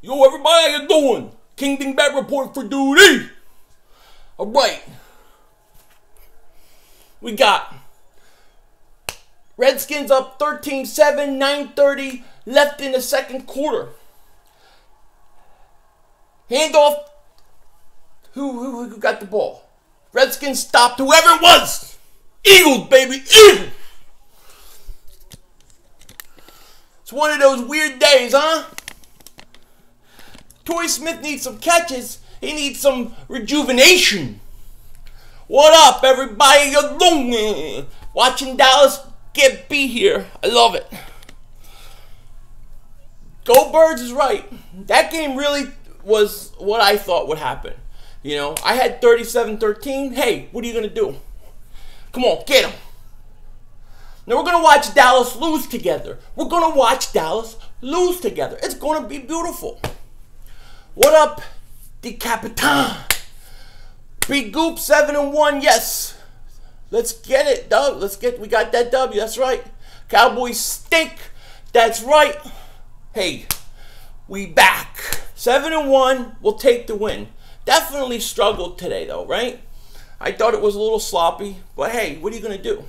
Yo, everybody, how you doing? King Dingbat report for duty. All right. We got Redskins up 13-7, 9:30 left in the second quarter. Handoff. Who got the ball? Redskins stopped whoever it was. Eagles, baby, Eagles. It's one of those weird days, huh? Torrey Smith needs some catches. He needs some rejuvenation. What up, everybody? You're doing? Watching Dallas get beat here. I love it. Go Birds is right. That game really was what I thought would happen. You know, I had 37-13. Hey, what are you going to do? Come on, get him. Now we're going to watch Dallas lose together. We're going to watch Dallas lose together. It's going to be beautiful. What up, the Capitan? Big Goop 7-1, yes. Let's get it, dub. We got that W, that's right. Cowboys stink, that's right. Hey, we back. 7-1, we'll take the win. Definitely struggled today, though, right? I thought it was a little sloppy, but hey, what are you going to do?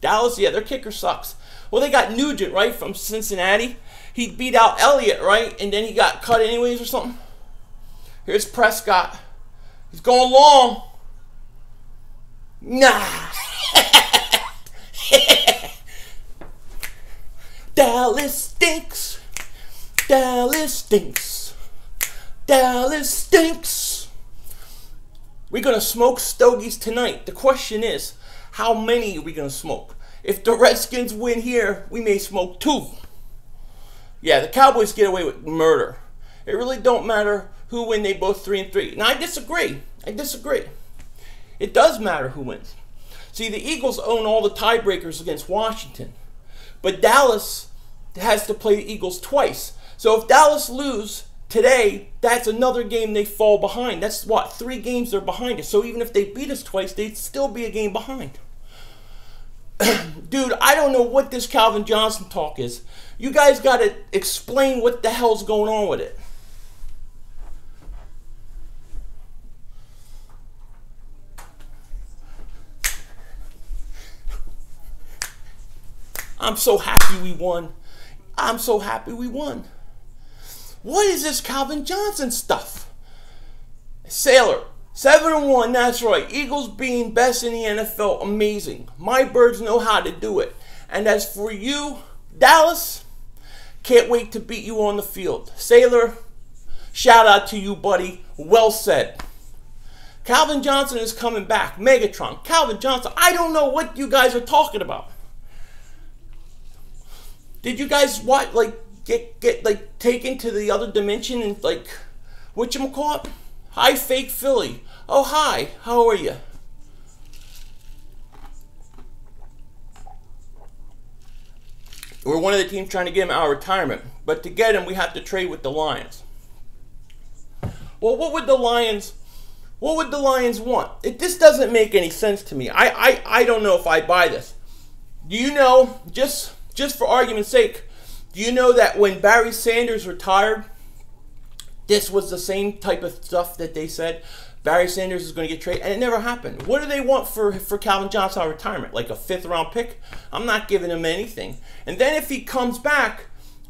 Dallas, yeah, their kicker sucks. Well, they got Nugent, right, from Cincinnati. He beat out Elliott, right, and then he got cut anyways or something. Here's Prescott. He's going long. Nah. Dallas stinks. Dallas stinks. Dallas stinks. We're going to smoke stogies tonight. The question is, how many are we going to smoke? If the Redskins win here, we may smoke 2. Yeah, the Cowboys get away with murder. It really don't matter who win, they both 3-3. Now, I disagree. It does matter who wins. See, the Eagles own all the tiebreakers against Washington. But Dallas has to play the Eagles twice. So if Dallas lose today, that's another game they fall behind. That's what, 3 games they're behind us. So even if they beat us twice, they'd still be a game behind. Dude, I don't know what this Calvin Johnson talk is. You guys got to explain what the hell's going on with it. I'm so happy we won. I'm so happy we won. What is this Calvin Johnson stuff? Sailor, 7-1, that's right. Eagles being best in the NFL, amazing. My birds know how to do it. And as for you, Dallas, can't wait to beat you on the field. Sailor, shout out to you, buddy. Well said. Calvin Johnson is coming back. Megatron, Calvin Johnson. I don't know what you guys are talking about. Did you guys what get like taken to the other dimension and like whatchamacallit? Hi, fake Philly. Oh hi, how are you? We're one of the teams trying to get him out of retirement, but to get him we have to trade with the Lions. Well, what would the Lions want? This doesn't make any sense to me. I don't know if I buy this. Do you know, just for argument's sake, do you know that when Barry Sanders retired, this was the same type of stuff that they said? Barry Sanders is going to get traded, and it never happened. What do they want for Calvin Johnson out of retirement? Like a 5th-round pick? I'm not giving him anything. And then if he comes back,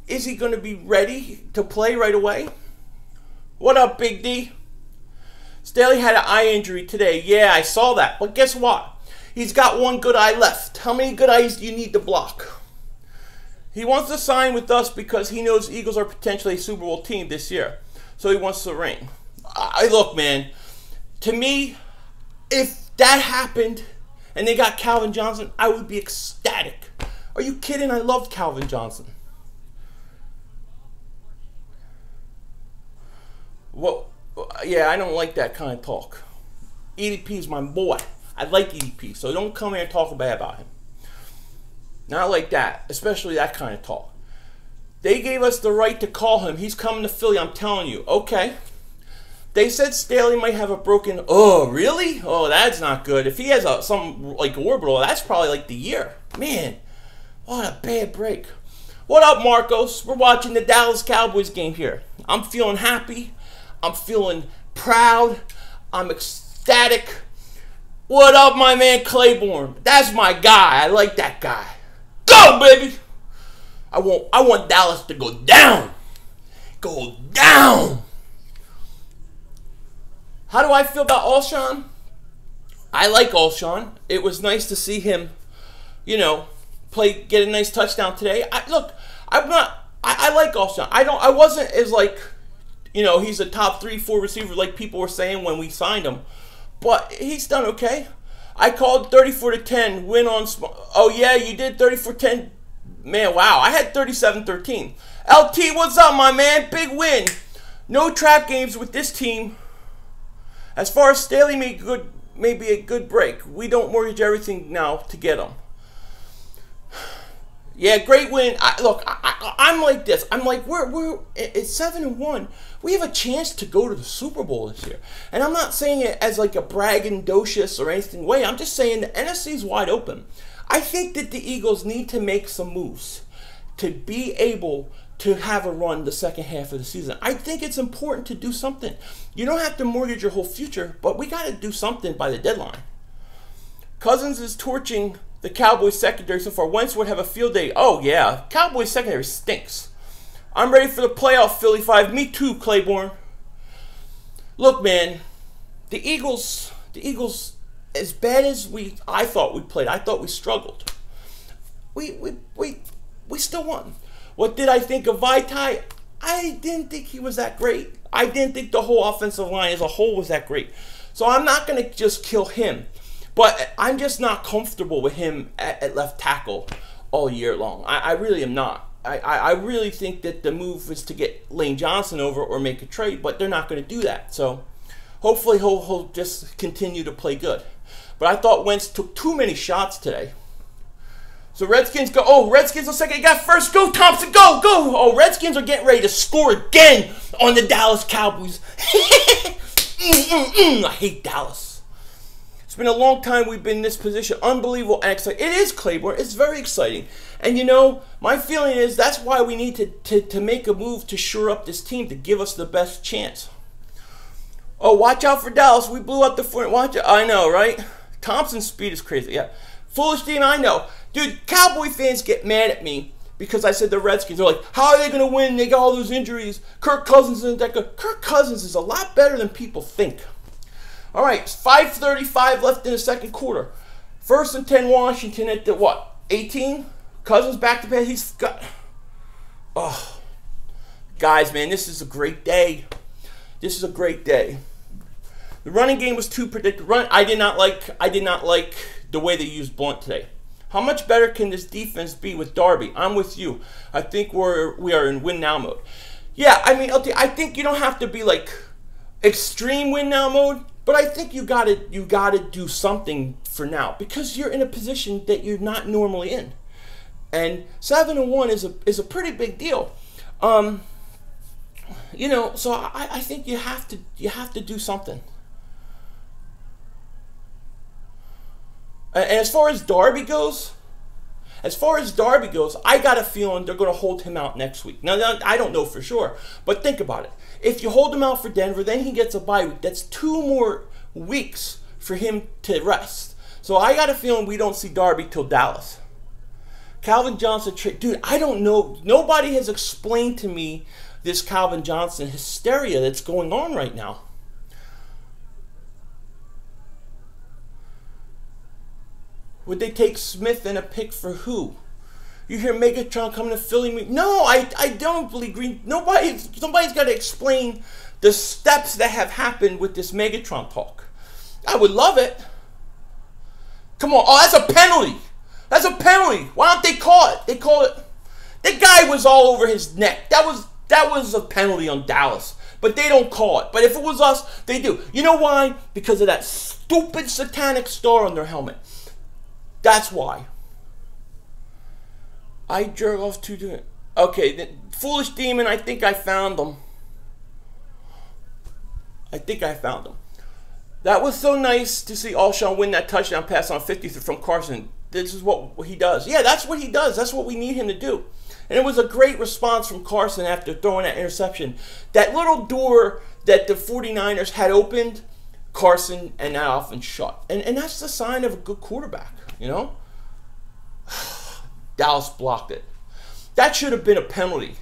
is he going to be ready to play right away? What up, Big D? Staley had an eye injury today. Yeah, I saw that. But guess what? He's got one good eye left. How many good eyes do you need to block? He wants to sign with us because he knows Eagles are potentially a Super Bowl team this year. So he wants the ring. Look, man, to me, if that happened and they got Calvin Johnson, I would be ecstatic. Are you kidding? I love Calvin Johnson. Well, yeah, I don't like that kind of talk. EDP is my boy. I like EDP, so don't come here and talk bad about him. Not like that, especially that kind of talk. They gave us the right to call him. He's coming to Philly, I'm telling you. Okay. They said Staley might have a broken... Oh, really? Oh, that's not good. If he has some like orbital, that's probably like the year. Man, what a bad break. What up, Marcos? We're watching the Dallas Cowboys game here. I'm feeling happy. I'm feeling proud. I'm ecstatic. What up, my man Claiborne? That's my guy. I like that guy. Go, baby! I want Dallas to go down. Go down. How do I feel about Alshon? I like Alshon. It was nice to see him, get a nice touchdown today. I like Alshon. I wasn't as like, he's a top 3-4 receiver like people were saying when we signed him. But he's done okay. I called 34-10 win on. Oh yeah, you did 34-10. Man, wow. I had 37-13. LT, what's up, my man? Big win. No trap games with this team. As far as Staley may be a good break. We don't mortgage everything now to get him. Yeah, great win. I'm like this. I'm like, it's 7-1. We have a chance to go to the Super Bowl this year. And I'm not saying it as like a braggadocious or anything way. I'm just saying the NFC is wide open. I think that the Eagles need to make some moves to be able to have a run the second half of the season. I think it's important to do something. You don't have to mortgage your whole future, but we got to do something by the deadline. Cousins is torching the Cowboys secondary so far. Wentz would have a field day. Oh, yeah. Cowboys secondary stinks. I'm ready for the playoff, Philly 5. Me too, Claiborne. Look, man, the Eagles, as bad as I thought we played, I thought we struggled. We still won. What did I think of Vaitai? I didn't think he was that great. I didn't think the whole offensive line as a whole was that great. So I'm not going to just kill him. But I'm just not comfortable with him at left tackle all year long. I really am not. I really think that the move is to get Lane Johnson over or make a trade, but they're not going to do that. So hopefully he'll just continue to play good. But I thought Wentz took too many shots today. So Redskins go. Oh, Redskins on second. He got first. Go, Thompson. Go, go. Oh, Redskins are getting ready to score again on the Dallas Cowboys. I hate Dallas. It's been a long time we've been in this position. Unbelievable and exciting. It is, Claiborne. It's very exciting. And my feeling is that's why we need to make a move to shore up this team to give us the best chance. Oh, watch out for Dallas. We blew up the front. Watch it. I know, right? Thompson's speed is crazy. Yeah. Foolish team, I know. Dude, Cowboy fans get mad at me because I said the Redskins. They're like, how are they going to win? They got all those injuries. Kirk Cousins isn't that good. Kirk Cousins is a lot better than people think. All right, 5:35 left in the second quarter. 1st and 10 Washington at the, 18? Cousins back to bed. He's got... Oh. Guys, man, this is a great day. This is a great day. The running game was too predictable. I did not like the way they used Blunt today. How much better can this defense be with Darby? I'm with you. I think we are in win now mode. Yeah, I mean, I think you don't have to be like extreme win now mode. But I think you gotta do something for now because you're in a position that you're not normally in, and 7-1 is a pretty big deal, So I think you have to do something. And as far as Darby goes, I got a feeling they're going to hold him out next week. Now, I don't know for sure, but think about it. If you hold him out for Denver, then he gets a bye week. That's 2 more weeks for him to rest. So I got a feeling we don't see Darby till Dallas. Calvin Johnson, dude, I don't know. Nobody has explained to me this Calvin Johnson hysteria that's going on right now. Would they take Smith and a pick for who? You hear Megatron coming to Philly? No, I don't believe Green. Somebody's got to explain the steps that have happened with this Megatron talk. I would love it. Come on. Oh, that's a penalty. That's a penalty. Why don't they call it? They call it. The guy was all over his neck. That was a penalty on Dallas. But they don't call it. But if it was us, they do. You know why? Because of that stupid satanic star on their helmet. That's why. I jerk off to... Okay, the Foolish Demon, I think I found them. That was so nice to see Alshon win that touchdown pass on 50 from Carson. This is what he does. Yeah, that's what he does. That's what we need him to do. And it was a great response from Carson after throwing that interception. That little door that the 49ers had opened, Carson and that offense shut. And that's the sign of a good quarterback, you know? Dallas blocked it. That should have been a penalty.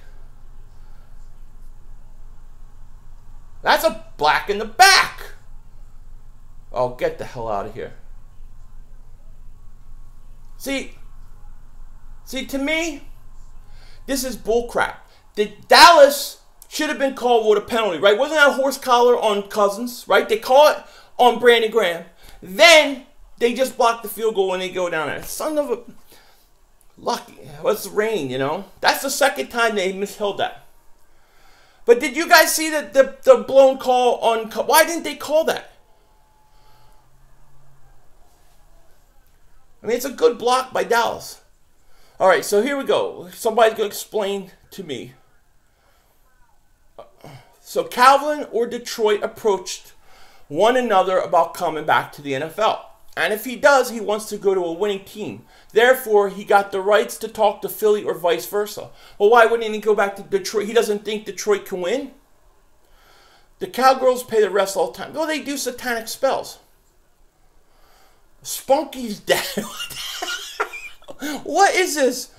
That's a black in the back. Oh, get the hell out of here. See, to me, this is bullcrap. The Dallas should have been called with a penalty, right? Wasn't that a horse collar on Cousins, right? They call it on Brandon Graham. Then they just block the field goal when they go down there. Son of a... Lucky. What's the rain, you know? That's the second time they misheld that. But did you guys see the blown call on... Why didn't they call that? I mean, it's a good block by Dallas. All right, so here we go. Somebody's going to explain to me. So Calvin or Detroit approached one another about coming back to the NFL. And if he does, he wants to go to a winning team. Therefore, he got the rights to talk to Philly or vice versa. Well, why wouldn't he go back to Detroit? He doesn't think Detroit can win? The Cowgirls pay the refs all the time. Well, they do satanic spells. Spunky's dead. What is this?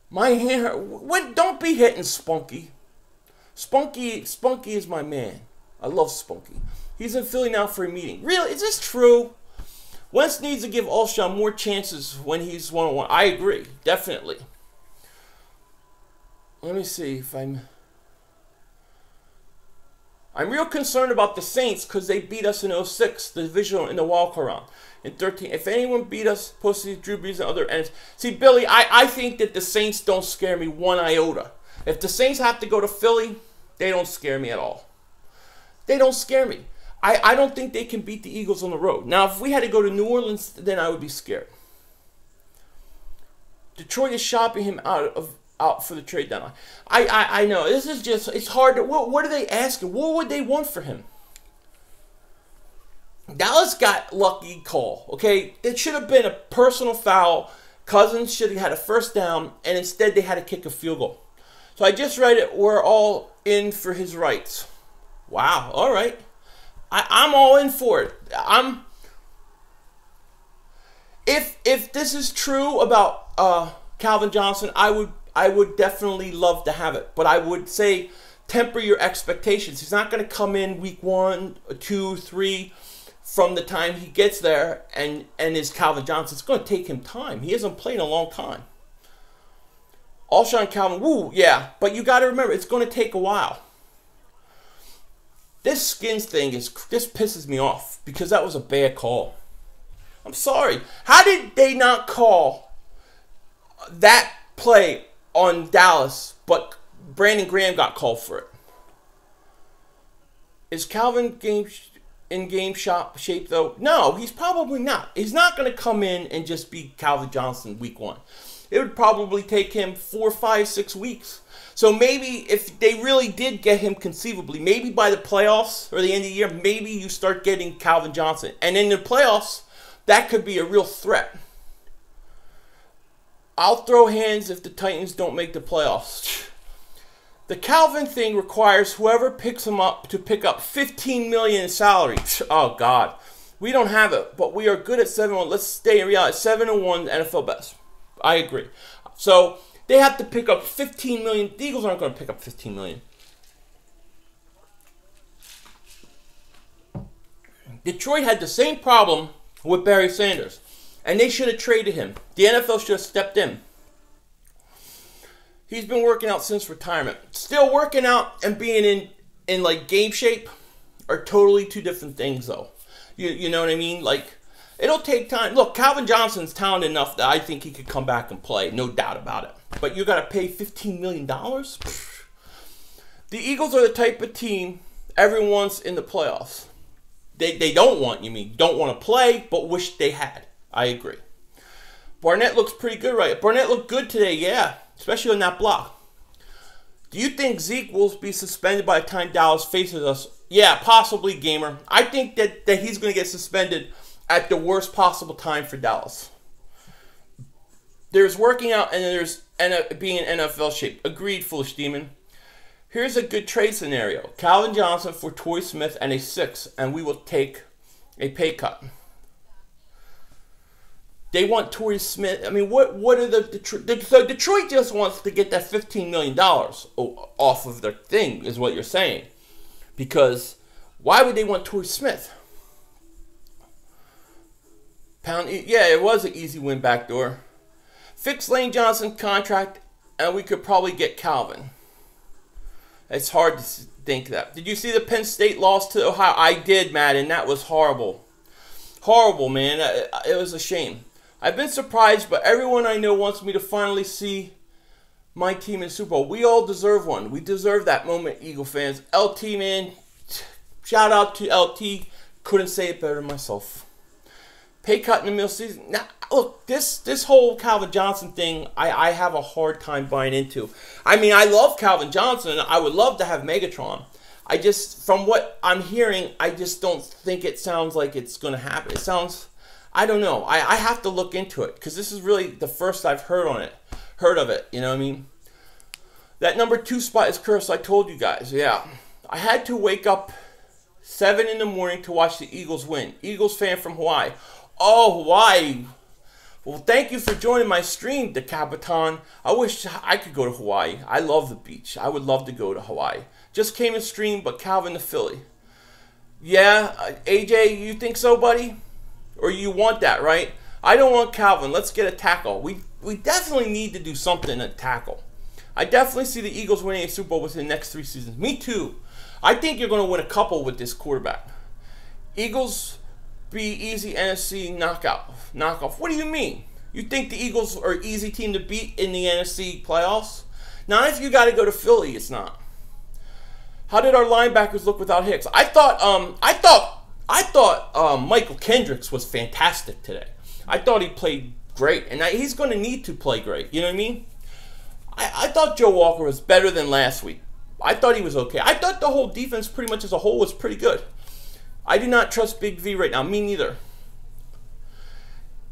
My hair. What? Don't be hitting Spunky. Spunky is my man. I love Spunky. He's in Philly now for a meeting. Really? Is this true? Wentz needs to give Alshon more chances when he's one-on-one. I agree. Definitely. Let me see if I'm real concerned about the Saints because they beat us in 06, the divisional in the wildcard round. In 13, if anyone beat us, posted Drew Brees and other ends. See, Billy, I think that the Saints don't scare me one iota. If the Saints have to go to Philly, they don't scare me at all. They don't scare me. I don't think they can beat the Eagles on the road. Now, if we had to go to New Orleans, then I would be scared. Detroit is shopping him out for the trade deadline. I know. This is just, it's hard to, what are they asking? What would they want for him? Dallas got lucky call, okay? It should have been a personal foul. Cousins should have had a first down, and instead they had to kick a field goal. So I just read it. We're all in for his rights. Wow. All right. I'm all in for it. If this is true about Calvin Johnson, I would definitely love to have it. But I would say temper your expectations. He's not going to come in week 1, 2, 3 from the time he gets there and is Calvin Johnson. It's going to take him time. He hasn't played in a long time. Alshon Calvin, woo, yeah. But you got to remember, it's going to take a while. This Skins thing this pisses me off because that was a bad call. I'm sorry. How did they not call that play on Dallas, but Brandon Graham got called for it? Is Calvin in game shape though? No, he's probably not. He's not going to come in and just be Calvin Johnson week 1. It would probably take him 4, 5, 6 weeks. So maybe if they really did get him conceivably, maybe by the playoffs or the end of the year, maybe you start getting Calvin Johnson. And in the playoffs, that could be a real threat. I'll throw hands if the Titans don't make the playoffs. The Calvin thing requires whoever picks him up to pick up $15 million in salary. Oh, God. We don't have it, but we are good at 7-1. Let's stay in reality. 7-1 NFL best. I agree. So they have to pick up $15 million. The Eagles aren't going to pick up $15 million. Detroit had the same problem with Barry Sanders, and they should have traded him. The NFL should have stepped in. He's been working out since retirement. Still working out and being in like game shape are totally two different things, though. You know what I mean? Like, it'll take time. Look, Calvin Johnson's talented enough that I think he could come back and play. No doubt about it. But you got to pay $15 million? The Eagles are the type of team everyone's in the playoffs. They don't want to play, but wish they had. I agree. Barnett looks pretty good, right? Barnett looked good today, yeah. Especially on that block. Do you think Zeke will be suspended by the time Dallas faces us? Yeah, possibly, Gamer. I think that he's going to get suspended at the worst possible time for Dallas. there's working out and there's being in NFL shape. Agreed, foolish demon. Here's a good trade scenario. Calvin Johnson for Torrey Smith and a 6, and we will take a pay cut. They want Torrey Smith. I mean, what are so Detroit just wants to get that $15 million off of their thing, is what you're saying. Because why would they want Torrey Smith? Yeah, it was an easy win backdoor. Fix Lane Johnson's contract, and we could probably get Calvin. It's hard to think that. Did you see the Penn State loss to Ohio? I did, Madden. That was horrible. Horrible, man. It was a shame. I've been surprised, but everyone I know wants me to finally see my team in Super Bowl. We all deserve one. We deserve that moment, Eagle fans. LT, man. Shout out to LT. Couldn't say it better myself. Pay cut in the middle season. Now, look, this whole Calvin Johnson thing, I have a hard time buying into. I mean, I love Calvin Johnson. I would love to have Megatron. I just, from what I'm hearing, I just don't think it sounds like it's going to happen. It sounds, I don't know. I have to look into it because this is really the first I've heard of it. You know what I mean? That number 2 spot is cursed. I told you guys. Yeah. I had to wake up 7 in the morning to watch the Eagles win. Eagles fan from Hawaii. Oh, Hawaii. Well, thank you for joining my stream, the Capitan. I wish I could go to Hawaii. I love the beach. I would love to go to Hawaii. Just came to stream, but Calvin to Philly. Yeah, AJ, you think so, buddy? Or you want that, right? I don't want Calvin. Let's get a tackle. We definitely need to do something at tackle. I definitely see the Eagles winning a Super Bowl within the next 3 seasons. Me too. I think you're going to win a couple with this quarterback. Eagles be easy NFC knockoff. What do you mean? You think the Eagles are an easy team to beat in the NFC playoffs? Not if you got to go to Philly. It's not. How did our linebackers look without Hicks? I thought Michael Kendricks was fantastic today. I thought he played great, and he's going to need to play great. You know what I mean? I thought Joe Walker was better than last week. I thought he was okay. I thought the whole defense pretty much as a whole was pretty good. I do not trust Big V right now. Me neither.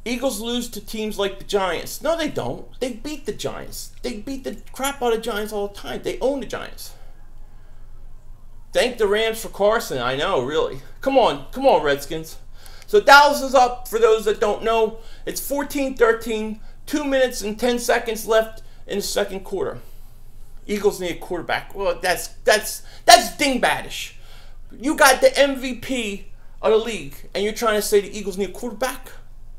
Eagles lose to teams like the Giants. No, they don't. They beat the Giants. They beat the crap out of Giants all the time. They own the Giants. Thank the Rams for Carson. I know, really. Come on, Redskins. So Dallas is up, for those that don't know. It's 14-13, 2 minutes and 10 seconds left in the second quarter. Eagles need a quarterback. Well, that's dingbatish. You got the MVP of the league, and you're trying to say the Eagles need a quarterback?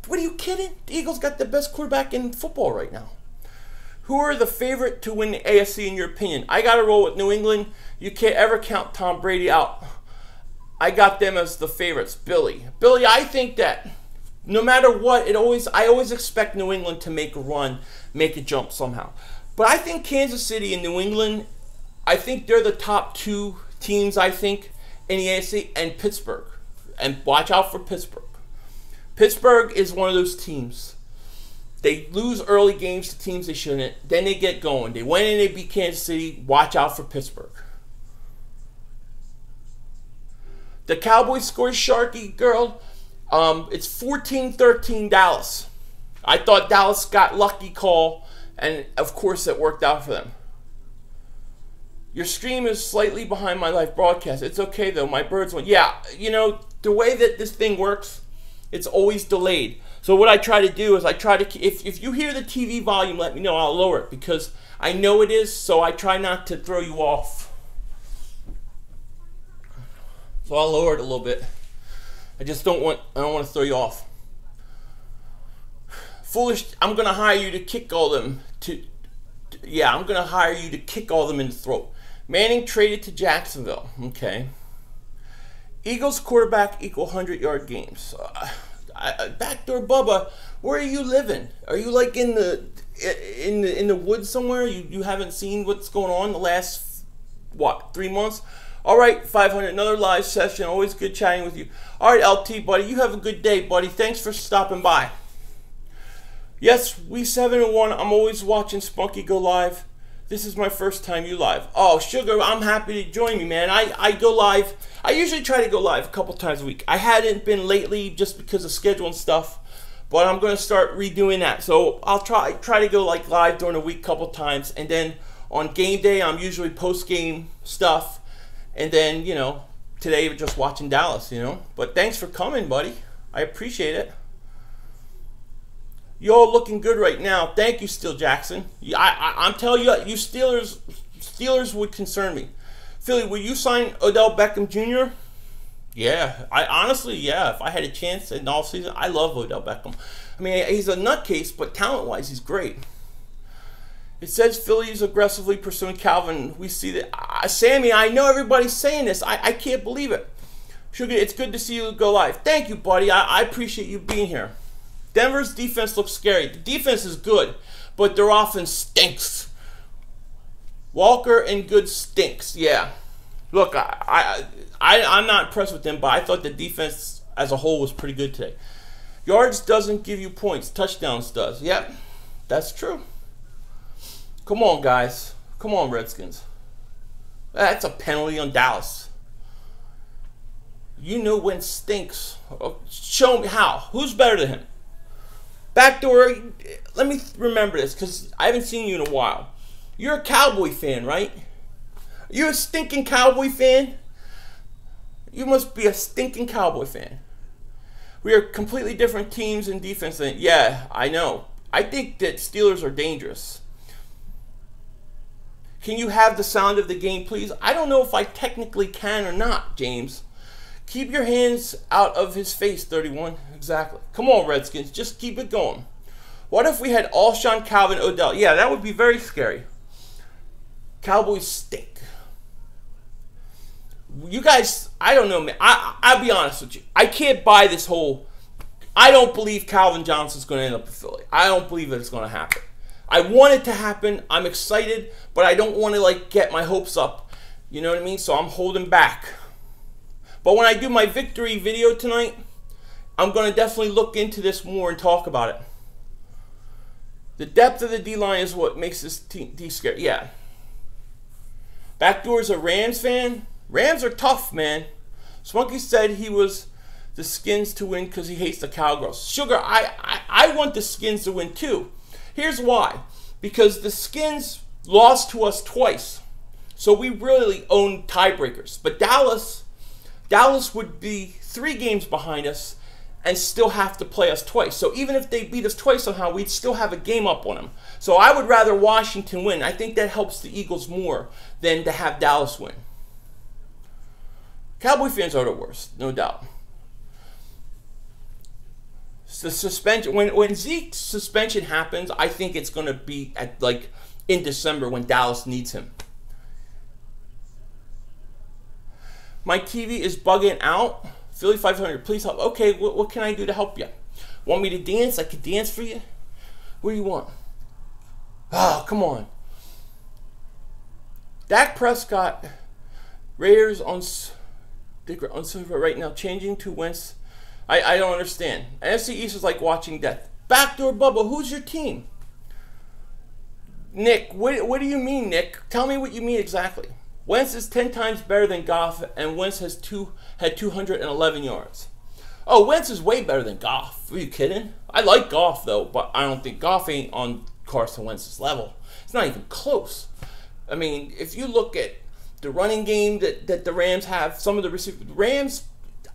What are you kidding? The Eagles got the best quarterback in football right now. Who are the favorite to win the AFC in your opinion? I got to roll with New England. You can't ever count Tom Brady out. I got them as the favorites. Billy, I think that no matter what, I always expect New England to make a run, make a jump somehow. But I think Kansas City and New England, I think they're the top 2 teams, I think, in the AFC, and Pittsburgh. And watch out for Pittsburgh. Pittsburgh is one of those teams. They lose early games to teams they shouldn't. Then they get going. They went in and they beat Kansas City. Watch out for Pittsburgh. The Cowboys scored Sharky, girl. It's 14-13 Dallas. I thought Dallas got lucky call, and of course it worked out for them. Your stream is slightly behind my live broadcast. It's okay though. My birds went. Yeah, you know, the way that this thing works, it's always delayed. So what I try to do is if you hear the TV volume, let me know. I'll lower it because I know it is, so I try not to throw you off. So I'll lower it a little bit. I don't want to throw you off. Foolish, I'm going to hire you to kick all them I'm going to hire you to kick all them in the throat. Manning traded to Jacksonville. Okay. Eagles quarterback equal 100-yard games. Backdoor Bubba, where are you living? Are you like in the woods somewhere? You haven't seen what's going on the last 3 months? All right, 500, another live session. Always good chatting with you. All right, LT, buddy, you have a good day, buddy. Thanks for stopping by. Yes, we 7-1. I'm always watching Spunky go live. This is my first time you live. Oh, Sugar, I'm happy to join me, man. I go live. I usually try to go live a couple times a week. I hadn't been lately just because of schedule and stuff. But I'm going to start redoing that. So I'll try to go like live during the week a couple times. And then on game day, I'm usually post-game stuff. And then, you know, today we're just watching Dallas, you know. But thanks for coming, buddy. I appreciate it. You're all looking good right now. Thank you, Steel Jackson. I'm telling you, you Steelers would concern me. Philly, will you sign Odell Beckham Jr.? Yeah, honestly, yeah. If I had a chance in the offseason, I love Odell Beckham. I mean, he's a nutcase, but talent-wise, he's great. It says Philly is aggressively pursuing Calvin. We see that. Sammy, I know everybody's saying this. I can't believe it. Sugar, it's good to see you go live. Thank you, buddy. I appreciate you being here. Denver's defense looks scary. The defense is good, but their offense stinks. Walker and Good stinks. Yeah. Look, I'm not impressed with them, but I thought the defense as a whole was pretty good today. Yards doesn't give you points. Touchdowns does. Yep, that's true. Come on, guys. Come on, Redskins. That's a penalty on Dallas. You know when stinks. Show me how. Who's better than him? Backdoor, let me remember this because I haven't seen you in a while. You're a Cowboy fan, right? You're a stinking Cowboy fan? You must be a stinking Cowboy fan. We are completely different teams in defense. Yeah, I know. I think that Steelers are dangerous. Can you have the sound of the game, please? I don't know if I technically can or not, James. Keep your hands out of his face, 31. Exactly. Come on, Redskins. Just keep it going. What if we had Alshon, Calvin, Odell? Yeah, that would be very scary. Cowboys stink. You guys, I don't know, man. I'll be honest with you. I can't buy this whole... I don't believe Calvin Johnson's going to end up in Philly. I don't believe that it's going to happen. I want it to happen. I'm excited, but I don't want to, like, get my hopes up. You know what I mean? So I'm holding back. But when I do my victory video tonight, I'm going to definitely look into this more and talk about it. The depth of the D-line is what makes this team scary. Yeah. Backdoor's a Rams fan. Rams are tough, man. Spunky said he was the Skins to win because he hates the Cowgirls. Sugar, I want the Skins to win too. Here's why. Because the Skins lost to us twice. So we really own tiebreakers. But Dallas would be 3 games behind us and still have to play us twice. So even if they beat us twice somehow, we'd still have a game up on them. So I would rather Washington win. I think that helps the Eagles more than to have Dallas win. Cowboy fans are the worst, no doubt. The suspension, when Zeke's suspension happens, I think it's going to be at like in December when Dallas needs him. My TV is bugging out. Philly 500, please help. Okay, what can I do to help you? Want me to dance? I could dance for you. What do you want? Oh, come on. Dak Prescott, Raiders on silver right now, changing to Wentz. I don't understand. NFC East is like watching death. Backdoor Bubba, who's your team? Nick, what do you mean, Nick? Tell me what you mean exactly. Wentz is 10 times better than Goff, and Wentz had 211 yards. Oh, Wentz is way better than Goff. Are you kidding? I like Goff, though, but I don't think Goff ain't on Carson Wentz's level. It's not even close. I mean, if you look at the running game that the Rams have, some of the receivers,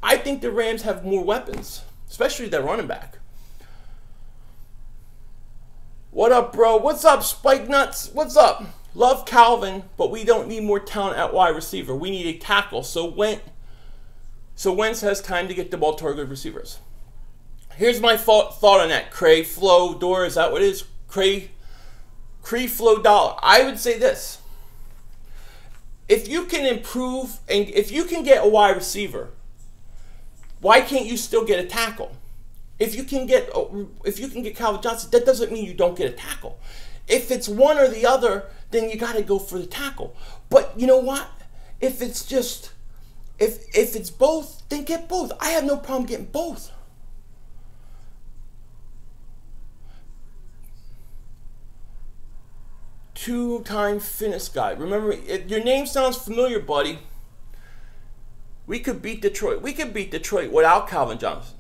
I think the Rams have more weapons, especially their running back. What up, bro? What's up, Spike Nuts? What's up? Love Calvin, but we don't need more talent at wide receiver. We need a tackle. So Wentz has time to get the ball to our good receivers. Here's my thought on that. Cray, Flow, Door, is that what it is? Cray, Flow, Dollar. I would say this. If you can improve, and if you can get a wide receiver, why can't you still get a tackle? If you can get Calvin Johnson, that doesn't mean you don't get a tackle. If it's one or the other, then you got to go for the tackle. But you know what? If it's just, if it's both, then get both. I have no problem getting both. Two-time fitness guy. Remember, your name sounds familiar, buddy. We could beat Detroit. We could beat Detroit without Calvin Johnson.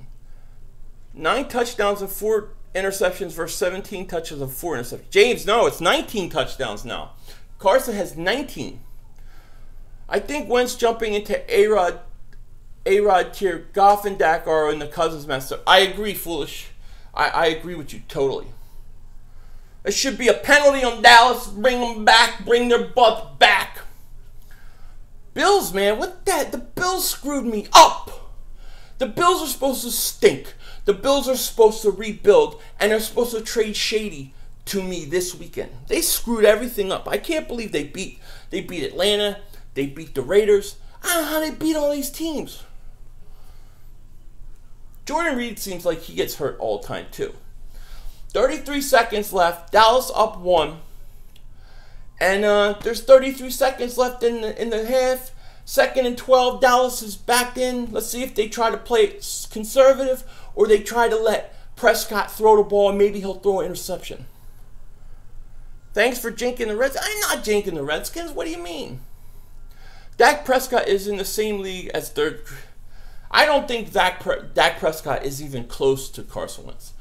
9 touchdowns and 4 interceptions versus 17 touches and 4 interceptions. James, no, it's 19 touchdowns now. Carson has 19. I think Wentz jumping into A-Rod tier, Goff and Dak are in the Cousins master. I agree, Foolish. I agree with you totally. There should be a penalty on Dallas. Bring them back. Bring their butts back. Bills, man, what that? The Bills screwed me up. The Bills are supposed to stink. The Bills are supposed to rebuild, and they're supposed to trade Shady to me this weekend. They screwed everything up. I can't believe they beat Atlanta. They beat the Raiders. I don't know how they beat all these teams. Jordan Reed seems like he gets hurt all the time too. 33 seconds left. Dallas up 1. And there's 33 seconds left in the half. 2nd and 12. Dallas is back in. Let's see if they try to play conservative or they try to let Prescott throw the ball and maybe he'll throw an interception. Thanks for jinking the Redskins. I'm not jinking the Redskins. What do you mean? Dak Prescott is in the same league as third. I don't think Dak Prescott is even close to Carson Wentz.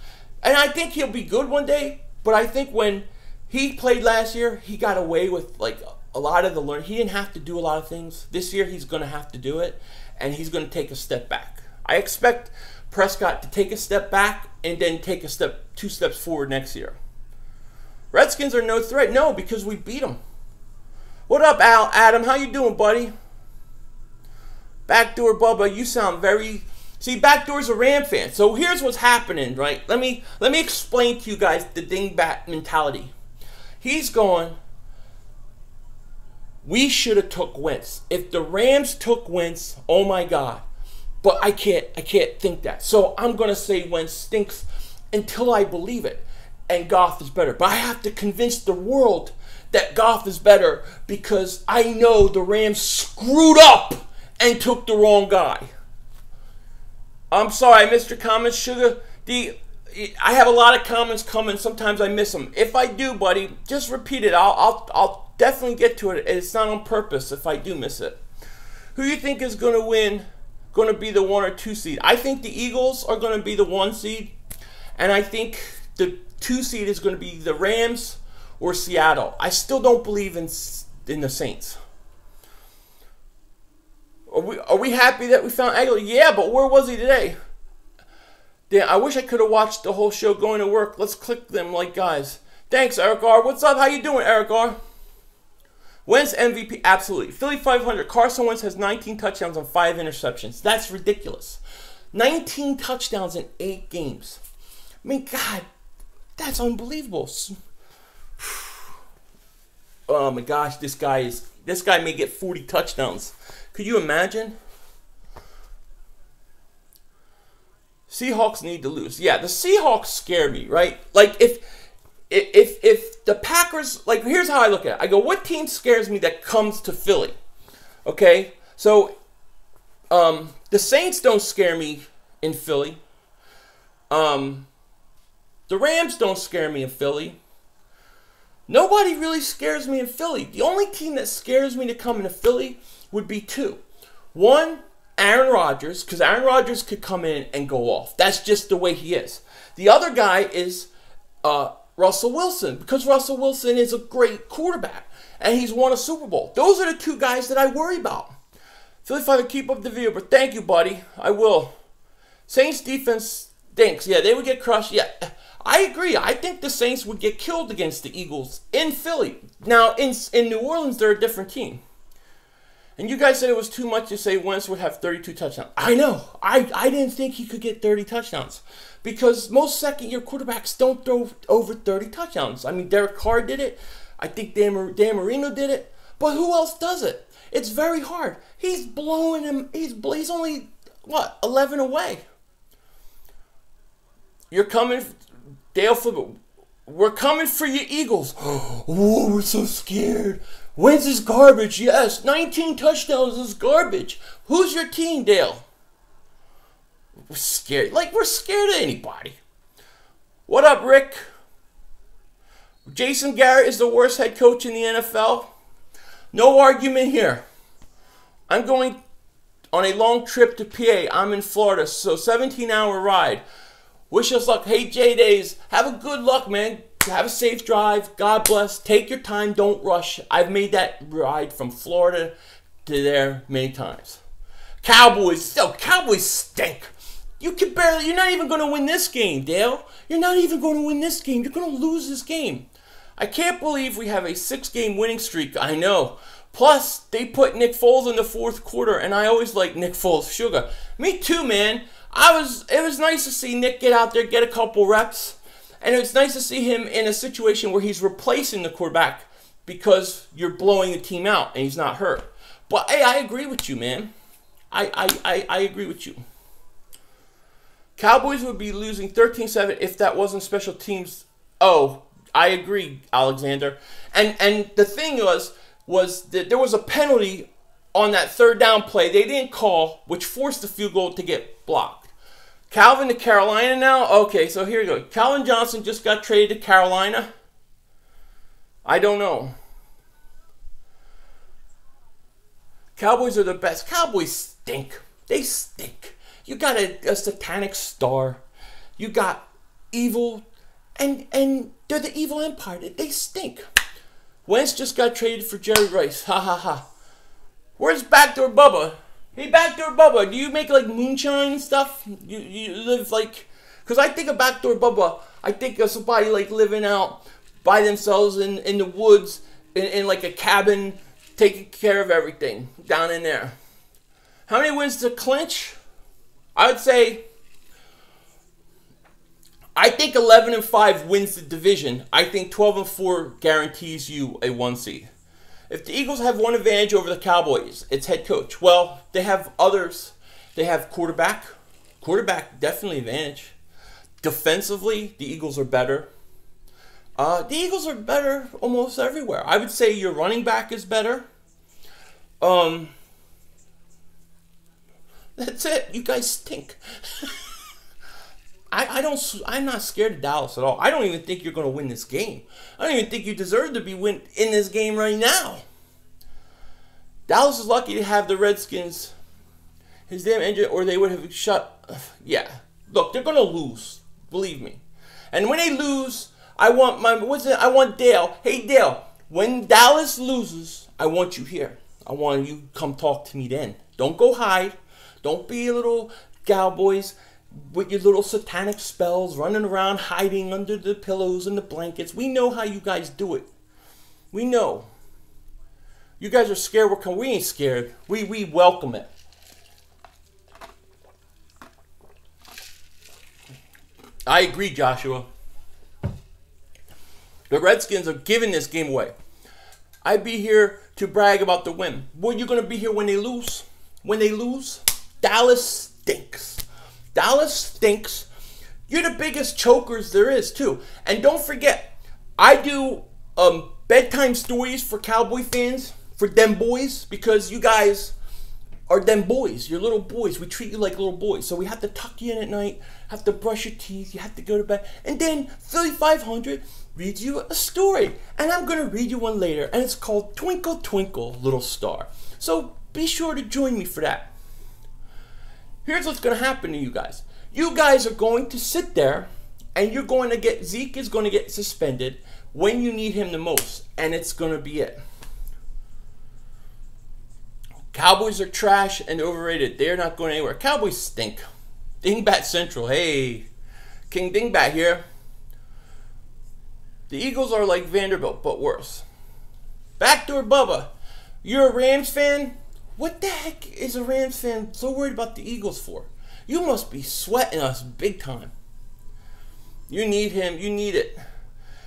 And I think he'll be good one day, but I think when he played last year, he got away with like a lot of the learning. He didn't have to do a lot of things. This year, he's going to have to do it, and he's going to take a step back. I expect Prescott to take a step back and then take a 2 steps forward next year. Redskins are no threat. No, because we beat them. What up, Adam? How you doing, buddy? Backdoor Bubba, you sound very... See, Backdoor's a Ram fan. So here's what's happening, right? Let me explain to you guys the dingbat mentality. He's going, we should have took Wentz. If the Rams took Wentz, oh my God. But I can't think that. So I'm going to say Wentz stinks until I believe it. And Goff is better. But I have to convince the world that Goff is better because I know the Rams screwed up and took the wrong guy. I'm sorry, I missed your comments, Sugar. I have a lot of comments coming. Sometimes I miss them. If I do, buddy, just repeat it. I'll definitely get to it. It's not on purpose if I do miss it. Who do you think is going to win? Going to be the 1 or 2 seed? I think the Eagles are going to be the 1 seed, and I think the 2 seed is going to be the Rams or Seattle. I still don't believe in the Saints. Are we happy that we found Aguilar? Yeah, but where was he today? Damn, I wish I could have watched the whole show going to work. Let's click them like guys. Thanks, Eric R. What's up? How you doing, Eric R? Wentz MVP? Absolutely. Philly 500. Carson Wentz has 19 touchdowns and 5 interceptions. That's ridiculous. 19 touchdowns in 8 games. I mean, God, that's unbelievable. Oh my gosh, this guy may get 40 touchdowns. Could you imagine? Seahawks need to lose. Yeah, the Seahawks scare me, right? Like if the Packers, like here's how I look at it. I go, what team scares me that comes to Philly? Okay? So the Saints don't scare me in Philly. The Rams don't scare me in Philly. Nobody really scares me in Philly. The only team that scares me to come into Philly would be 2. 1, Aaron Rodgers, because Aaron Rodgers could come in and go off. That's just the way he is. The other guy is Russell Wilson, because Russell Wilson is a great quarterback, and he's won a Super Bowl. Those are the 2 guys that I worry about. Philly Father, keep up the video, but thank you, buddy. I will. Saints defense stinks. Yeah, they would get crushed. Yeah, I agree. I think the Saints would get killed against the Eagles in Philly. Now, in New Orleans, they're a different team. And you guys said it was too much to say Wentz would have 32 touchdowns. I know. I didn't think he could get 30 touchdowns. Because most second-year quarterbacks don't throw over 30 touchdowns. I mean, Derek Carr did it. I think Dan Marino did it. But who else does it? It's very hard. He's blowing him. He's only, 11 away. You're coming, Dale Flipper. We're coming for you, Eagles. Oh, we're so scared. Wentz is garbage, yes. 19 touchdowns is garbage. Who's your team, Dale? We're scared. Like, we're scared of anybody. What up, Rick? Jason Garrett is the worst head coach in the NFL. No argument here. I'm going on a long trip to PA. I'm in Florida, so 17-hour ride. Wish us luck. Hey, J-Days, have a good luck, man. Have a safe drive. God bless. Take your time. Don't rush. I've made that ride from Florida to there many times. Cowboys. Oh, Cowboys stink. You're not even going to win this game, Dale. You're not even going to win this game. You're going to lose this game. I can't believe we have a 6-game winning streak. I know. Plus, they put Nick Foles in the fourth quarter, and I always like Nick Foles. Sugar. Me too, man. It was nice to see Nick get out there, get a couple reps. And it's nice to see him in a situation where he's replacing the quarterback because you're blowing the team out and he's not hurt. But, hey, I agree with you, man. I agree with you. Cowboys would be losing 13-7 if that wasn't special teams. Oh, I agree, Alexander. And the thing was that there was a penalty on that third down play they didn't call, which forced the field goal to get blocked. Calvin to Carolina now? Okay, so here you go. Calvin Johnson just got traded to Carolina. I don't know. Cowboys are the best. Cowboys stink. They stink. You got a satanic star. You got evil. And they're the evil empire. They stink. Wentz just got traded for Jerry Rice. Ha ha ha. Where's Backdoor Bubba? Hey, Backdoor Bubba, do you make like moonshine and stuff? You live like... Because I think of Backdoor Bubba, I think of somebody like living out by themselves in the woods, in like a cabin, taking care of everything down in there. How many wins to clinch? I would say... I think 11-5 wins the division. I think 12-4 guarantees you a 1 seed. If the Eagles have one advantage over the Cowboys, it's head coach. Well, they have others. They have quarterback. Quarterback, definitely advantage. Defensively, the Eagles are better. The Eagles are better almost everywhere. I would say your running back is better. That's it. You guys stink. I'm not scared of Dallas at all. I don't even think you're going to win this game. I don't even think you deserve to be in this game right now. Dallas is lucky to have the Redskins. His damn engine, or they would have shut. Yeah. Look, they're going to lose. Believe me. And when they lose, I want Dale. Hey, Dale. When Dallas loses, I want you here. I want you to come talk to me then. Don't go hide. Don't be a little Cowboys with your little satanic spells running around hiding under the pillows and the blankets. We know how you guys do it. We know. You guys are scared. We ain't scared. We welcome it. I agree, Joshua. The Redskins are giving this game away. I'd be here to brag about the win. Well, you're going to be here when they lose. When they lose, Dallas stinks. Dallas stinks. You're the biggest chokers there is, too. And don't forget, I do bedtime stories for Cowboy fans, for them boys, because you guys are them boys. You're little boys. We treat you like little boys. So we have to tuck you in at night, have to brush your teeth, you have to go to bed. And then Philly 500 reads you a story. And I'm going to read you one later. And it's called Twinkle, Twinkle, Little Star. So be sure to join me for that. Here's what's going to happen to you guys. You guys are going to sit there and you're going to get, Zeke is going to get suspended when you need him the most. And it's going to be it. Cowboys are trash and overrated. They're not going anywhere. Cowboys stink. Dingbat Central. Hey, King Dingbat here. The Eagles are like Vanderbilt, but worse. Backdoor Bubba. You're a Rams fan? What the heck is a Rams fan so worried about the Eagles for? You must be sweating us big time. You need him. You need it.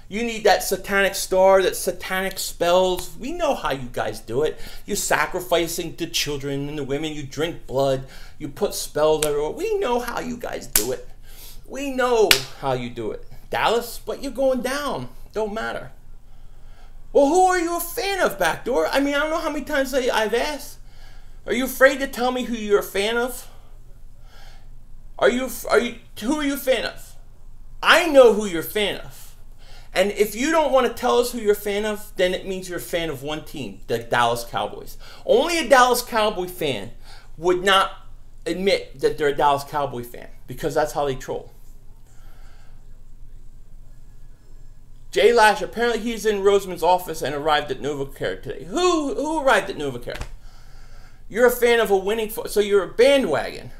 You need that satanic star, that satanic spells. We know how you guys do it. You're sacrificing the children and the women. You drink blood. You put spells everywhere. We know how you guys do it. We know how you do it. Dallas, but you're going down. Don't matter. Well, who are you a fan of, Backdoor? I mean, I don't know how many times I've asked. Are you afraid to tell me who you're a fan of? Who are you a fan of? I know who you're a fan of. And if you don't want to tell us who you're a fan of, then it means you're a fan of one team, the Dallas Cowboys. Only a Dallas Cowboy fan would not admit that they're a Dallas Cowboy fan, because that's how they troll. Jay Lash, apparently he's in Roseman's office and arrived at NovaCare today. Who arrived at NovaCare? You're a fan of a winning, so you're a bandwagon.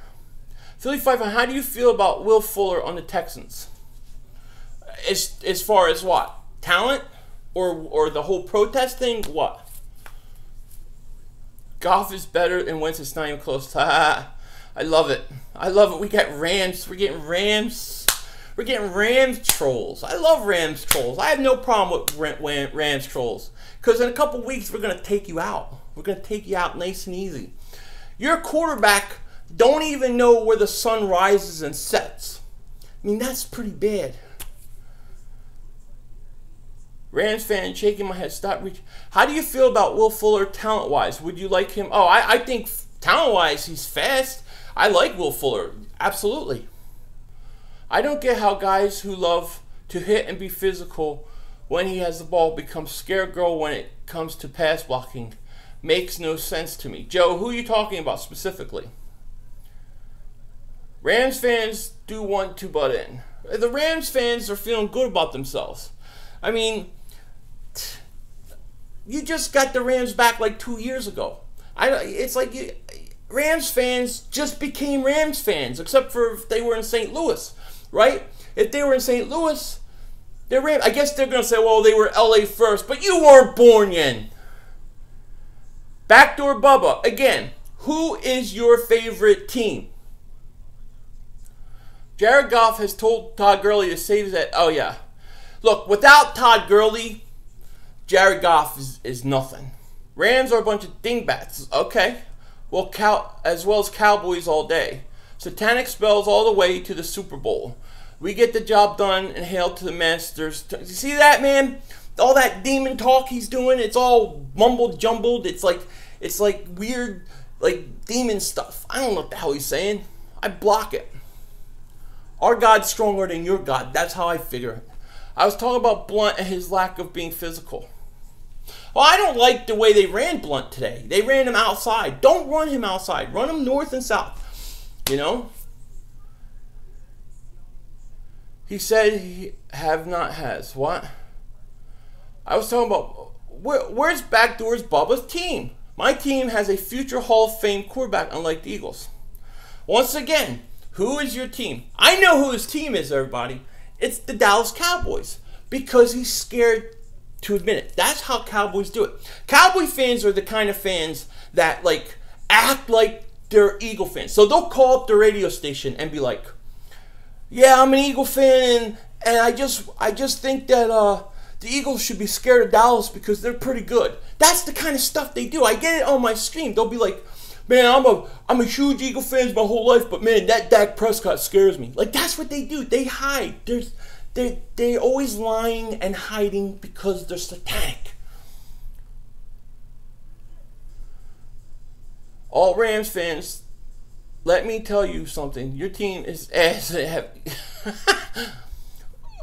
Philly 500, how do you feel about Will Fuller on the Texans? As far as what? Talent? Or the whole protest thing? What? Goff is better and Wentz is not even close. I love it. I love it. We got Rams. We're getting Rams. We're getting Rams trolls. I love Rams trolls. I have no problem with Rams trolls. Because in a couple weeks, we're going to take you out. We're going to take you out nice and easy. Your quarterback don't even know where the sun rises and sets. I mean, that's pretty bad. Rams fan shaking my head. Stop reaching. How do you feel about Will Fuller talent-wise? Would you like him? Oh, I think talent-wise, he's fast. I like Will Fuller. Absolutely. I don't get how guys who love to hit and be physical when he has the ball become scared girl when it comes to pass blocking. Makes no sense to me. Joe, who are you talking about specifically? Rams fans do want to butt in. The Rams fans are feeling good about themselves. I mean, you just got the Rams back like 2 years ago. It's like Rams fans just became Rams fans, except for if they were in St. Louis. Right? If they were in St. Louis, they're Rams. I guess they're going to say, well, they were LA first, but you weren't born yet. Backdoor Bubba. Again, who is your favorite team? Jared Goff has told Todd Gurley to save that. Oh, yeah. Look, without Todd Gurley, Jared Goff is nothing. Rams are a bunch of dingbats. Okay. Well, as well as Cowboys all day. Satanic spells all the way to the Super Bowl. We get the job done and hail to the masters. You see that, man? All that demon talk he's doing, it's all mumbled jumbled. It's like weird, like demon stuff. I don't know what the hell he's saying. I block it. Our God's stronger than your God. That's how I figure it. I was talking about Blunt and his lack of being physical. Well, I don't like the way they ran Blunt today. They ran him outside. Don't run him outside. Run him north and south. You know? He said he have not has. What? I was talking about, where's Backdoor's Bubba's team? My team has a future Hall of Fame quarterback, unlike the Eagles. Once again, who is your team? I know who his team is, everybody. It's the Dallas Cowboys. Because he's scared to admit it. That's how Cowboys do it. Cowboy fans are the kind of fans that, like, act like they're Eagle fans. So they'll call up the radio station and be like, yeah, I'm an Eagle fan, and I just think that the Eagles should be scared of Dallas because they're pretty good. That's the kind of stuff they do. I get it on my stream. They'll be like, man, I'm a huge Eagle fan my whole life, but man, that Dak Prescott scares me. Like, that's what they do. They hide. They're always lying and hiding because they're satanic. All Rams fans, let me tell you something. Your team is ass heavy.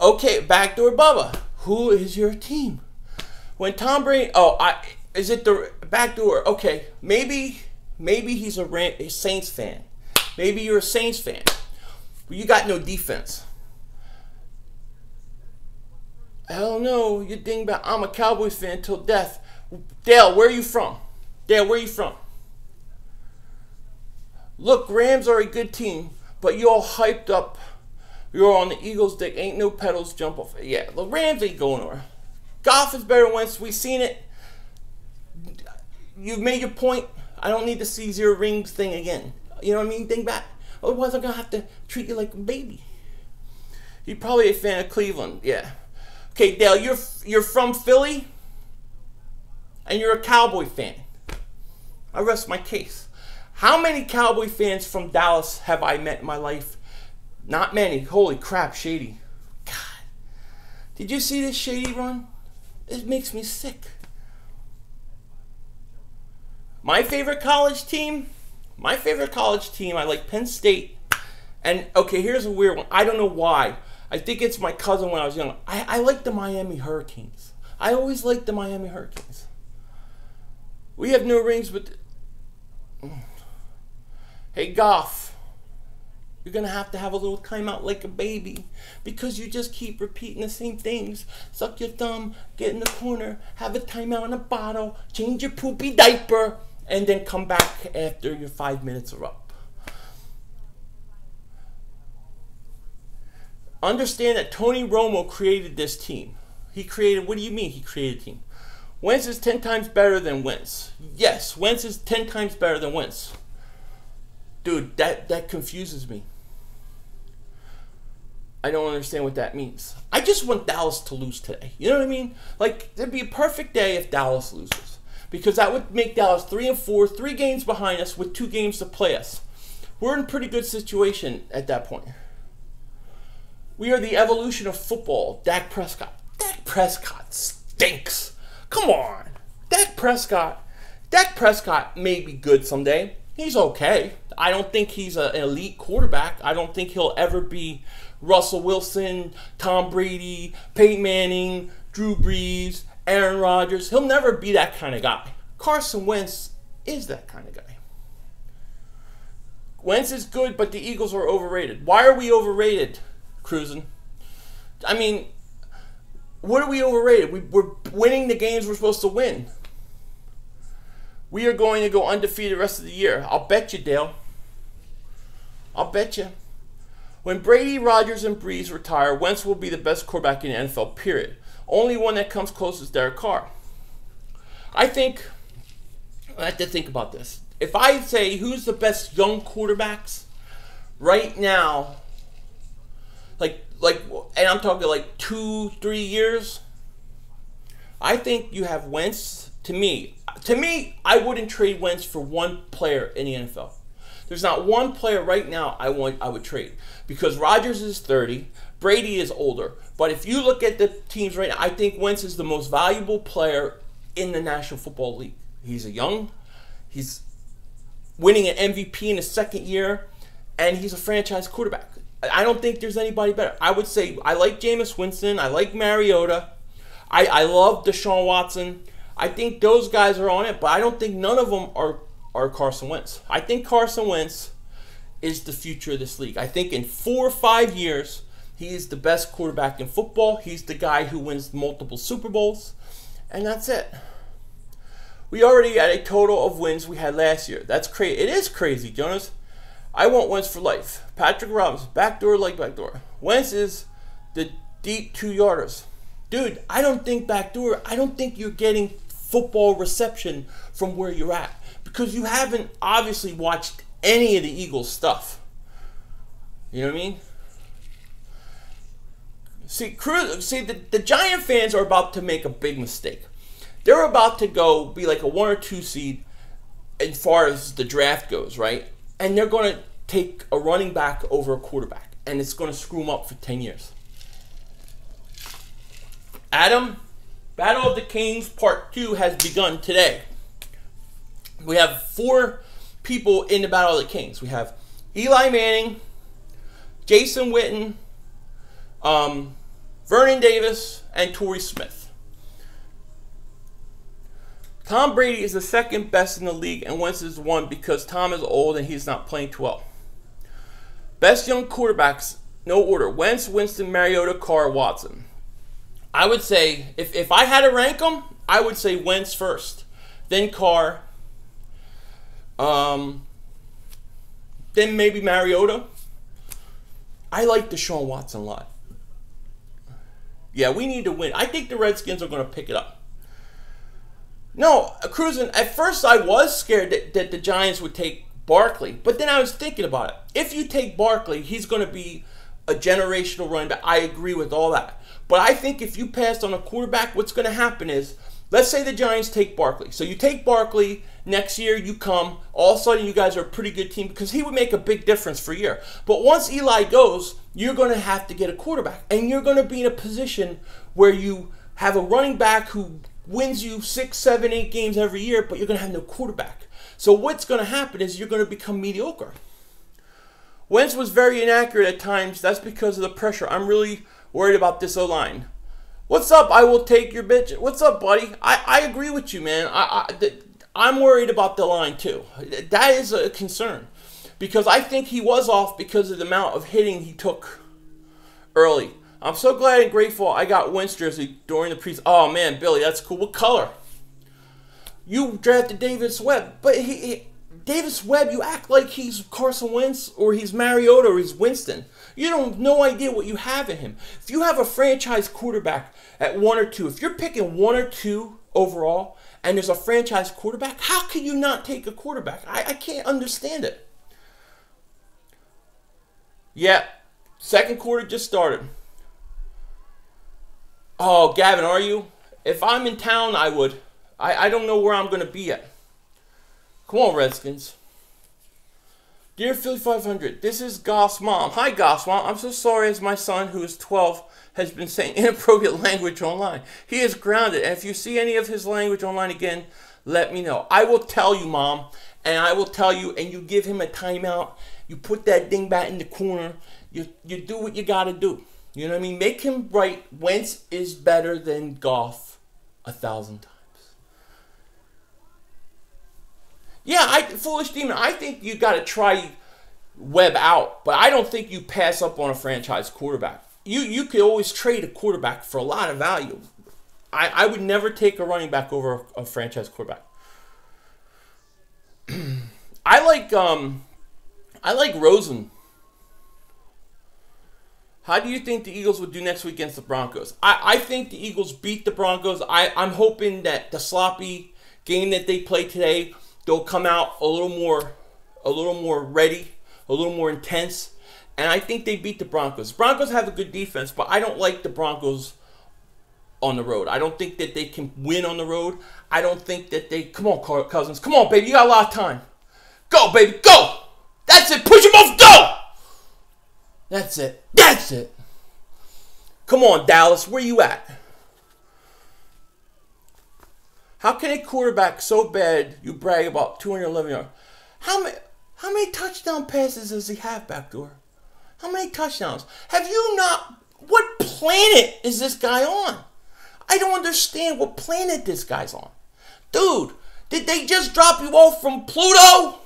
Okay, Backdoor Bubba. Who is your team? When Tom Brady... is it the Backdoor? Okay, maybe he's a Saints fan. Maybe you're a Saints fan. But you got no defense. Hell no, you dingbat. I'm a Cowboys fan till death. Dale, where are you from? Dale, where are you from? Look, Rams are a good team, but you all hyped up. You're on the Eagles' dick. Ain't no pedals jump off. Yeah, the Rams ain't going nowhere. Goff is better than Wentz. We've seen it. You've made your point. I don't need to see 0 rings thing again. You know what I mean? Dingbat. Otherwise, I'm going to have to treat you like a baby. You're probably a fan of Cleveland. Yeah. Okay, Dale, you're from Philly, and you're a Cowboy fan. I rest my case. How many Cowboy fans from Dallas have I met in my life? Not many. Holy crap, Shady. God. Did you see this Shady run? It makes me sick. My favorite college team? My favorite college team, I like Penn State. And, okay, here's a weird one. I don't know why. I think it's my cousin when I was young. I like the Miami Hurricanes. I always liked the Miami Hurricanes. We have no rings, but... Hey, Goff. You're going to have a little timeout like a baby because you just keep repeating the same things. Suck your thumb, get in the corner, have a timeout in a bottle, change your poopy diaper, and then come back after your 5 minutes are up. Understand that Tony Romo created this team. He created, what do you mean he created a team? Wentz is 10 times better than Wentz. Yes, Wentz is 10 times better than Wentz. Dude, that confuses me. I don't understand what that means. I just want Dallas to lose today. You know what I mean? Like, it'd be a perfect day if Dallas loses. Because that would make Dallas 3-4, 3 games behind us with 2 games to play us. We're in a pretty good situation at that point. We are the evolution of football. Dak Prescott. Dak Prescott stinks. Come on. Dak Prescott may be good someday. He's okay. I don't think he's an elite quarterback. I don't think he'll ever be Russell Wilson, Tom Brady, Peyton Manning, Drew Brees, Aaron Rodgers. He'll never be that kind of guy. Carson Wentz is that kind of guy. Wentz is good, but the Eagles are overrated. Why are we overrated, Cruising? I mean, what are we overrated? We're winning the games we're supposed to win. We are going to go undefeated the rest of the year. I'll bet you, Dale. I'll bet you. When Brady, Rodgers, and Brees retire, Wentz will be the best quarterback in the NFL, period. Only one that comes close is Derek Carr. I have to think about this. If I say who's the best young quarterbacks right now, and I'm talking like 2-3 years, I think you have Wentz. To me, I wouldn't trade Wentz for one player in the NFL. There's not one player right now I would trade, because Rodgers is 30, Brady is older. But if you look at the teams right now, I think Wentz is the most valuable player in the National Football League. He's winning an MVP in his second year, and he's a franchise quarterback. I don't think there's anybody better. I would say I like Jameis Winston. I like Mariota. I love Deshaun Watson. I think those guys are on it, but I don't think none of them are Carson Wentz. I think Carson Wentz is the future of this league. I think in 4 or 5 years, he is the best quarterback in football. He's the guy who wins multiple Super Bowls, and that's it. We already had a total of wins we had last year. That's crazy. It is crazy, Jonas. I want Wentz for life. Patrick Robinson, backdoor, leg backdoor. Wentz is the deep 2-yarders. Dude, I don't think backdoor. I don't think you're getting football reception from where you're at, because you haven't obviously watched any of the Eagles stuff. You know what I mean? See, the Giant fans are about to make a big mistake. They're about to go be like a 1 or 2 seed as far as the draft goes, right? And they're going to take a running back over a quarterback, and it's going to screw them up for 10 years. Adam, Battle of the Kings Part 2 has begun today. We have 4 people in the Battle of the Kings. We have Eli Manning, Jason Witten, Vernon Davis, and Torrey Smith. Tom Brady is the second best in the league, and Wentz is 1 because Tom is old and he's not playing too well. Best young quarterbacks, no order. Wentz, Winston, Mariota, Carr, Watson. I would say, if I had to rank them, I would say Wentz first, then Carr, then maybe Mariota. I like Deshaun Watson a lot. Yeah, we need to win. I think the Redskins are going to pick it up. No, Cruising, at first I was scared that the Giants would take Barkley, but then I was thinking about it. If you take Barkley, he's going to be a generational running back. I agree with all that. But I think if you passed on a quarterback, what's going to happen is, let's say the Giants take Barkley. So you take Barkley, next year you come, all of a sudden you guys are a pretty good team because he would make a big difference for a year. But once Eli goes, you're going to have to get a quarterback. And you're going to be in a position where you have a running back who wins you 6, 7, 8 games every year, but you're going to have no quarterback. So what's going to happen is you're going to become mediocre. Wentz was very inaccurate at times. That's because of the pressure. I'm really worried about this O-line. What's up? I will take your bitch. What's up, buddy? I agree with you, man. I'm worried about the line, too. That is a concern. because I think he was off because of the amount of hitting he took early. I'm so glad and grateful I got Wentz jersey during the preseason. Oh, man, Billy, that's cool. What color? You drafted Davis Webb, but Davis Webb, you act like he's Carson Wentz or he's Mariota or he's Winston. You don't no idea what you have in him. If you have a franchise quarterback at 1 or 2, if you're picking 1 or 2 overall and there's a franchise quarterback, how can you not take a quarterback? I can't understand it. Yeah, second quarter just started. Oh, Gavin, are you? If I'm in town, I would. I don't know where I'm going to be at. Come on, Redskins. Dear Philly 500, this is Goff's mom. Hi, Goff's mom. I'm so sorry as my son, who is 12, has been saying inappropriate language online. He is grounded, and if you see any of his language online again, let me know. I will tell you, Mom, and I will tell you, and you give him a timeout. You put that dingbat in the corner. You do what you got to do. You know what I mean? Make him right. Wentz is better than Goff 1,000 times. Yeah, Foolish Demon, I think you got to try Webb out, but I don't think you pass up on a franchise quarterback. You could always trade a quarterback for a lot of value. I would never take a running back over a franchise quarterback. I like Rosen. How do you think the Eagles would do next week against the Broncos? I think the Eagles beat the Broncos. I'm hoping that the sloppy game that they played today, they'll come out a little more ready, a little more intense, and I think they beat the Broncos. Broncos have a good defense, but I don't like the Broncos on the road. I don't think that they can win on the road. I don't think that they... Come on, Cousins. Come on, baby. You got a lot of time. Go, baby. Go! That's it. Push them off. Go! That's it. That's it. Come on, Dallas. Where you at? How can a quarterback so bad you brag about 211 yards? How many touchdown passes does he have back door? How many touchdowns? Have you not... What planet is this guy on? I don't understand what planet this guy's on. Dude, did they just drop you off from Pluto?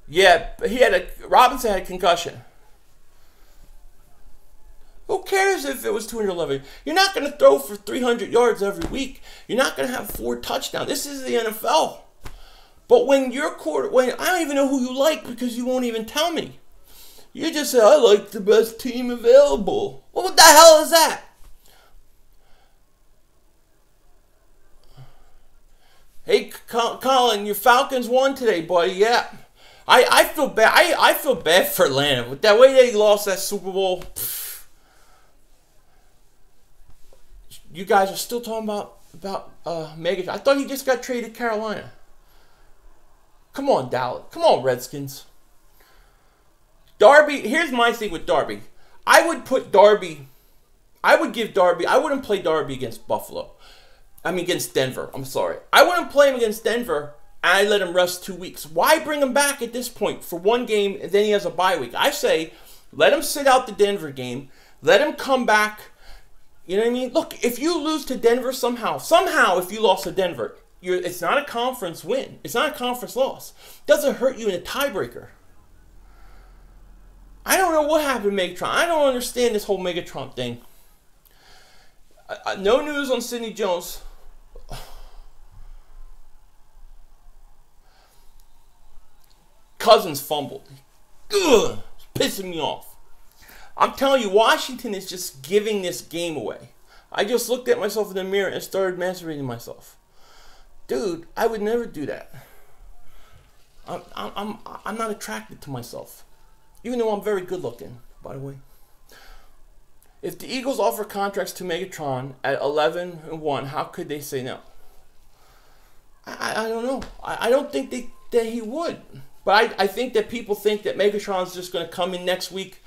Yeah, Robinson had a concussion. Who cares if it was 211? You're not going to throw for 300 yards every week. You're not going to have 4 touchdowns. This is the NFL. But when you're I don't even know who you like because you won't even tell me. You just say, I like the best team available. Well, what the hell is that? Hey, Colin, your Falcons won today, buddy. Yeah. I feel bad. I feel bad for Atlanta. With that way they lost that Super Bowl. You guys are still talking about Megatron. I thought he just got traded to Carolina. Come on, Dallas. Come on, Redskins. Darby, here's my thing with Darby. I would give Darby, I wouldn't play Darby against against Denver. I'm sorry. I wouldn't play him against Denver and I let him rest 2 weeks. Why bring him back at this point for one game and then he has a bye week? I say, let him sit out the Denver game. Let him come back. You know what I mean? Look, if you lose to Denver somehow if you lost to Denver, it's not a conference win. It's not a conference loss. It doesn't hurt you in a tiebreaker. I don't know what happened to Megatron. I don't understand this whole Megatron thing. No news on Sidney Jones. Cousins fumbled. Ugh, it's pissing me off. I'm telling you, Washington is just giving this game away. I just looked at myself in the mirror and started masturbating myself. Dude, I would never do that. I'm not attracted to myself. Even though I'm very good looking, by the way. If the Eagles offer contracts to Megatron at 11-1, how could they say no? I don't know. I don't think that he would. But I think that people think that Megatron's just going to come in next week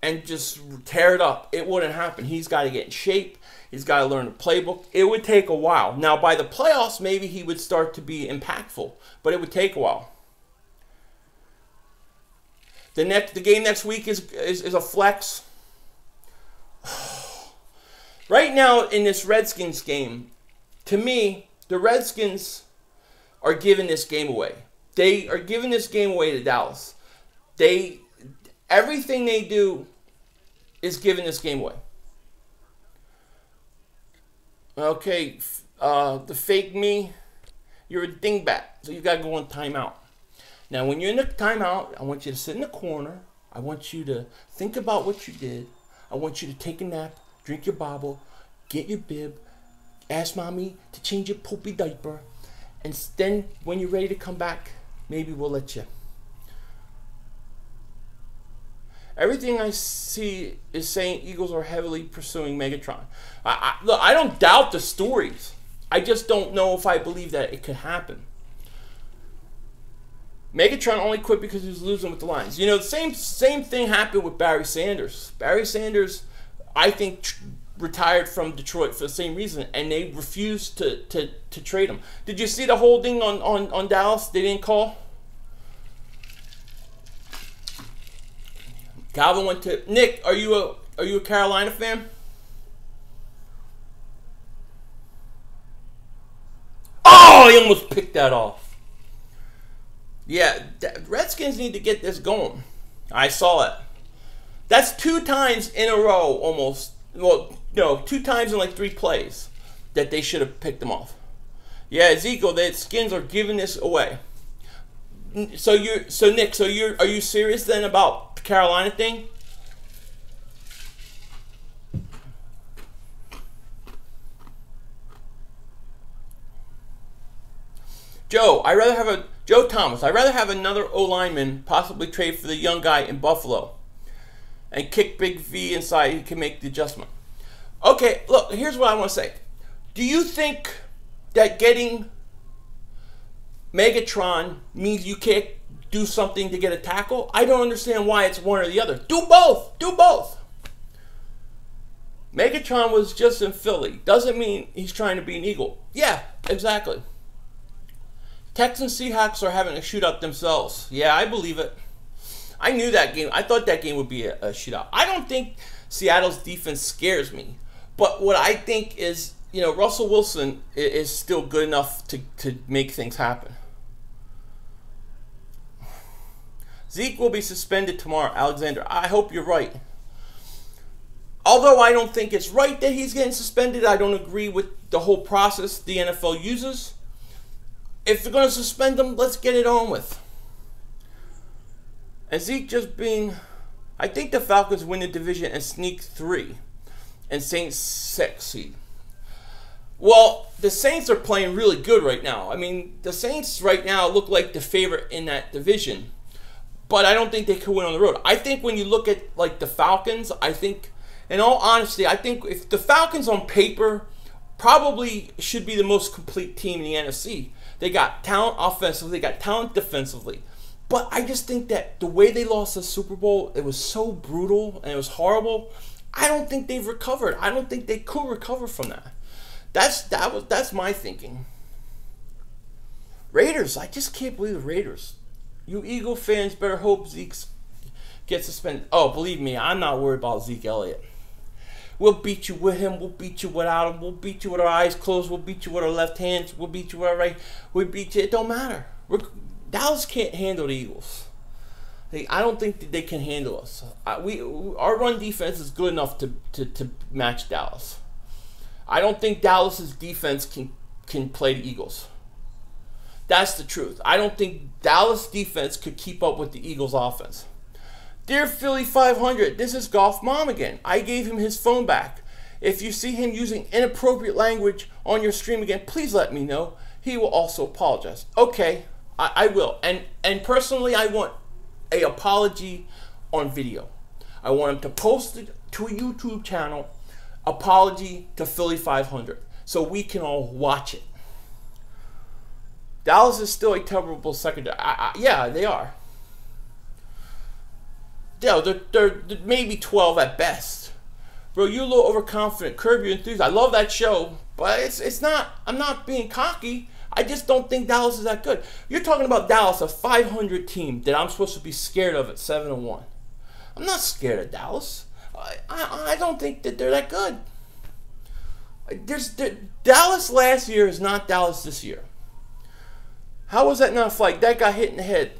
and just tear it up. It wouldn't happen. He's got to get in shape. He's got to learn the playbook. It would take a while. Now, by the playoffs, maybe he would start to be impactful. But it would take a while. The game next week is a flex. Right now in this Redskins game, to me, the Redskins are giving this game away. They are giving this game away to Dallas. Everything they do is giving this game away. Okay, the fake me, you're a dingbat, so you got to go on timeout. Now, when you're in the timeout, I want you to sit in the corner. I want you to think about what you did. I want you to take a nap, drink your bobble, get your bib, ask mommy to change your poopy diaper, and then when you're ready to come back, maybe we'll let you. Everything I see is saying Eagles are heavily pursuing Megatron. Look, I don't doubt the stories. I just don't know if I believe that it could happen. Megatron only quit because he was losing with the Lions. You know, the same thing happened with Barry Sanders. Barry Sanders, I think, retired from Detroit for the same reason, and they refused to trade him. Did you see the holding on Dallas? They didn't call. Calvin went to Nick. Are you a Carolina fan? Oh, he almost picked that off. Yeah, Redskins need to get this going. I saw it. That's 2 times in a row almost. Well, no, 2 times in like 3 plays that they should have picked them off. Yeah, Ezekiel, the Skins are giving this away. So Nick, are you serious then about the Carolina thing? Joe Thomas, I'd rather have another O-lineman possibly trade for the young guy in Buffalo and kick Big V inside. He can make the adjustment. Okay, look, here's what I want to say. Do you think that getting Megatron means you can't do something to get a tackle? I don't understand why it's one or the other. Do both. Do both. Megatron was just in Philly. Doesn't mean he's trying to be an Eagle. Yeah, exactly. Texans Seahawks are having a shootout themselves. Yeah, I believe it. I knew that game. I thought that game would be a shootout. I don't think Seattle's defense scares me. But what I think is, you know, Russell Wilson is still good enough to make things happen. Zeke will be suspended tomorrow, Alexander. I hope you're right. Although I don't think it's right that he's getting suspended, I don't agree with the whole process the NFL uses. If they're going to suspend him, let's get it on with. And Zeke just being... I think the Falcons win the division and sneak 3. And Saints 6 seed. Well, the Saints are playing really good right now. I mean, the Saints right now look like the favorite in that division. But I don't think they could win on the road. I think when you look at, like, the Falcons, I think, in all honesty, I think if the Falcons on paper probably should be the most complete team in the NFC. They got talent offensively, they got talent defensively. But I just think that the way they lost the Super Bowl, it was so brutal and it was horrible. I don't think they've recovered. I don't think they could recover from that. That's my thinking. Raiders, I just can't believe the Raiders. You Eagle fans better hope Zeke gets suspended. Oh, believe me, I'm not worried about Zeke Elliott. We'll beat you with him. We'll beat you without him. We'll beat you with our eyes closed. We'll beat you with our left hands. We'll beat you with our right. We'll beat you. It don't matter. Dallas can't handle the Eagles. I don't think that they can handle us. Our run defense is good enough to match Dallas. I don't think Dallas's defense can play the Eagles. That's the truth. I don't think Dallas defense could keep up with the Eagles offense. Dear Philly 500, this is Golf Mom again. I gave him his phone back. If you see him using inappropriate language on your stream again, please let me know. He will also apologize. Okay, I will. And personally, I want an apology on video. I want him to post it to a YouTube channel, apology to Philly 500, so we can all watch it. Dallas is still a terrible secondary. Yeah, they are. Yeah, they're maybe 12 at best. Bro, you're a little overconfident. Curb your enthusiasm. I love that show, but it's not. I'm not being cocky. I just don't think Dallas is that good. You're talking about Dallas, a 500 team that I'm supposed to be scared of at 7-1. I'm not scared of Dallas. I don't think that they're that good. Dallas last year is not Dallas this year. How was that not a flag? That got hit in the head.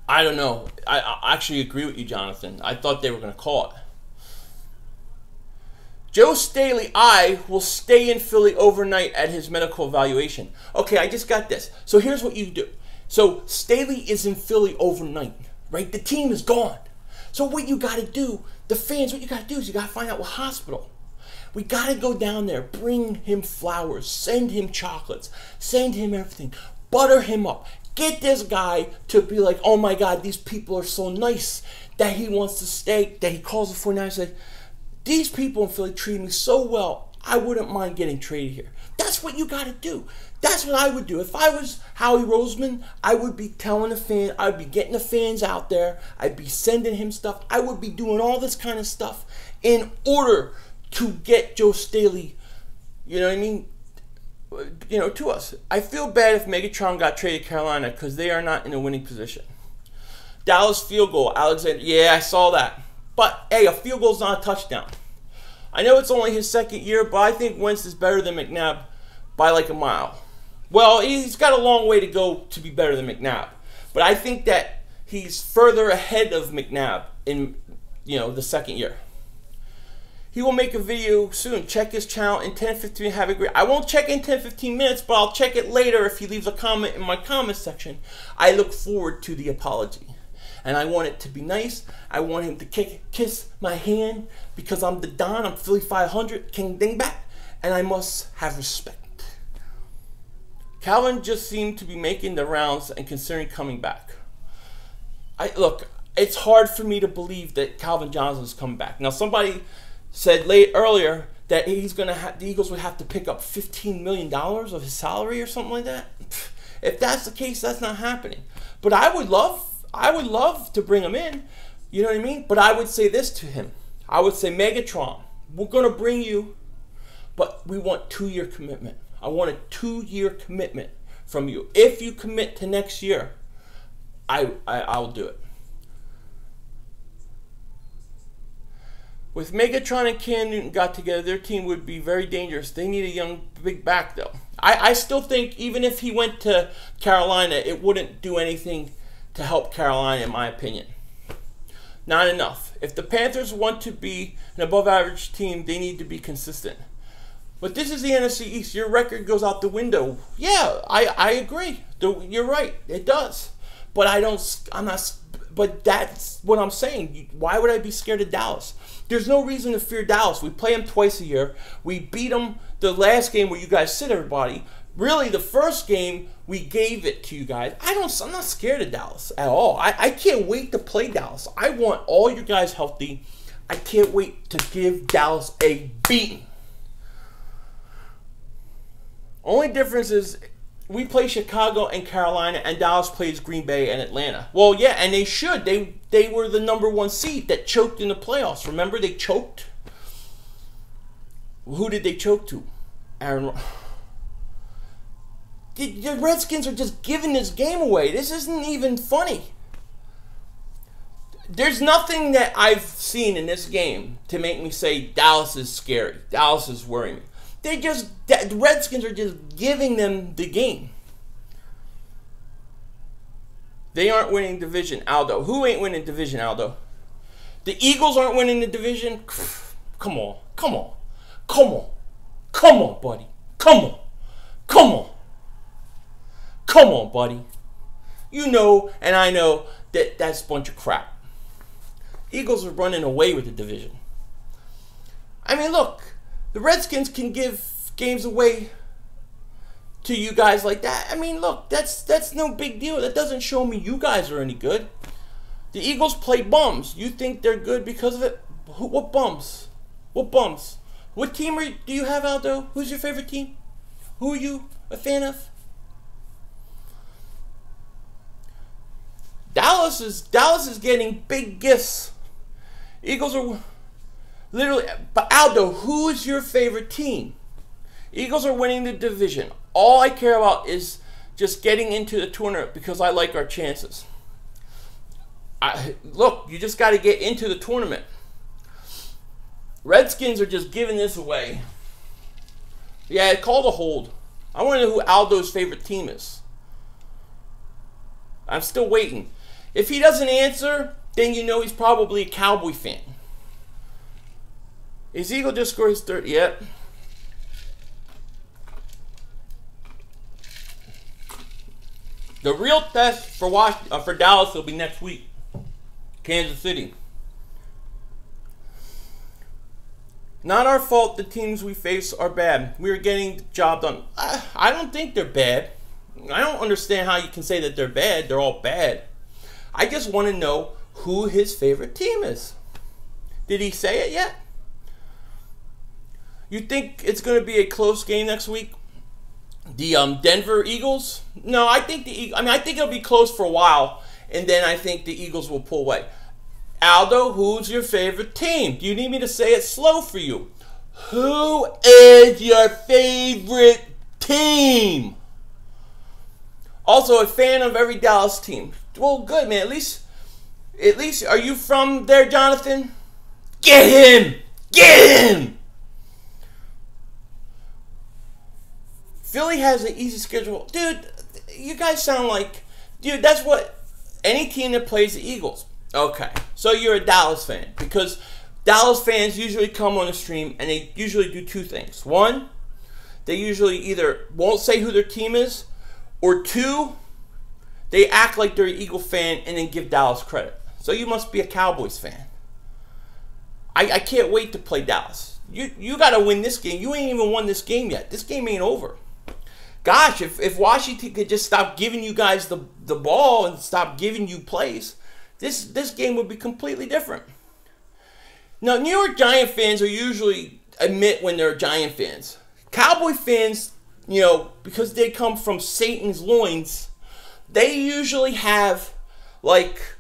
I don't know. I actually agree with you, Jonathan. I thought they were going to call it. Joe Staley, will stay in Philly overnight at his medical evaluation. Okay, I just got this. So here's what you do. So Staley is in Philly overnight, right? The team is gone. So what you got to do, the fans, what you got to do is you got to find out what hospital. We got to go down there, bring him flowers, send him chocolates, send him everything, butter him up. Get this guy to be like, oh my God, these people are so nice that he wants to stay, that he calls the 49ers and says, these people in Philly treat me so well, I wouldn't mind getting traded here. That's what you got to do. That's what I would do. If I was Howie Roseman, I would be telling the fan, I'd be getting the fans out there, I'd be sending him stuff, I would be doing all this kind of stuff in order to get Joe Staley, you know what I mean, to us. I feel bad if Megatron got traded to Carolina because they are not in a winning position. Dallas field goal, Alexander, yeah, I saw that. But, hey, a field goal is not a touchdown. I know it's only his second year, but I think Wentz is better than McNabb by like a mile. Well, he's got a long way to go to be better than McNabb. But I think that he's further ahead of McNabb in, the second year. He will make a video soon. Check his channel in 10-15. Have a great... I won't check in 10-15 minutes, but I'll check it later if he leaves a comment in my comment section. I look forward to the apology. And I want it to be nice. I want him to kiss my hand because I'm the Don. I'm Philly 500, King Dingbat, and I must have respect. Calvin just seemed to be making the rounds and considering coming back. Look, it's hard for me to believe that Calvin Johnson's coming back. Now, somebody said earlier that the Eagles would have to pick up $15 million of his salary or something like that. If that's the case, that's not happening. But I would love to bring him in, you know what I mean? But I would say this to him. I would say, Megatron, we're going to bring you, but we want 2-year commitment. I want a 2-year commitment from you. If you commit to next year, I'll do it. With Megatron and Cam Newton got together, their team would be very dangerous. They need a young big back, though. I still think even if he went to Carolina, it wouldn't do anything to help Carolina, in my opinion. Not enough. If the Panthers want to be an above-average team, they need to be consistent. But this is the NFC East. Your record goes out the window. Yeah, I agree. You're right. It does. But but that's what I'm saying. Why would I be scared of Dallas? There's no reason to fear Dallas. We play them twice a year. We beat them the last game where you guys sit everybody. Really, the first game, we gave it to you guys. I'm not scared of Dallas at all. I can't wait to play Dallas. I want all you guys healthy. I can't wait to give Dallas a beating. Only difference is we play Chicago and Carolina, and Dallas plays Green Bay and Atlanta. Well, yeah, and they should. They were the #1 seed that choked in the playoffs. Remember, they choked? Who did they choke to? Aaron. The Redskins are just giving this game away. This isn't even funny. There's nothing that I've seen in this game to make me say Dallas is scary. Dallas is worrying me. The Redskins are just giving them the game. They aren't winning division, Aldo. Who ain't winning division, Aldo? The Eagles aren't winning the division? Come on. Come on. Come on. Come on, buddy. Come on. Come on. Come on, buddy. You know, and I know that that's a bunch of crap. Eagles are running away with the division. I mean, look. The Redskins can give games away to you guys like that. I mean, look, that's no big deal. That doesn't show me you guys are any good. The Eagles play bums. You think they're good because of it? What bums? What bums? What team do you have, Aldo? Who's your favorite team? Who are you a fan of? Dallas is getting big gifts. Eagles are literally, but Aldo, who is your favorite team? Eagles are winning the division. All I care about is just getting into the tournament because I like our chances. Look, you just got to get into the tournament. Redskins are just giving this away. Yeah, call the hold. I want to know who Aldo's favorite team is. I'm still waiting. If he doesn't answer, then you know he's probably a Cowboy fan. Is Eagle just scored his third? Yep. The real test for Dallas will be next week. Kansas City. Not our fault the teams we face are bad. We are getting the job done. I don't think they're bad. I don't understand how you can say that they're bad. They're all bad. I just want to know who his favorite team is. Did he say it yet? You think it's going to be a close game next week? The Denver Eagles? No, I think I think it'll be close for a while, and then I think the Eagles will pull away. Aldo, who's your favorite team? Do you need me to say it slow for you? Who is your favorite team? Also, a fan of every Dallas team. Well, good, man. At least, are you from there, Jonathan? Get him! Get him! Philly has an easy schedule. Dude, you guys sound like... Dude, that's what... Any team that plays the Eagles. Okay, so you're a Dallas fan. Because Dallas fans usually come on the stream and they usually do two things. One, they usually either won't say who their team is, or two, they act like they're an Eagle fan and then give Dallas credit. So you must be a Cowboys fan. I can't wait to play Dallas. You got to win this game. You ain't even won this game yet. This game ain't over. Gosh, if Washington could just stop giving you guys the ball and stop giving you plays, this game would be completely different. Now, New York Giant fans are usually admit when they're Giant fans. Cowboy fans, you know, because they come from Satan's loins, they usually have, like,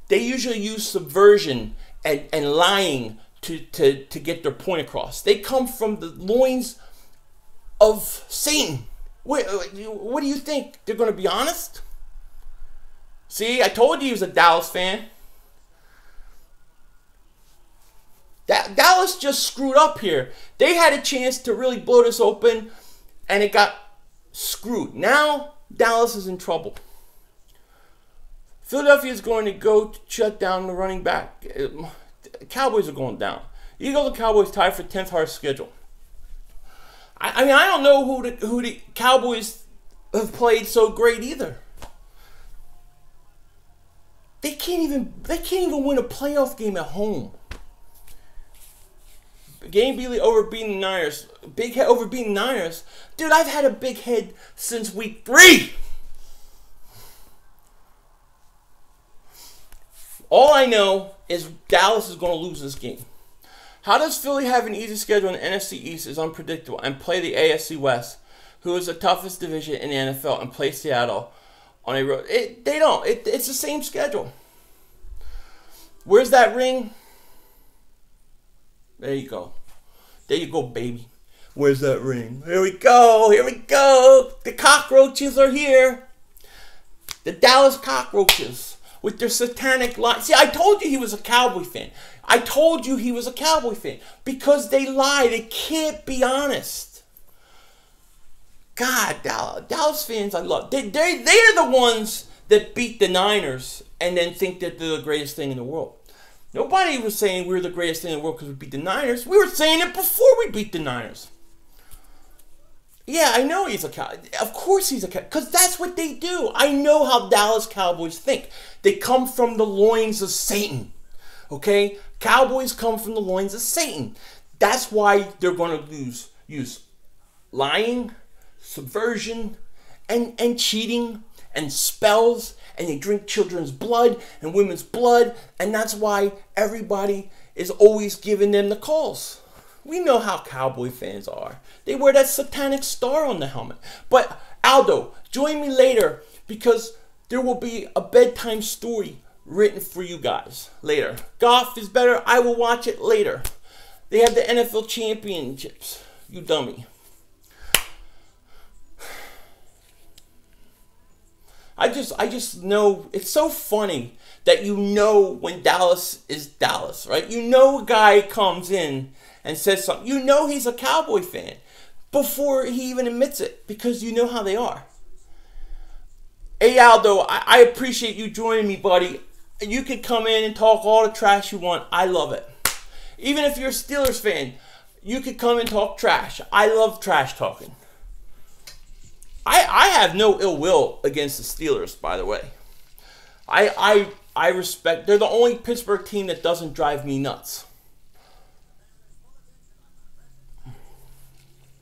they usually use subversion and lying to get their point across. They come from the loins of Satan. What do you think? They're going to be honest? See, I told you he was a Dallas fan. Dallas just screwed up here. They had a chance to really blow this open, and it got screwed. Now, Dallas is in trouble. Philadelphia is going to go to shut down the running back. Cowboys are going down. Eagles and Cowboys tied for 10th hardest schedule. I mean, I don't know who the Cowboys have played so great either. They can't even win a playoff game at home. Game Beasley over beating the Niners. Big head over beating the Niners. Dude, I've had a big head since week 3. All I know is Dallas is going to lose this game. How does Philly have an easy schedule in the NFC East is unpredictable and play the AFC West, who is the toughest division in the NFL, and play Seattle on a road? They don't. It's the same schedule. Where's that ring? There you go. There you go, baby. Where's that ring? Here we go. Here we go. The cockroaches are here. The Dallas cockroaches with their satanic lie. See, I told you he was a Cowboy fan. I told you he was a Cowboy fan. Because they lie. They can't be honest. God, Dallas fans, I love. They're the ones that beat the Niners and then think that they're the greatest thing in the world. Nobody was saying we were the greatest thing in the world because we beat the Niners. We were saying it before we beat the Niners. Yeah, I know he's a Cowboy. Of course he's a Cowboy. Because that's what they do. I know how Dallas Cowboys think. They come from the loins of Satan. Okay? Cowboys come from the loins of Satan. That's why they're going to use lying, subversion, and cheating, and spells, and they drink children's blood and women's blood, and that's why everybody is always giving them the calls. We know how Cowboy fans are. They wear that satanic star on the helmet. But Aldo, join me later because there will be a bedtime story written for you guys later. Golf is better. I will watch it later. They have the NFL championships. You dummy. I just know it's so funny that you know when Dallas is Dallas, right? You know a guy comes in and says something. You know he's a Cowboy fan before he even admits it because you know how they are. Hey Aldo, I appreciate you joining me, buddy. You could come in and talk all the trash you want. I love it. Even if you're a Steelers fan, you could come and talk trash. I love trash talking. I have no ill will against the Steelers, by the way. I respect. They're the only Pittsburgh team that doesn't drive me nuts.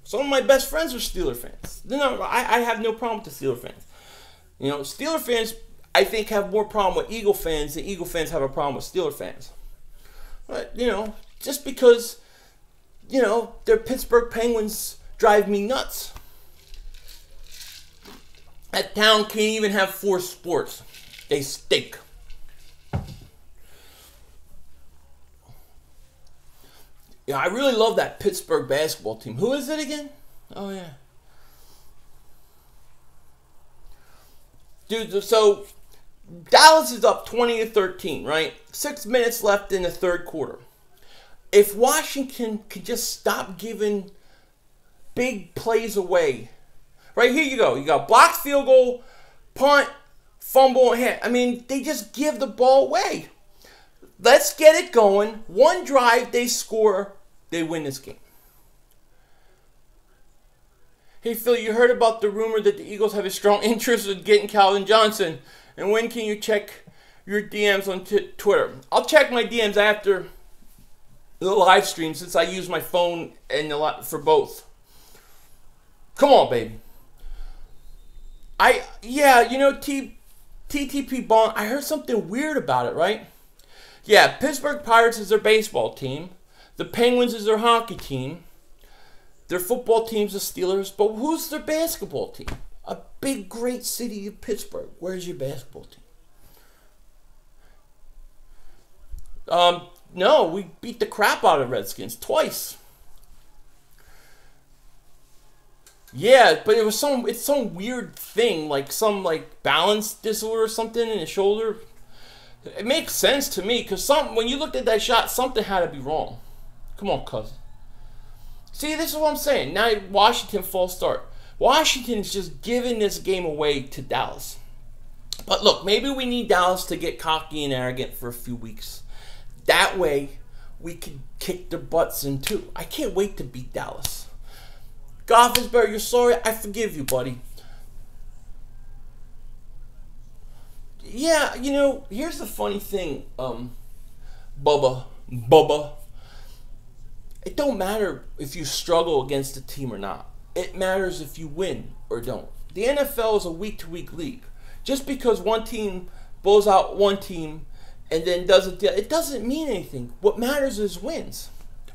Some of my best friends are Steeler fans. No, I have no problem with the Steeler fans. You know, Steeler fans, I think, have more problem with Eagle fans than Eagle fans have a problem with Steeler fans. But, you know, just because, you know, their Pittsburgh Penguins drive me nuts. That town can't even have 4 sports. They stink. Yeah, I really love that Pittsburgh basketball team. Who is it again? Oh, yeah. Dude, so Dallas is up 20-13, right? 6 minutes left in the third quarter. If Washington could just stop giving big plays away. Right, here you go. You got blocked field goal, punt, fumble, and hit. I mean, they just give the ball away. Let's get it going. One drive, they score, they win this game. Hey, Phil, you heard about the rumor that the Eagles have a strong interest in getting Calvin Johnson. And when can you check your DMs on Twitter? I'll check my DMs after the live stream since I use my phone and for both. Come on, baby. Yeah, you know, TTP Bond, I heard something weird about it, right? Yeah, Pittsburgh Pirates is their baseball team. The Penguins is their hockey team. Their football team's the Steelers. But who's their basketball team? A big, great city of Pittsburgh. Where's your basketball team? No, we beat the crap out of Redskins twice. Yeah, but it's some weird thing, like some balance disorder or something in his shoulder. It makes sense to me because when you looked at that shot, something had to be wrong. Come on, cousin. See, this is what I'm saying. Now Washington false start. Washington is just giving this game away to Dallas. But look, maybe we need Dallas to get cocky and arrogant for a few weeks. That way, we can kick their butts in too. I can't wait to beat Dallas. Goffensberg, you're sorry. I forgive you, buddy. Yeah, you know, here's the funny thing, Bubba. It don't matter if you struggle against a team or not. It matters if you win or don't. The NFL is a week-to-week league. Just because one team blows out one team and then it doesn't mean anything. What matters is wins.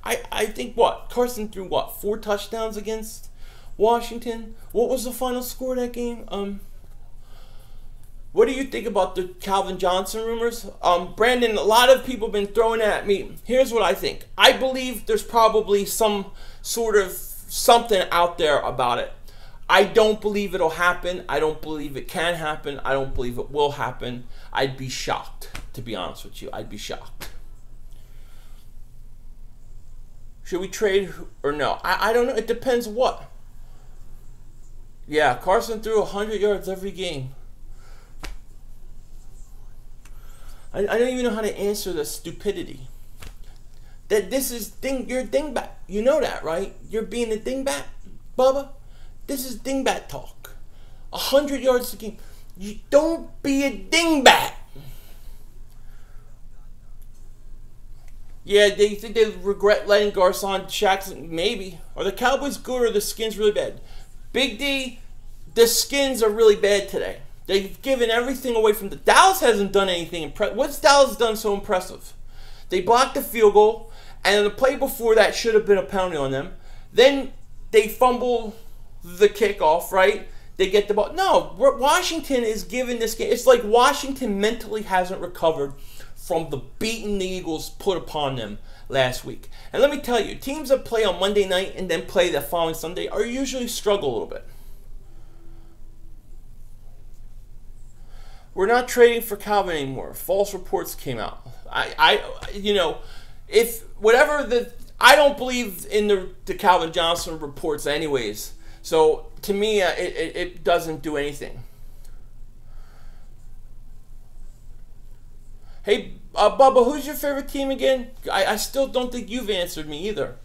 I think Carson threw 4 touchdowns against Washington? What was the final score of that game? What do you think about the Calvin Johnson rumors? Brandon, a lot of people have been throwing at me. Here's what I think. I believe there's probably some sort of something out there about it. I don't believe it'll happen. I don't believe it can happen. I don't believe it will happen. I'd be shocked, to be honest with you. I'd be shocked. Should we trade or no? I don't know. It depends what. Yeah, Carson threw 100 yards every game. I don't even know how to answer the stupidity. That this is you're a dingbat. You know that, right? You're being a dingbat, Bubba. This is dingbat talk. 100 yards a game. You don't be a dingbat. Yeah, they think they regret letting Garcon, Jackson, maybe. Are the Cowboys good or are the Skins really bad? Big D, the Skins are really bad today. They've given everything away from Dallas hasn't done anything impressive. What's Dallas done so impressive? They blocked the field goal, and the play before that should have been a penalty on them. Then they fumble the kickoff, right? They get the ball. No, Washington is giving this game. It's like Washington mentally hasn't recovered from the beating the Eagles put upon them last week. And let me tell you, teams that play on Monday night and then play the following Sunday are usually struggle a little bit. We're not trading for Calvin anymore. False reports came out. If whatever I don't believe in the Calvin Johnson reports anyways. So to me, it doesn't do anything. Hey, Bubba, who's your favorite team again? I still don't think you've answered me either.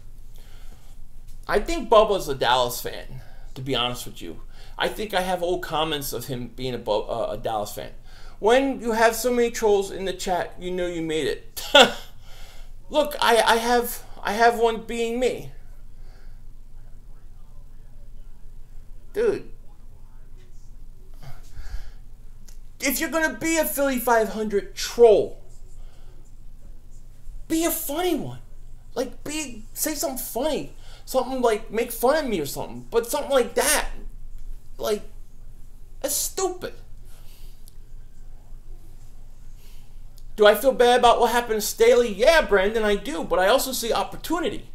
I think Bubba's a Dallas fan, to be honest with you. I think I have old comments of him being a Dallas fan. When you have so many trolls in the chat, you know you made it. Look, I have one being me. Dude. If you're going to be a Philly 500 troll, be a funny one. Like, say something funny. Something like, make fun of me or something. But something like that, like, that's stupid. Do I feel bad about what happened to Staley? Yeah, Brandon, I do. But I also see opportunity.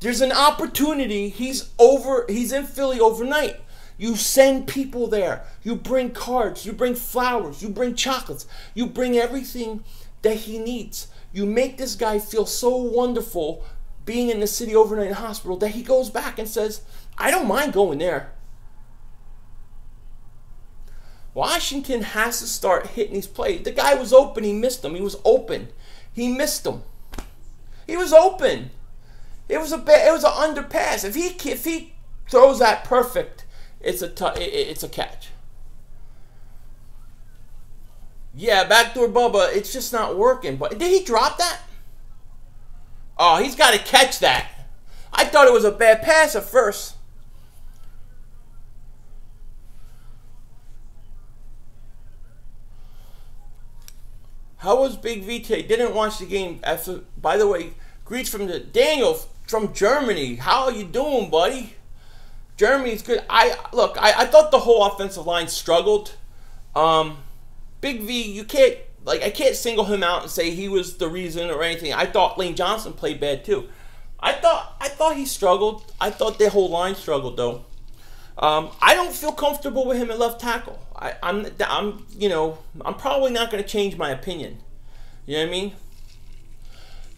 There's an opportunity. He's in Philly overnight. You send people there. You bring cards. You bring flowers. You bring chocolates. You bring everything that he needs. You make this guy feel so wonderful being in the city overnight hospital that he goes back and says, I don't mind going there. Washington has to start hitting these plays. The guy was open. He missed them. He was open. He missed them. He was open. It was an underpass. If he throws that perfect, it's a catch. Yeah, backdoor Bubba, it's just not working. But did he drop that? Oh, he's got to catch that. I thought it was a bad pass at first. How was Big V today? Didn't watch the game. After, by the way, greets from Daniel from Germany. How are you doing, buddy? Germany's good. I thought the whole offensive line struggled. Big V, I can't single him out and say he was the reason or anything. I thought Lane Johnson played bad too. I thought he struggled. I thought their whole line struggled though. I don't feel comfortable with him at left tackle. I'm probably not going to change my opinion. You know what I mean?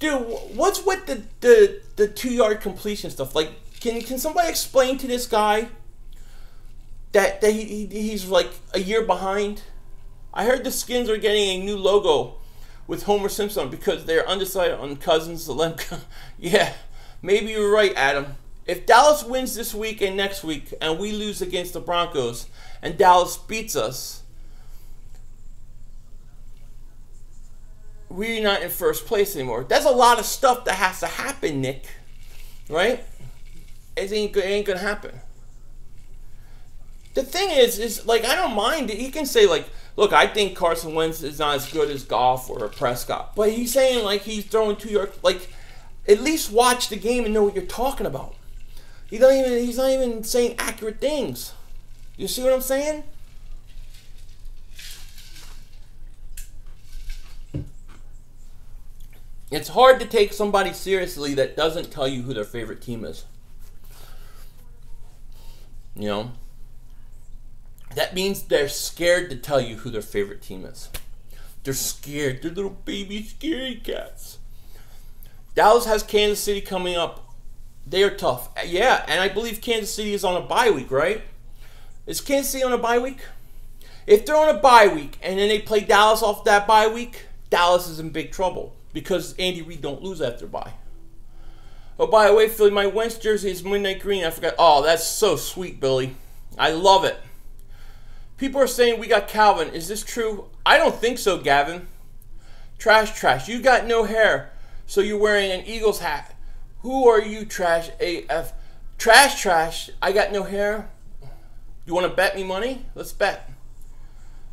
Dude, what's with the 2-yard completion stuff? Like, can somebody explain to this guy that he's like a year behind? I heard the Skins are getting a new logo with Homer Simpson because they're undecided on Cousins, the Lemka. Yeah, maybe you're right, Adam. If Dallas wins this week and next week and we lose against the Broncos and Dallas beats us, we're not in first place anymore. That's a lot of stuff that has to happen, Nick. Right? It ain't gonna happen. The thing is like, I don't mind it. He can say like, look, I think Carson Wentz is not as good as Goff or Prescott. But he's saying like he's throwing 2 yards. Like, at least watch the game and know what you're talking about. He's not even saying accurate things. You see what I'm saying? It's hard to take somebody seriously that doesn't tell you who their favorite team is. You know? That means they're scared to tell you who their favorite team is. They're scared. They're little baby scaredy cats. Dallas has Kansas City coming up. They are tough. Yeah, and I believe Kansas City is on a bye week, right? Is Kansas City on a bye week? If they're on a bye week and then they play Dallas off that bye week, Dallas is in big trouble because Andy Reid don't lose after bye. Oh, by the way, Philly, my Wentz jersey is midnight green. I forgot. Oh, that's so sweet, Billy. I love it. People are saying we got Calvin. Is this true? I don't think so, Gavin. Trash. You got no hair, so you're wearing an Eagles hat. Who are you, Trash AF? Trash. I got no hair. You want to bet me money? Let's bet.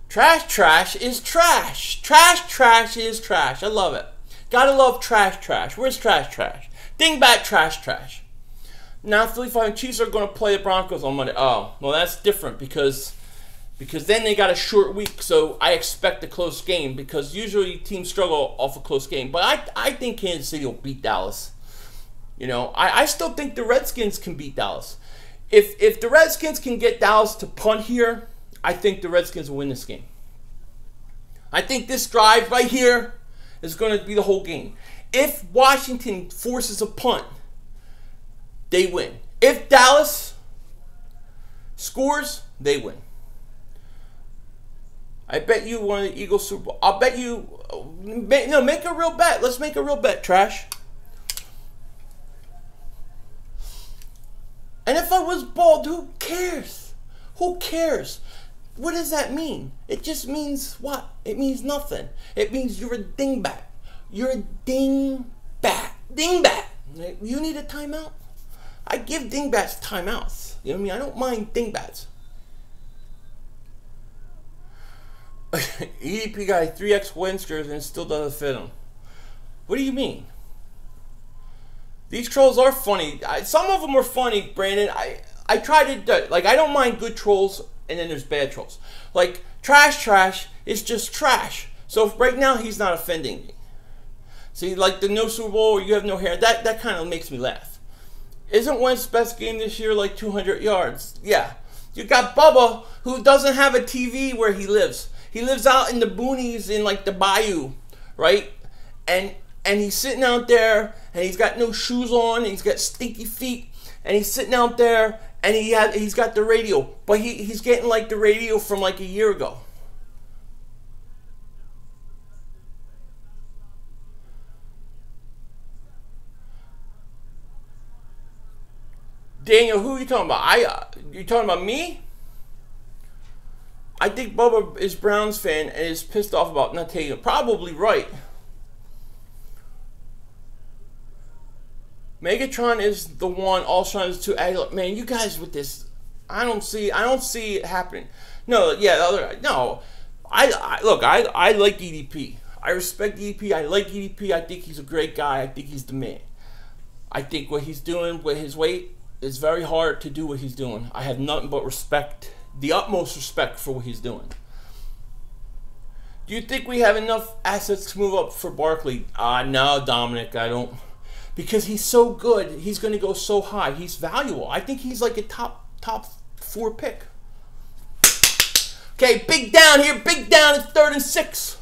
Trash is trash. Trash is trash. I love it. Gotta love trash. Where's trash? Dingbat trash. Now Philly 5 Chiefs are going to play the Broncos on Monday. Oh, well, that's different because then they got a short week, so I expect a close game because usually teams struggle off a close game. But I think Kansas City will beat Dallas. You know, I still think the Redskins can beat Dallas. If the Redskins can get Dallas to punt here, I think the Redskins will win this game. I think this drive right here is going to be the whole game. If Washington forces a punt, they win. If Dallas scores, they win. I bet you won the Eagles Super Bowl. I'll bet you. No, make a real bet. Let's make a real bet, Trash. And if I was bald, who cares? Who cares? What does that mean? It just means what? It means nothing. It means you're a dingbat. You're a dingbat. Dingbat. You need a timeout? I give dingbats timeouts. You know what I mean? I don't mind dingbats. EDP guy 3X Winsters and still doesn't fit him. What do you mean? These trolls are funny. Some of them are funny, Brandon. I try to, like, I don't mind good trolls, and then there's bad trolls. Like, Trash is just trash. So right now, he's not offending me. See, like the no Super Bowl or you have no hair, that kind of makes me laugh. Isn't Wentz's best game this year like 200 yards? Yeah. You got Bubba, who doesn't have a TV where he lives. He lives out in the boonies in, like, the bayou, right? And he's sitting out there, and he's got no shoes on, and he's got stinky feet, and he's sitting out there, and he's got the radio, but he's getting, like, the radio from, like, a year ago. Daniel, who are you talking about? You talking about me? I think Bubba is Browns fan and is pissed off about not taking it. Probably right. Megatron is the one. Ultron is too adult. Man, you guys with this, I don't see it happening. No, yeah, the other, no. Look, I like EDP. I respect EDP. I like EDP. I think he's a great guy. I think he's the man. I think what he's doing with his weight, it's very hard to do what he's doing. I have nothing but respect, the utmost respect for what he's doing. Do you think we have enough assets to move up for Barkley? No, Dominic, I don't. Because he's so good, he's going to go so high. He's valuable. I think he's like a top 4 pick. Okay, big down here, big down. It's 3rd and 6.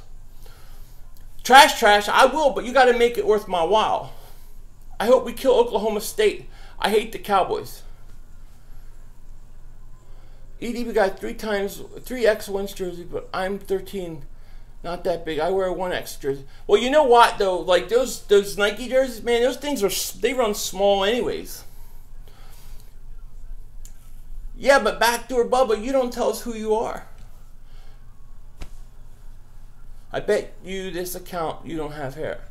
Trash, I will, but you got to make it worth my while. I hope we kill Oklahoma State. I hate the Cowboys. EDB got 3X Wins jersey, but I'm 13. Not that big. I wear a 1X jersey. Well, you know what though? Like those Nike jerseys, man, those things they run small anyways. Yeah, but backdoor Bubba, you don't tell us who you are. I bet you this account you don't have hair.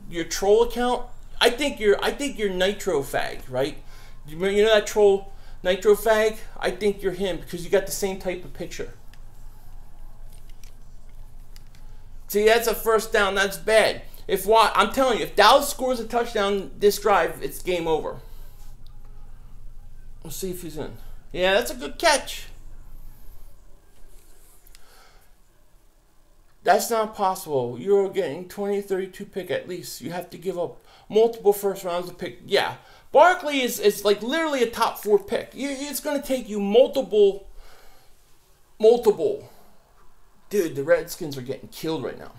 Your troll account, I think you're Nitro Fag, right? You know that troll Nitro Fag? I think you're him because you got the same type of picture. See, that's a first down. That's bad. I'm telling you, if Dallas scores a touchdown this drive, it's game over. Let's see if he's in. Yeah, that's a good catch. That's not possible. You're getting 20-32 pick at least. You have to give up multiple first rounds to pick. Yeah. Barkley is like literally a top 4 pick. It's going to take you multiple. Dude, the Redskins are getting killed right now.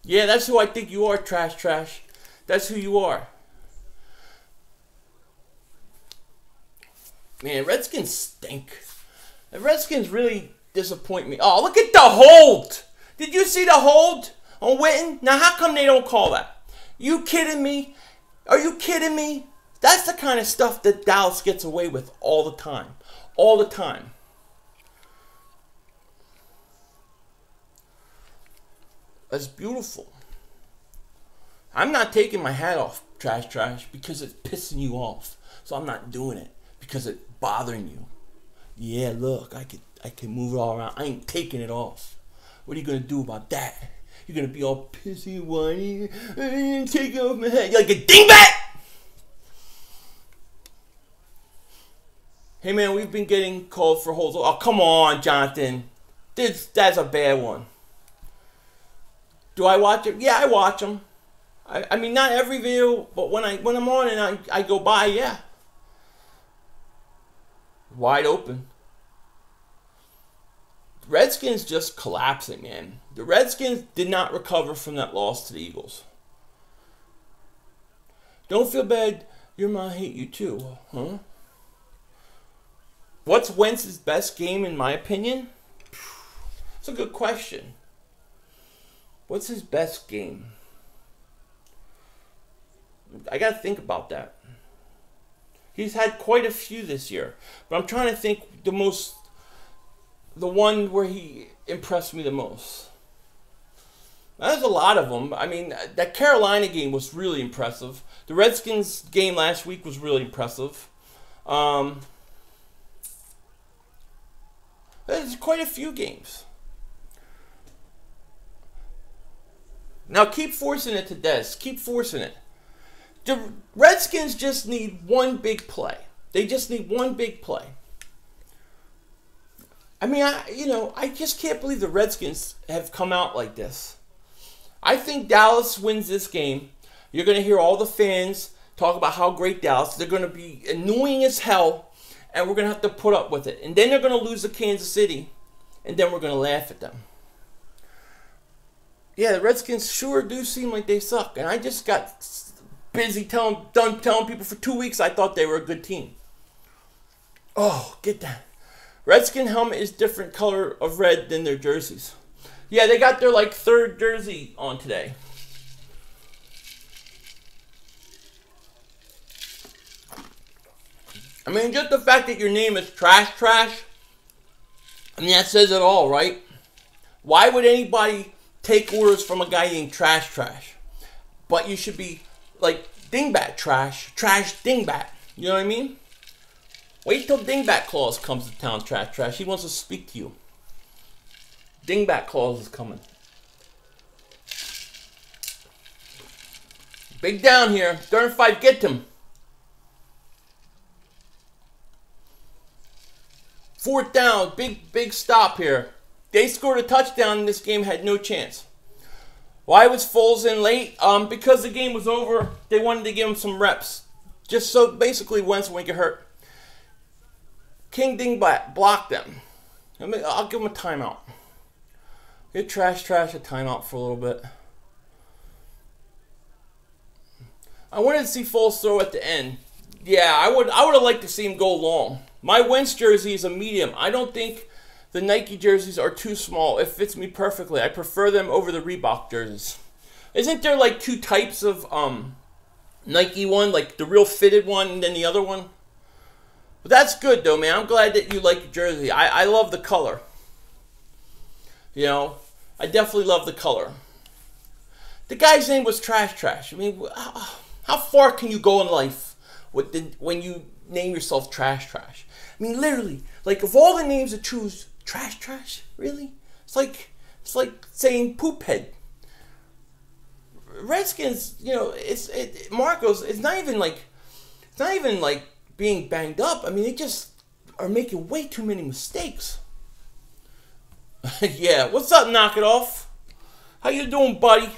Yeah, that's who I think you are, Trash. That's who you are. Man, Redskins stink. The Redskins really disappoint me. Oh, look at the hold! Did you see the hold on Witten? Now, how come they don't call that? You kidding me? Are you kidding me? That's the kind of stuff that Dallas gets away with all the time. All the time. That's beautiful. I'm not taking my hat off, Trash, because it's pissing you off. So I'm not doing it because it's bothering you. Yeah, look, I can move it all around. I ain't taking it off. What are you going to do about that? You're going to be all pissy and whiny. I ain't taking off my hat. You're like a dingbat! Hey, man, we've been getting called for holds. Oh, come on, Jonathan. That's a bad one. Do I watch it? Yeah, I watch them. I mean, not every video, but when I'm on and I go by, yeah. Wide open. Redskins just collapsing, man. The Redskins did not recover from that loss to the Eagles. Don't feel bad. Your mom hate you too, huh? What's Wentz's best game in my opinion? It's a good question. What's his best game? I gotta think about that. He's had quite a few this year, but I'm trying to think the one where he impressed me the most. There's a lot of them. I mean, that Carolina game was really impressive. The Redskins game last week was really impressive. There's quite a few games. Now keep forcing it to Des. Keep forcing it. The Redskins just need one big play. They just need one big play. I mean, I just can't believe the Redskins have come out like this. I think Dallas wins this game. You're going to hear all the fans talk about how great Dallas. They're going to be annoying as hell, and we're going to have to put up with it. And then they're going to lose to Kansas City, and then we're going to laugh at them. Yeah, the Redskins sure do seem like they suck. And I just got busy telling people for 2 weeks I thought they were a good team. Oh, get that. Redskin helmet is different color of red than their jerseys. Yeah, they got their third jersey on today. I mean, just the fact that your name is Trash, I mean, that says it all, right? Why would anybody take orders from a guy named Trash? But you should be like Dingbat Trash Dingbat. You know what I mean? Wait till Dingbat Claus comes to town, Trash. He wants to speak to you. Dingbat Claus is coming. Big down here. 3rd and 5, get him. 4th down, big stop here. They scored a touchdown in this game, had no chance. Why was Foles in late? Because the game was over. They wanted to give him some reps. Just so basically Wentz won't get hurt. King Dingbat blocked them. I'll give him a timeout. Get Trash a timeout for a little bit. I wanted to see Foles throw at the end. Yeah, I would have liked to see him go long. My Wentz jersey is a medium. I don't think the Nike jerseys are too small. It fits me perfectly. I prefer them over the Reebok jerseys. Isn't there 2 types of Nike one? Like the real fitted one and then the other one? But that's good though, man. I'm glad that you like your jersey. I love the color. You know, I definitely love the color. The guy's name was Trash. I mean, how far can you go in life when you name yourself Trash? I mean, literally, of all the names to choose, Trash, really? It's like saying Poophead. Redskins, Marcos. It's not even like being banged up. I mean, they just are making way too many mistakes. Yeah, what's up, Knock It Off? How you doing, buddy?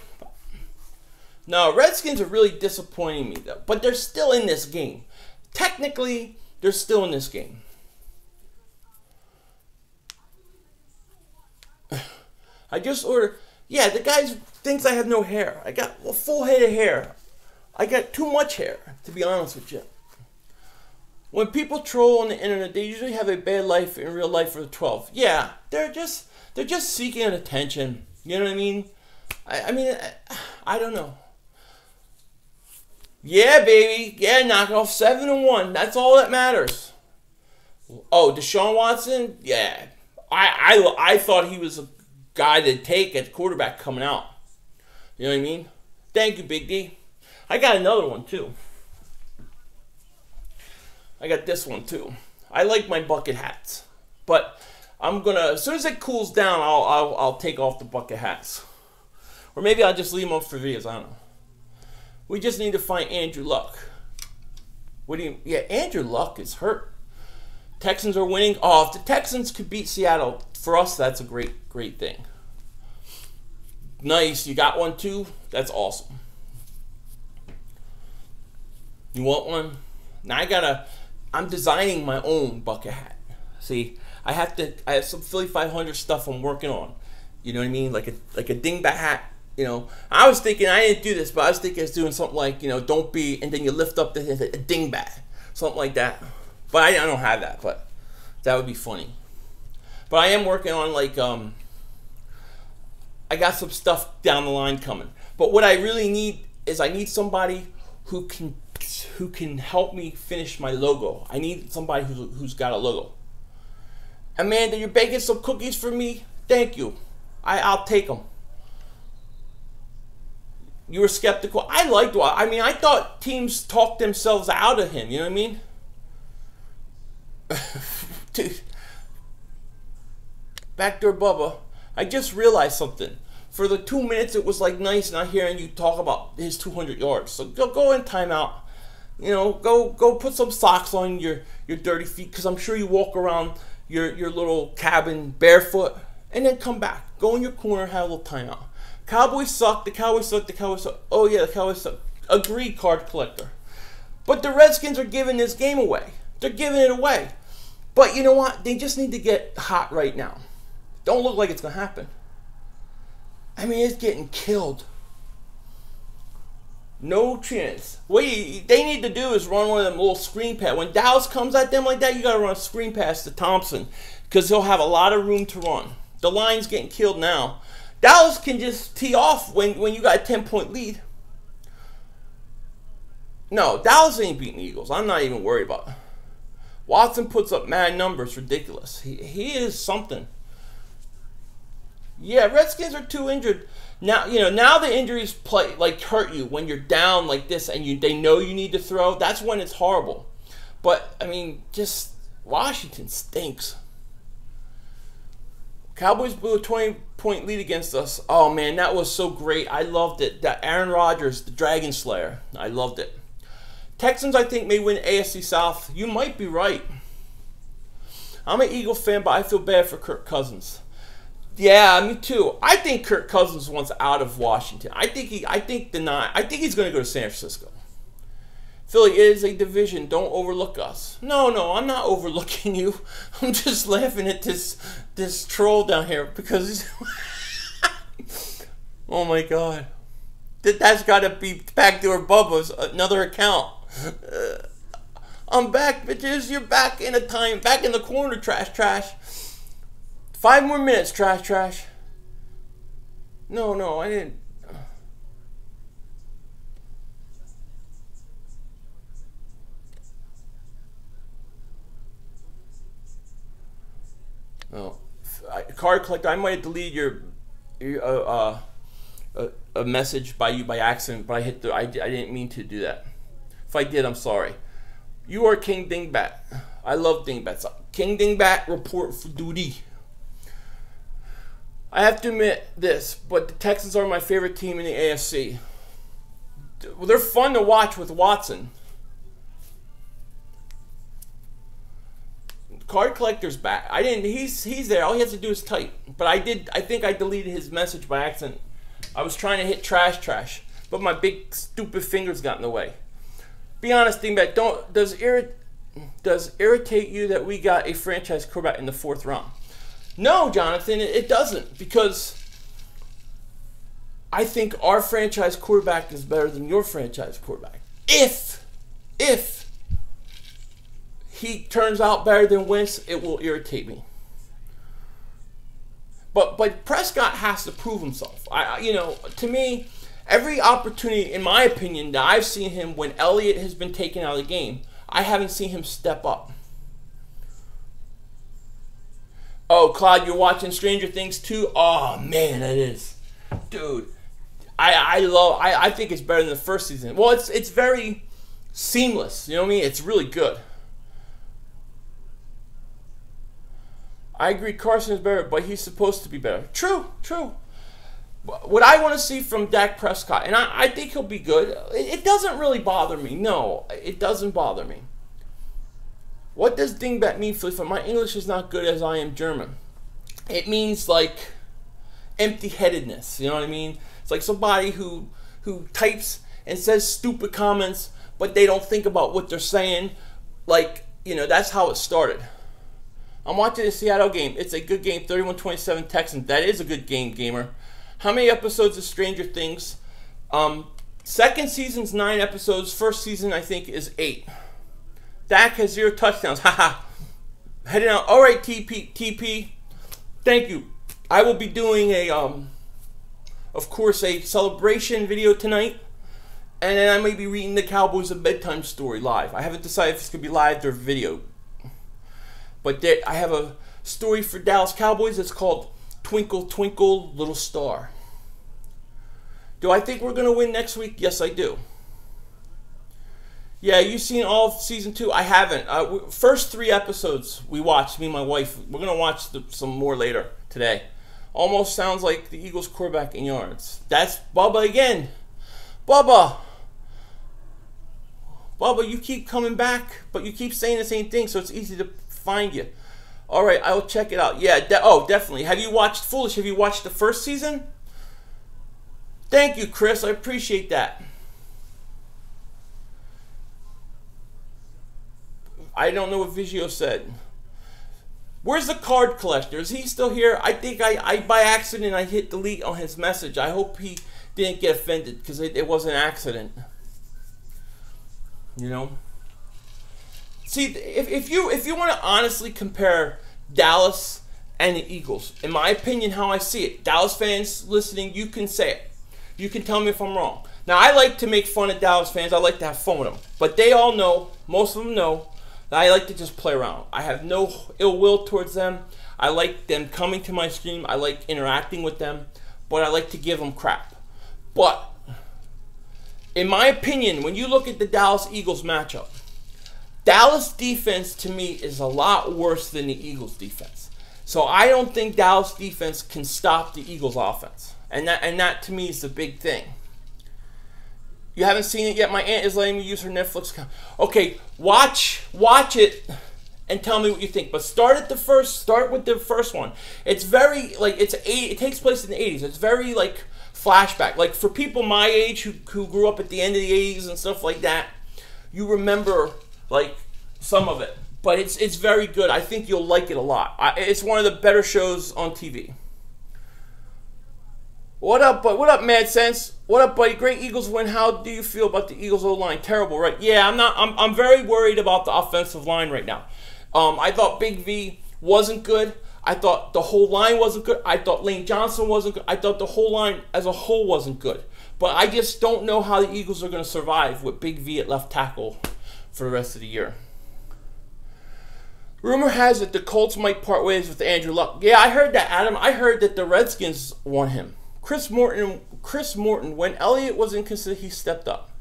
No, Redskins are really disappointing me, though. But they're still in this game. Technically, they're still in this game. I just ordered... Yeah, the guy thinks I have no hair. I got a full head of hair. I got too much hair, to be honest with you. When people troll on the internet, they usually have a bad life in real life for the 12. Yeah, they're just seeking attention. You know what I mean? I mean, I don't know. Yeah, baby. Yeah, knock off 7-1. That's all that matters. Oh, Deshaun Watson? Yeah. I thought he was a guy to take at quarterback coming out. You know what I mean? Thank you, Big D. I got another one, too. I got this one, too. I like my bucket hats. But I'm going to, as soon as it cools down, I'll take off the bucket hats. Or maybe I'll just leave them up for videos. I don't know. We just need to find Andrew Luck. What do you... Yeah, Andrew Luck is hurt. Texans are winning. Oh, if the Texans could beat Seattle, for us, that's a great thing. Nice. You got one, too? That's awesome. You want one? Now I'm designing my own bucket hat. See, I have some Philly 500 stuff I'm working on. You know what I mean? Like a dingbat hat. I was thinking, I didn't do this, but I was thinking it's doing something like, don't be, and then you lift up the a dingbat, something like that. But I don't have that, but that would be funny. But I am working on, like, I got some stuff down the line coming. But what I really need is I need somebody who can help me finish my logo. I need somebody who's got a logo. Amanda, you're baking some cookies for me? Thank you. I'll take them. You were skeptical. I liked what I thought teams talked themselves out of him. You know what I mean? Dude. Backdoor Bubba. I just realized something. For the 2 minutes, it was like nice not hearing you talk about his 200 yards. So go in timeout. Go put some socks on your dirty feet, because I'm sure you walk around your little cabin barefoot, and then come back. Go in your corner, have a little timeout. Cowboys suck. The Cowboys suck. The Cowboys suck. Oh yeah, the Cowboys suck. Agree, card collector. But the Redskins are giving this game away. They're giving it away. But you know what? They just need to get hot right now. Don't look like it's gonna happen. It's getting killed. No chance. What they need to do is run one of them little screen pass. When Dallas comes at them like that, you gotta run a screen pass to Thompson, because he'll have a lot of room to run. The line's getting killed now. Dallas can just tee off when you got a 10-point lead. No, Dallas ain't beating the Eagles. I'm not even worried about it. Watson puts up mad numbers, ridiculous. He is something. Yeah, Redskins are too injured. Now, now the injuries hurt you when you're down like this and they know you need to throw. That's when it's horrible. But, just Washington stinks. Cowboys blew a 20-point lead against us. Oh, man, that was so great. I loved it. That Aaron Rodgers, the Dragon Slayer. I loved it. Texans, I think, may win AFC South. You might be right. I'm an Eagle fan, but I feel bad for Kirk Cousins. Yeah, me too. I think Kirk Cousins wants out of Washington. I think he's going to go to San Francisco. Philly is a division. Don't overlook us. No, I'm not overlooking you. I'm just laughing at this troll down here because oh my God, that's got to be Backdoor Bubba's another account. I'm back, bitches. You're back in the corner, trash. 5 more minutes, trash. No, I didn't. Oh, card collector. I might have deleted a message by you by accident, but I didn't mean to do that. If I did, I'm sorry. You are King Dingbat. I love Dingbats. King Dingbat, report for duty. I have to admit this, but the Texans are my favorite team in the AFC. They're fun to watch with Watson. Card collector's back. He's there. All he has to do is type. But I think I deleted his message by accident. I was trying to hit trash, but my big stupid fingers got in the way. Be honest, Dingbat. Does irritate you that we got a franchise quarterback in the 4th round? No, Jonathan, it doesn't, because I think our franchise quarterback is better than your franchise quarterback. If he turns out better than Wentz, it will irritate me. But Prescott has to prove himself. To me, every opportunity, in my opinion, that I've seen him when Elliott has been taken out of the game, I haven't seen him step up. Oh, Claude, you're watching Stranger Things too? Oh, man, it is. Dude, I think it's better than the first season. Well, it's very seamless. You know what I mean? It's really good. I agree Carson is better, but he's supposed to be better. True. What I want to see from Dak Prescott, and I think he'll be good, it doesn't really bother me. No, it doesn't bother me. What does dingbat mean, Philly? My English is not good as I am German. It means like empty-headedness. You know what I mean? It's like somebody who types and says stupid comments, but they don't think about what they're saying. That's how it started. I'm watching the Seattle game. It's a good game, 31-27 Texans. That is a good game, gamer. How many episodes of Stranger Things? Second season's 9 episodes. First season, I think, is 8. Dak has 0 touchdowns. Haha. Heading out. All right, TP. Thank you. I will be doing a, of course, a celebration video tonight. And then I may be reading the Cowboys a bedtime story live. I haven't decided if it's going to be live or video. But I have a story for Dallas Cowboys. It's called Twinkle, Twinkle, Little Star. Do I think we're going to win next week? Yes, I do. Yeah, you've seen all of season 2. I haven't. First 3 episodes we watched, me and my wife. We're going to watch some more later today. Almost sounds like the Eagles quarterback in yards. That's Bubba again. Bubba, you keep coming back, but you keep saying the same thing, so it's easy to find you. All right, I will check it out. Yeah, definitely. Have you watched Foolish? Have you watched the first season? Thank you, Chris. I appreciate that. I don't know what Vigio said. Where's the card collector? Is he still here? I think I by accident, I hit delete on his message. I hope he didn't get offended because it was an accident. You know? See, if you want to honestly compare Dallas and the Eagles, in my opinion, how I see it, Dallas fans listening, you can say it. You can tell me if I'm wrong. Now, I like to make fun of Dallas fans. I like to have fun with them. But they all know, most of them know, that I like to just play around. I have no ill will towards them. I like them coming to my stream. I like interacting with them. But I like to give them crap. But, in my opinion, when you look at the Dallas Eagles matchup, Dallas defense, to me, is a lot worse than the Eagles defense. So I don't think Dallas defense can stop the Eagles offense. And that to me is the big thing. You haven't seen it yet? My aunt is letting me use her Netflix account. Okay, watch it and tell me what you think. But start with the first one. It's very it takes place in the 80s. It's very like flashback. Like for people my age who grew up at the end of the 80s and stuff like that, you remember like some of it. But it's very good. I think you'll like it a lot. It's one of the better shows on TV. What up, Mad Sense? What up, buddy? Great Eagles win. How do you feel about the Eagles O-line? Terrible, right? Yeah, I'm very worried about the offensive line right now. I thought Big V wasn't good. I thought the whole line wasn't good. I thought Lane Johnson wasn't good. I thought the whole line as a whole wasn't good. But I just don't know how the Eagles are going to survive with Big V at left tackle for the rest of the year. Rumor has it the Colts might part ways with Andrew Luck. Yeah, I heard that, Adam. I heard that the Redskins want him. Chris Morton, when Elliott was inconsistent, he stepped up.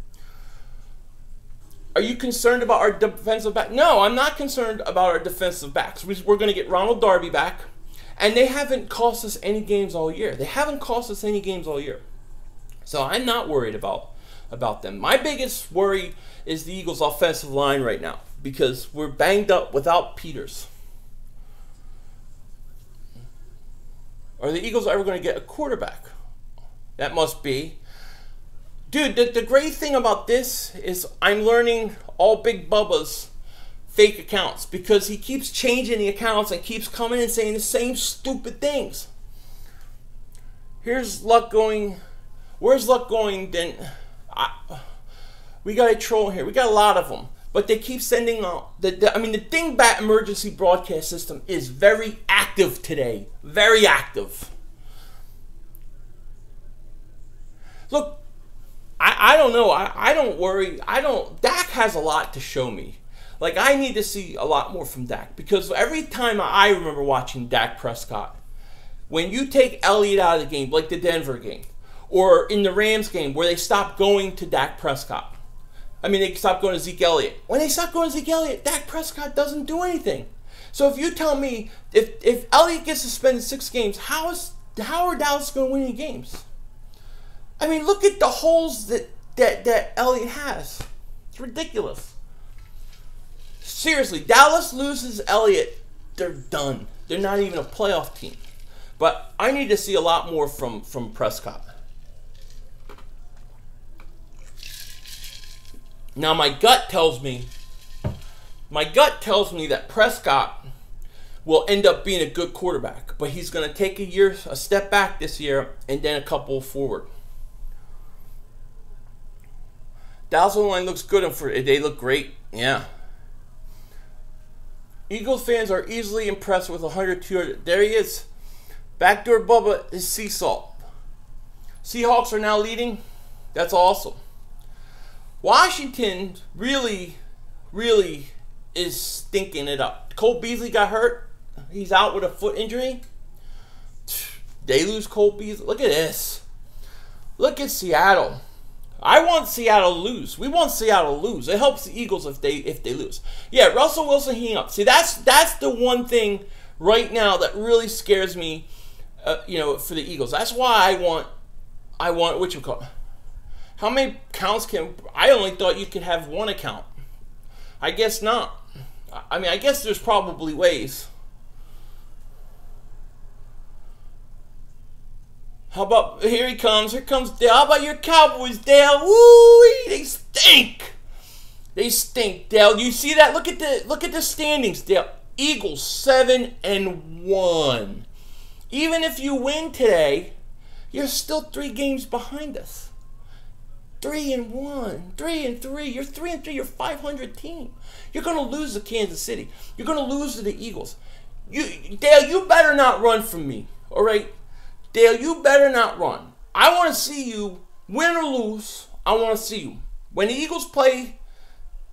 Are you concerned about our defensive back? No, I'm not concerned about our defensive backs. We're going to get Ronald Darby back, and they haven't cost us any games all year. So I'm not worried about them. My biggest worry is the Eagles' offensive line right now because we're banged up without Peters. Are the Eagles ever going to get a quarterback? That must be. Dude, the great thing about this is I'm learning all Big Bubba's fake accounts because he keeps changing the accounts and keeps coming and saying the same stupid things. Here's Luck going. Where's Luck going then? We got a troll here. We got a lot of them. But they keep sending out. The Dingbat emergency broadcast system is very active today. Very active. Look, I don't know. I don't worry. Dak has a lot to show me. Like, I need to see a lot more from Dak. Because every time I remember watching Dak Prescott, when you take Elliott out of the game, like the Denver game, or in the Rams game where they stopped going to Dak Prescott. They stopped going to Zeke Elliott. When they stop going to Zeke Elliott, Dak Prescott doesn't do anything. So if you tell me, if Elliott gets suspended 6 games, how are Dallas going to win any games? Look at the holes that Elliott has. It's ridiculous. Seriously, Dallas loses Elliott, they're done. They're not even a playoff team. But I need to see a lot more from Prescott. Now my gut tells me that Prescott will end up being a good quarterback. But he's going to take a step back this year, and then a couple forward. Dallas line looks good, and they look great. Yeah. Eagles fans are easily impressed with 100, 200. There he is. Backdoor Bubba is sea salt. Seahawks are now leading. That's awesome. Washington really, really is stinking it up. Cole Beasley got hurt. He's out with a foot injury. They lose Cole Beasley. Look at this. Look at Seattle. I want Seattle to lose. We want Seattle to lose. It helps the Eagles if they lose. Yeah, Russell Wilson heating up. See, that's the one thing right now that really scares me. For the Eagles. That's why I want what you call it. How many counts I only thought you could have one account. I guess not. I mean, I guess there's probably ways. How about, here he comes. Here comes Dale. How about your Cowboys, Dale? Woo! They stink. They stink, Dale. You see that? Look at the standings, Dale. Eagles 7-1. Even if you win today, you're still 3 games behind us. 3-1, 3-3. You're 3-3. You're a 500 team. You're going to lose to Kansas City. You're going to lose to the Eagles. Dale, you better not run from me. All right, Dale, you better not run. I want to see you win or lose. I want to see you. When the Eagles play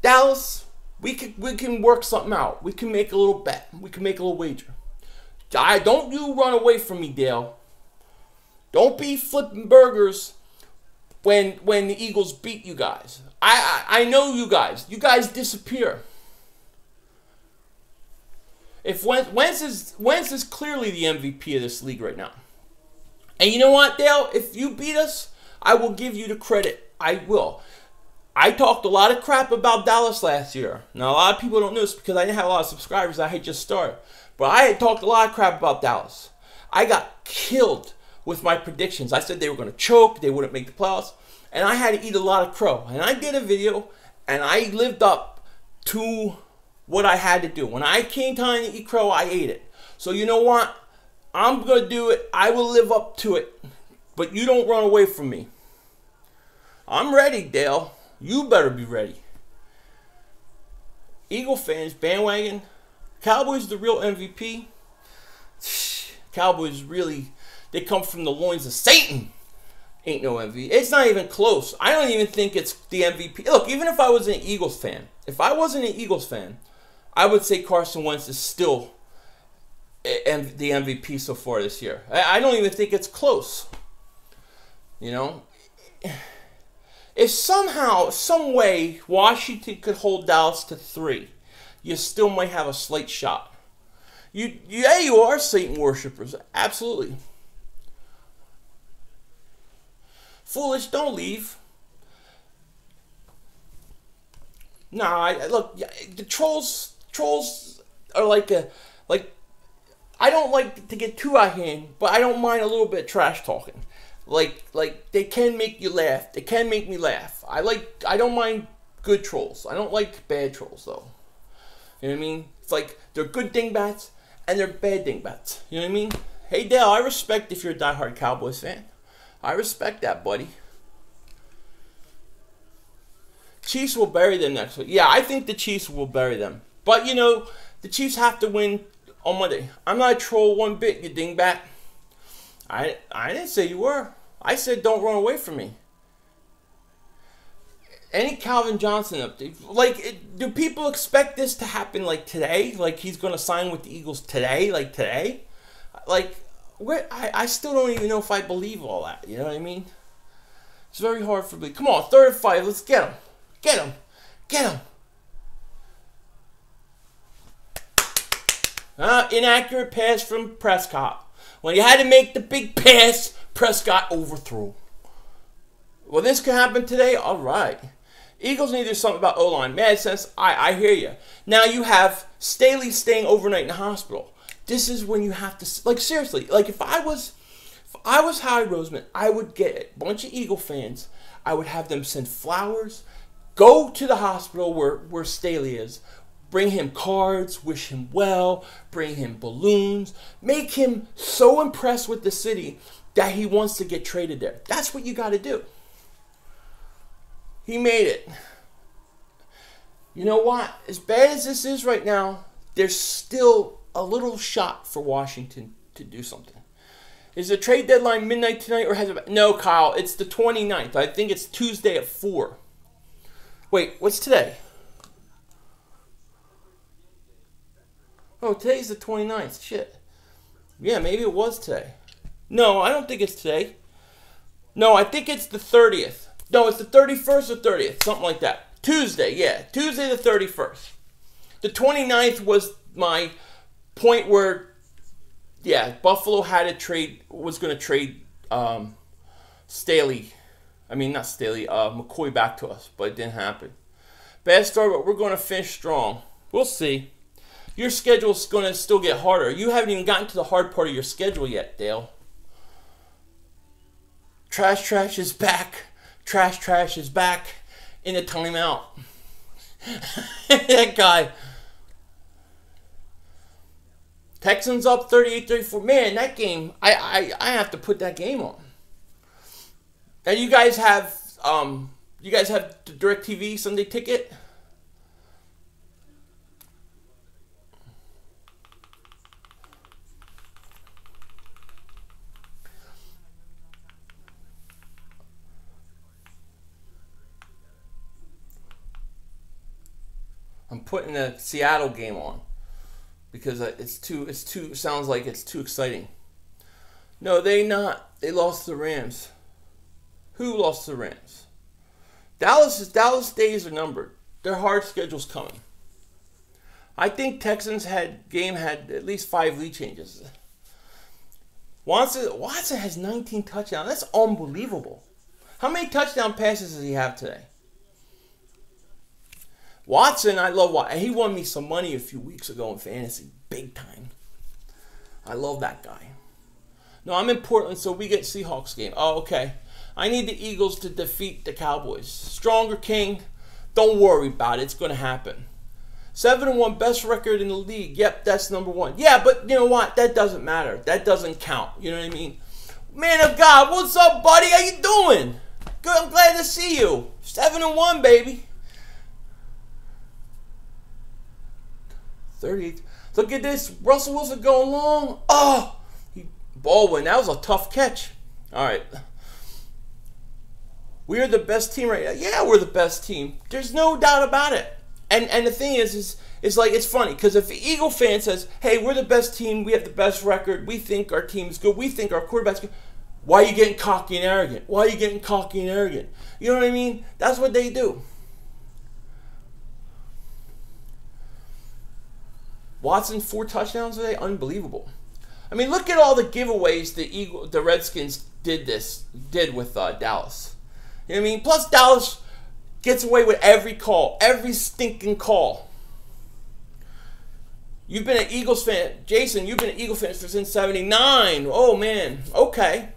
Dallas, we can work something out. We can make a little bet. We can make a little wager. Don't you run away from me, Dale. Don't be flipping burgers when the Eagles beat you guys. I know you guys. You guys disappear. If Wentz is clearly the MVP of this league right now. And you know what, Dale? If you beat us, I will give you the credit. I will. I talked a lot of crap about Dallas last year. Now, a lot of people don't know this because I didn't have a lot of subscribers. I had just started. But I had talked a lot of crap about Dallas. I got killed with my predictions. I said they were going to choke, they wouldn't make the playoffs, and I had to eat a lot of crow. And I did a video, and I lived up to what I had to do. When I came time to eat crow, I ate it. So you know what? I'm going to do it. I will live up to it. But you don't run away from me. I'm ready, Dale. You better be ready. Eagle fans, bandwagon. Cowboys the real MVP. Cowboys really, they come from the loins of Satan. Ain't no MVP. It's not even close. I don't even think it's the MVP. Look, even if I was an Eagles fan, I would say Carson Wentz is still the MVP so far this year. I don't even think it's close. You know? If somehow, some way, Washington could hold Dallas to 3, you still might have a slight shot. You are Satan worshippers. Absolutely. Foolish, don't leave. Nah, look, the trolls are like I don't like to get too out of hand, but I don't mind a little bit of trash talking. Like they can make you laugh. They can make me laugh. I don't mind good trolls. I don't like bad trolls though. You know what I mean? It's like they're good dingbats and they're bad dingbats. You know what I mean? Hey Dale, I respect if you're a diehard Cowboys fan. I respect that, buddy. Chiefs will bury them next week. Yeah, I think the Chiefs will bury them. But, you know, the Chiefs have to win on Monday. I'm not a troll one bit, you dingbat. I didn't say you were. I said don't run away from me. Any Calvin Johnson update? Like, do people expect this to happen, like, today? Like, he's going to sign with the Eagles today? Like, today? Like, I still don't even know if I believe all that. You know what I mean? It's very hard for me. Come on, 3rd and 5. Let's get him. Get him. Get him. Inaccurate pass from Prescott. When you had to make the big pass, Prescott overthrew. Well, this could happen today? All right. Eagles need to do something about O-line. Mad sense. I hear you. Now you have Staley staying overnight in the hospital. This is when you have to, like, seriously, like, if I was Howie Roseman, I would get a bunch of Eagle fans. I would have them send flowers, go to the hospital where Staley is, Bring him cards, wish him well, bring him balloons, make him so impressed with the city that he wants to get traded there. That's what you got to do. He made it. You know what? As bad as this is right now, there's still a little shot for Washington to do something. Is the trade deadline midnight tonight or has it? No, Kyle, it's the 29th. I think it's Tuesday at 4. Wait, what's today? Oh, today's the 29th. Shit. Yeah, maybe it was today. No, I don't think it's today. No, I think it's the 30th. No, it's the 31st or 30th. Something like that. Tuesday, yeah. Tuesday the 31st. The 29th was my point where, yeah, Buffalo had a trade, was going to trade Staley. I mean, not Staley, McCoy back to us, but it didn't happen. Bad start, but we're going to finish strong. We'll see. Your schedule's going to still get harder. You haven't even gotten to the hard part of your schedule yet, Dale. Trash is back. Trash is back in the timeout. That guy. Texans up 38-34. Man, that game, I have to put that game on. And you guys have the DirecTV Sunday ticket? I'm putting the Seattle game on because sounds like it's too exciting. No, they not. They lost to the Rams. Who lost to the Rams? Dallas days are numbered. Their hard schedule's coming. I think Texans had at least 5 lead changes. Watson has 19 touchdowns. That's unbelievable. How many touchdown passes does he have today? Watson, I love Watson. He won me some money a few weeks ago in fantasy. Big time. I love that guy. No, I'm in Portland, so we get Seahawks game. Oh, okay. I need the Eagles to defeat the Cowboys. Stronger King. Don't worry about it. It's going to happen. 7-1, best record in the league. Yep, that's number 1. Yeah, but you know what? That doesn't matter. That doesn't count. You know what I mean? Man of God, what's up, buddy? How you doing? Good. I'm glad to see you. 7-1, baby. 38. Look at this. Russell Wilson going long. Oh, Baldwin. That was a tough catch. All right. We are the best team right now. Yeah, we're the best team. There's no doubt about it. And the thing is like, it's funny because if an Eagle fan says, hey, we're the best team, we have the best record, we think our team's good, we think our quarterback's good, why are you getting cocky and arrogant? Why are you getting cocky and arrogant? You know what I mean? That's what they do. Watson, 4 touchdowns today, unbelievable. I mean, look at all the giveaways the Redskins did with Dallas. You know what I mean? Plus, Dallas gets away with every call, every stinking call. You've been an Eagles fan, Jason. You've been an Eagles fan since '79. Oh man, okay.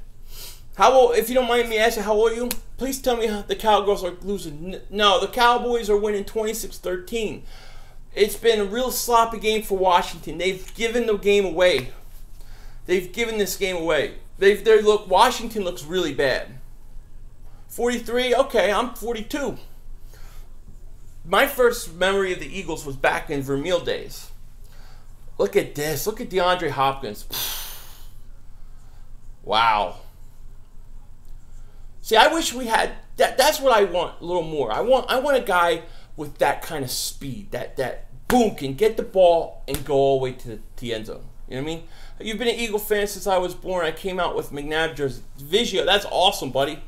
How old? If you don't mind me asking, how old are you? Please tell me how the Cowboys are losing. No, the Cowboys are winning 26-13. It's been a real sloppy game for Washington. They've given the game away. They've given this game away. Washington looks really bad. 43, okay, I'm 42. My first memory of the Eagles was back in Vermeil days. Look at this. Look at DeAndre Hopkins. Wow. See, I wish we had that. That's what I want a little more. I want a guy with that kind of speed. That boom can get the ball and go all the way to the end zone. You know what I mean? You've been an Eagle fan since I was born. I came out with McNabb jersey. Vigio, that's awesome, buddy.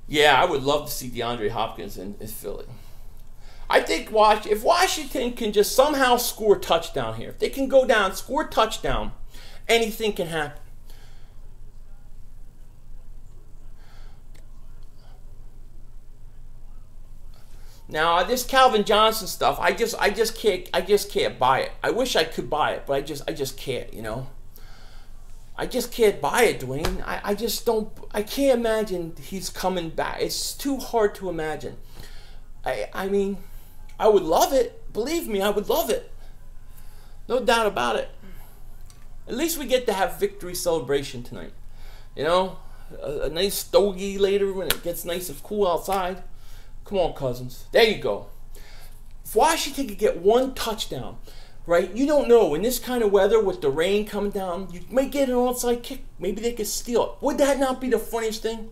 Yeah, I would love to see DeAndre Hopkins in Philly. I think if Washington can just somehow score a touchdown here, if they can go down, score a touchdown, anything can happen. Now this Calvin Johnson stuff, I just can't buy it. I wish I could buy it, but I just can't, you know. I just can't buy it, Dwayne. I just don't. I can't imagine he's coming back. It's too hard to imagine. I mean, I would love it. Believe me, I would love it. No doubt about it. At least we get to have victory celebration tonight. You know, a nice stogie later when it gets nice and cool outside. Come on, Cousins. There you go. If Washington could get one touchdown, right? You don't know. In this kind of weather with the rain coming down, you may get an onside kick. Maybe they could steal it. Would that not be the funniest thing?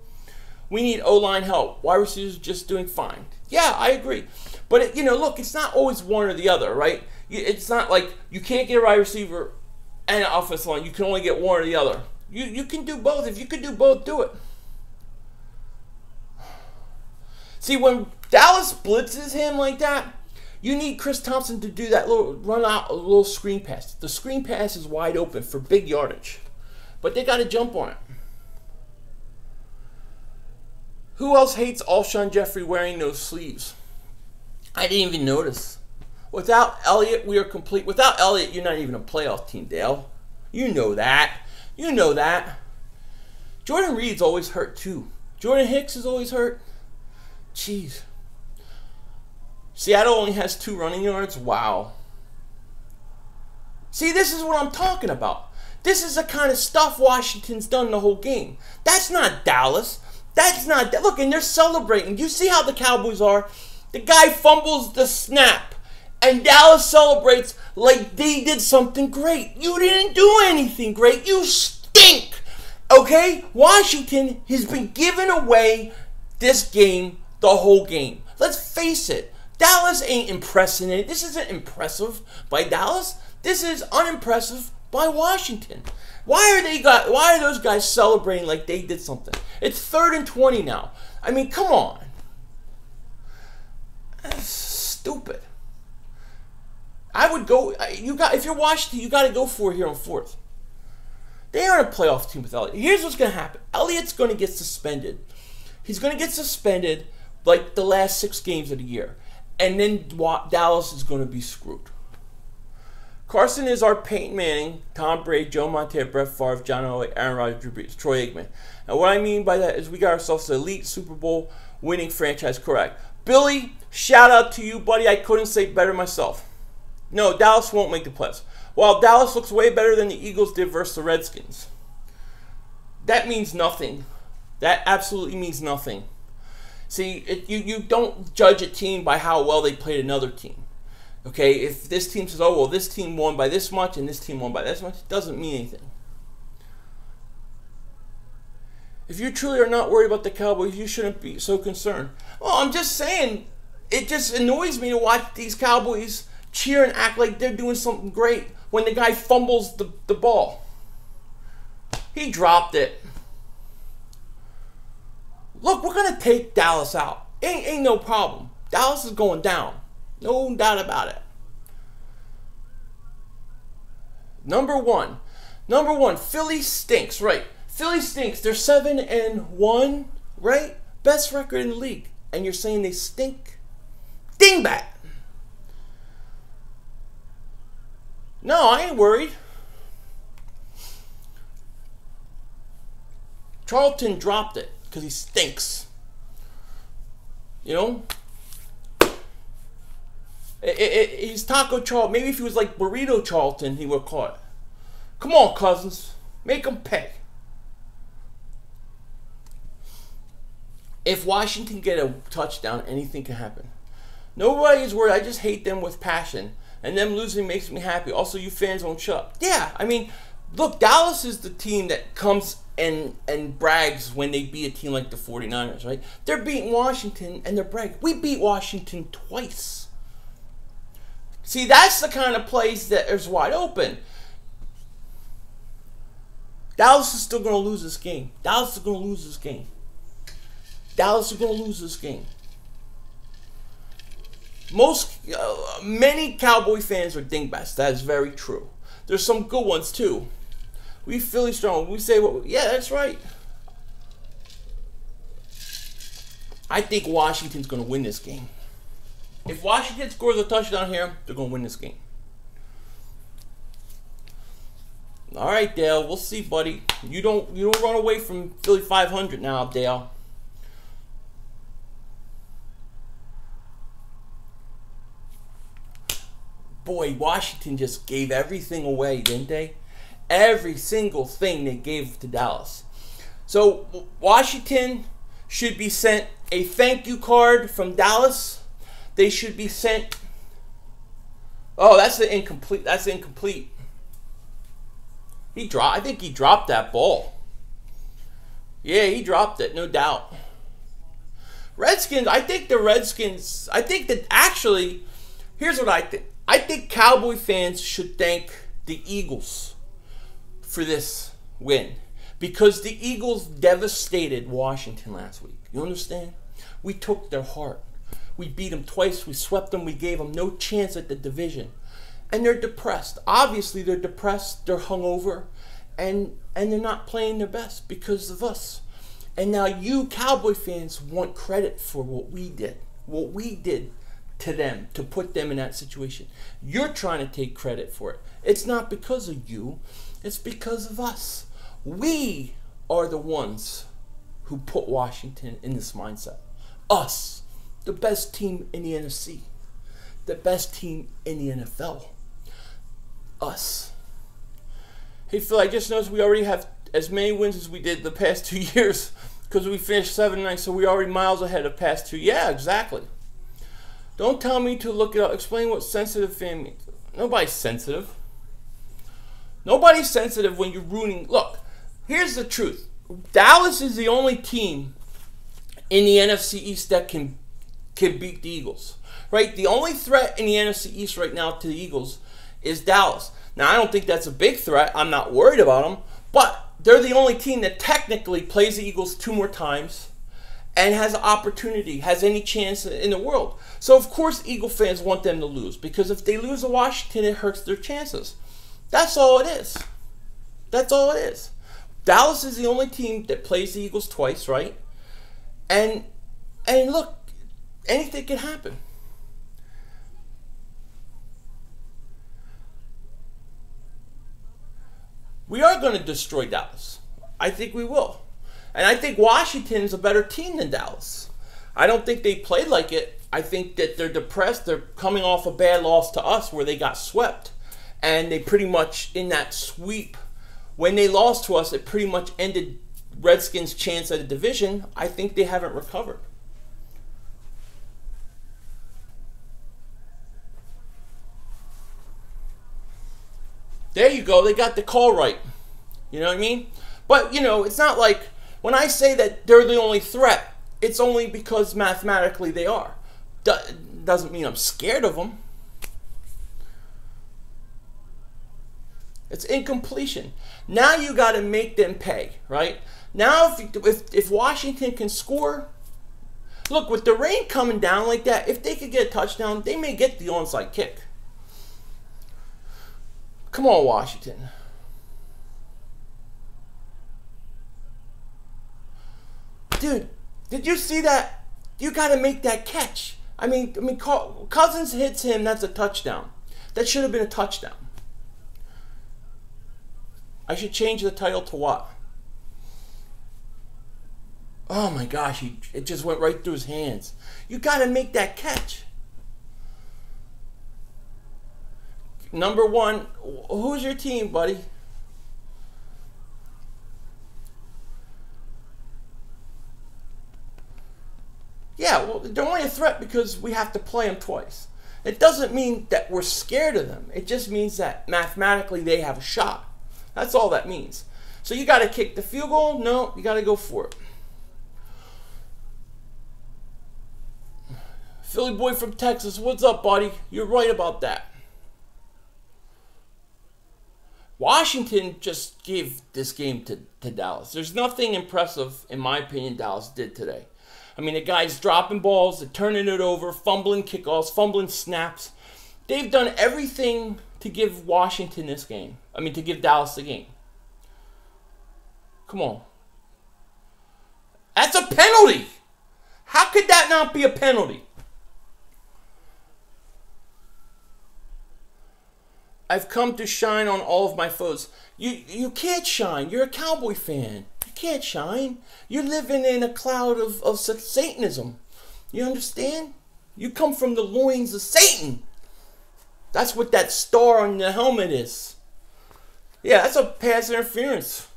We need O-line help. Wide receivers just doing fine. Yeah, I agree. But, you know, look, it's not always one or the other, right? It's not like you can't get a wide receiver and an offensive line. You can only get one or the other. You can do both. If you could do both, do it. See, when Dallas blitzes him like that, you need Chris Thompson to do that little run out a little screen pass. The screen pass is wide open for big yardage. But they got to jump on it. Who else hates Alshon Jeffrey wearing those sleeves? I didn't even notice. Without Elliott, we are complete. Without Elliott, you're not even a playoff team, Dale. You know that. You know that. Jordan Reed's always hurt, too. Jordan Hicks is always hurt. Jeez. Seattle only has 2 running yards? Wow. See, this is what I'm talking about. This is the kind of stuff Washington's done the whole game. That's not Dallas. That's not... Look, and they're celebrating. You see how the Cowboys are? The guy fumbles the snap. And Dallas celebrates like they did something great. You didn't do anything great. You stink. Okay? Washington has been giving away this game the whole game. Let's face it. Dallas ain't impressing it. This isn't impressive by Dallas. This is unimpressive by Washington. Why are those guys celebrating like they did something? It's 3rd and 20 now. I mean, come on. That's stupid. I would go. If you're Washington, you got to go for it here on 4th. They aren't a playoff team with Elliott. Here's what's going to happen. Elliott's going to get suspended. He's going to get suspended like the last 6 games of the year. And then Dallas is going to be screwed. Carson is our Peyton Manning, Tom Brady, Joe Montana, Brett Favre, John Elway, Aaron Rodgers, Drew Brees, Troy Aikman. And what I mean by that is we got ourselves an elite Super Bowl winning franchise, correct. Billy, shout out to you, buddy. I couldn't say it better myself. No, Dallas won't make the playoffs. While Dallas looks way better than the Eagles did versus the Redskins. That means nothing. That absolutely means nothing. See, you don't judge a team by how well they played another team. Okay, if this team says, oh, well, this team won by this much and this team won by this much, it doesn't mean anything. If you truly are not worried about the Cowboys, you shouldn't be so concerned. Well, I'm just saying, it just annoys me to watch these Cowboys cheer and act like they're doing something great when the guy fumbles the ball. He dropped it. Look, we're going to take Dallas out. Ain't no problem. Dallas is going down. No doubt about it. Number one, Philly stinks, right? Philly stinks. They're 7-1, right? Best record in the league. And you're saying they stink? Dingbat. No, I ain't worried. Charlton dropped it because he stinks. You know? He's Taco Charlton. Maybe if he was like Burrito Charlton, he would have caught it. Come on, Cousins. Make him pay. If Washington get a touchdown, anything can happen. Nobody is worried. I just hate them with passion. And them losing makes me happy. Also, you fans won't shut up. Yeah, I mean, look, Dallas is the team that comes and brags when they beat a team like the 49ers, right? They're beating Washington and they're bragging. We beat Washington twice. See, that's the kind of place that is wide open. Dallas is still going to lose this game. Dallas is going to lose this game. Dallas is going to lose this game. Many Cowboy fans are dingbats. That is very true. There's some good ones too. We Philly strong. We say, well, yeah, that's right. I think Washington's going to win this game. If Washington scores a touchdown here, they're going to win this game. All right, Dale. We'll see, buddy. You don't run away from Philly 500 now, Dale. boy, Washington just gave everything away, didn't they? Every single thing they gave to Dallas. So Washington should be sent a thank you card from Dallas. They should be sent. Oh, that's the incomplete. That's incomplete. I think he dropped that ball. Yeah, he dropped it, no doubt. Redskins. I think that actually, here's what I think. I think Cowboy fans should thank the Eagles for this win, because the Eagles devastated Washington last week. You understand? We took their heart. We beat them twice. We swept them. We gave them no chance at the division. And they're depressed. Obviously, they're depressed. They're hungover. And they're not playing their best because of us. And now you Cowboy fans want credit for what we did. What we did to them to put them in that situation. You're trying to take credit for it. It's not because of you. It's because of us. We are the ones who put Washington in this mindset. Us. The best team in the NFC. The best team in the NFL. Us. Hey Phil, I just noticed we already have as many wins as we did the past 2 years, because we finished 7-9, so we're already miles ahead of past 2. Yeah, exactly. Don't tell me to look it up. Explain what sensitive fan means. Nobody's sensitive. Nobody's sensitive when you're rooting. Look, here's the truth. Dallas is the only team in the NFC East that can beat the Eagles. Right? The only threat in the NFC East right now to the Eagles is Dallas. Now, I don't think that's a big threat. I'm not worried about them. But they're the only team that technically plays the Eagles 2 more times and has an opportunity, has any chance in the world. So, of course, Eagle fans want them to lose, because if they lose to Washington, it hurts their chances. That's all it is. That's all it is. Dallas is the only team that plays the Eagles twice, right? And look, anything can happen. We are going to destroy Dallas. I think we will. And I think Washington is a better team than Dallas. I don't think they played like it. I think that they're depressed. They're coming off a bad loss to us where they got swept. And they pretty much, in that sweep, when they lost to us, it pretty much ended Redskins' chance at a division. I think they haven't recovered. There you go. They got the call right. You know what I mean? But, you know, it's not like when I say that they're the only threat, it's only because mathematically they are. Doesn't mean I'm scared of them. It's incompletion. Now you got to make them pay, right? Now if Washington can score, look, with the rain coming down like that, if they could get a touchdown, they may get the onside kick. Come on, Washington. Dude, did you see that? You got to make that catch. I mean, Cousins hits him, that's a touchdown. That should have been a touchdown. I should change the title to what? Oh my gosh, it just went right through his hands. You got to make that catch. Number 1, who's your team, buddy? Yeah, well, they're only a threat because we have to play them twice. It doesn't mean that we're scared of them. It just means that mathematically they have a shot. That's all that means. So you got to kick the field goal? No, you got to go for it. Philly boy from Texas, what's up, buddy? You're right about that. Washington just gave this game to Dallas. There's nothing impressive, in my opinion, Dallas did today. I mean, the guy's dropping balls, they're turning it over, fumbling kickoffs, fumbling snaps. They've done everything to give Washington this game. I mean, to give Dallas the game. Come on. That's a penalty. How could that not be a penalty? I've come to shine on all of my foes. You can't shine. You're a Cowboy fan. You can't shine. You're living in a cloud of Satanism. You understand? You come from the loins of Satan. That's what that star on the helmet is. Yeah, that's a pass interference.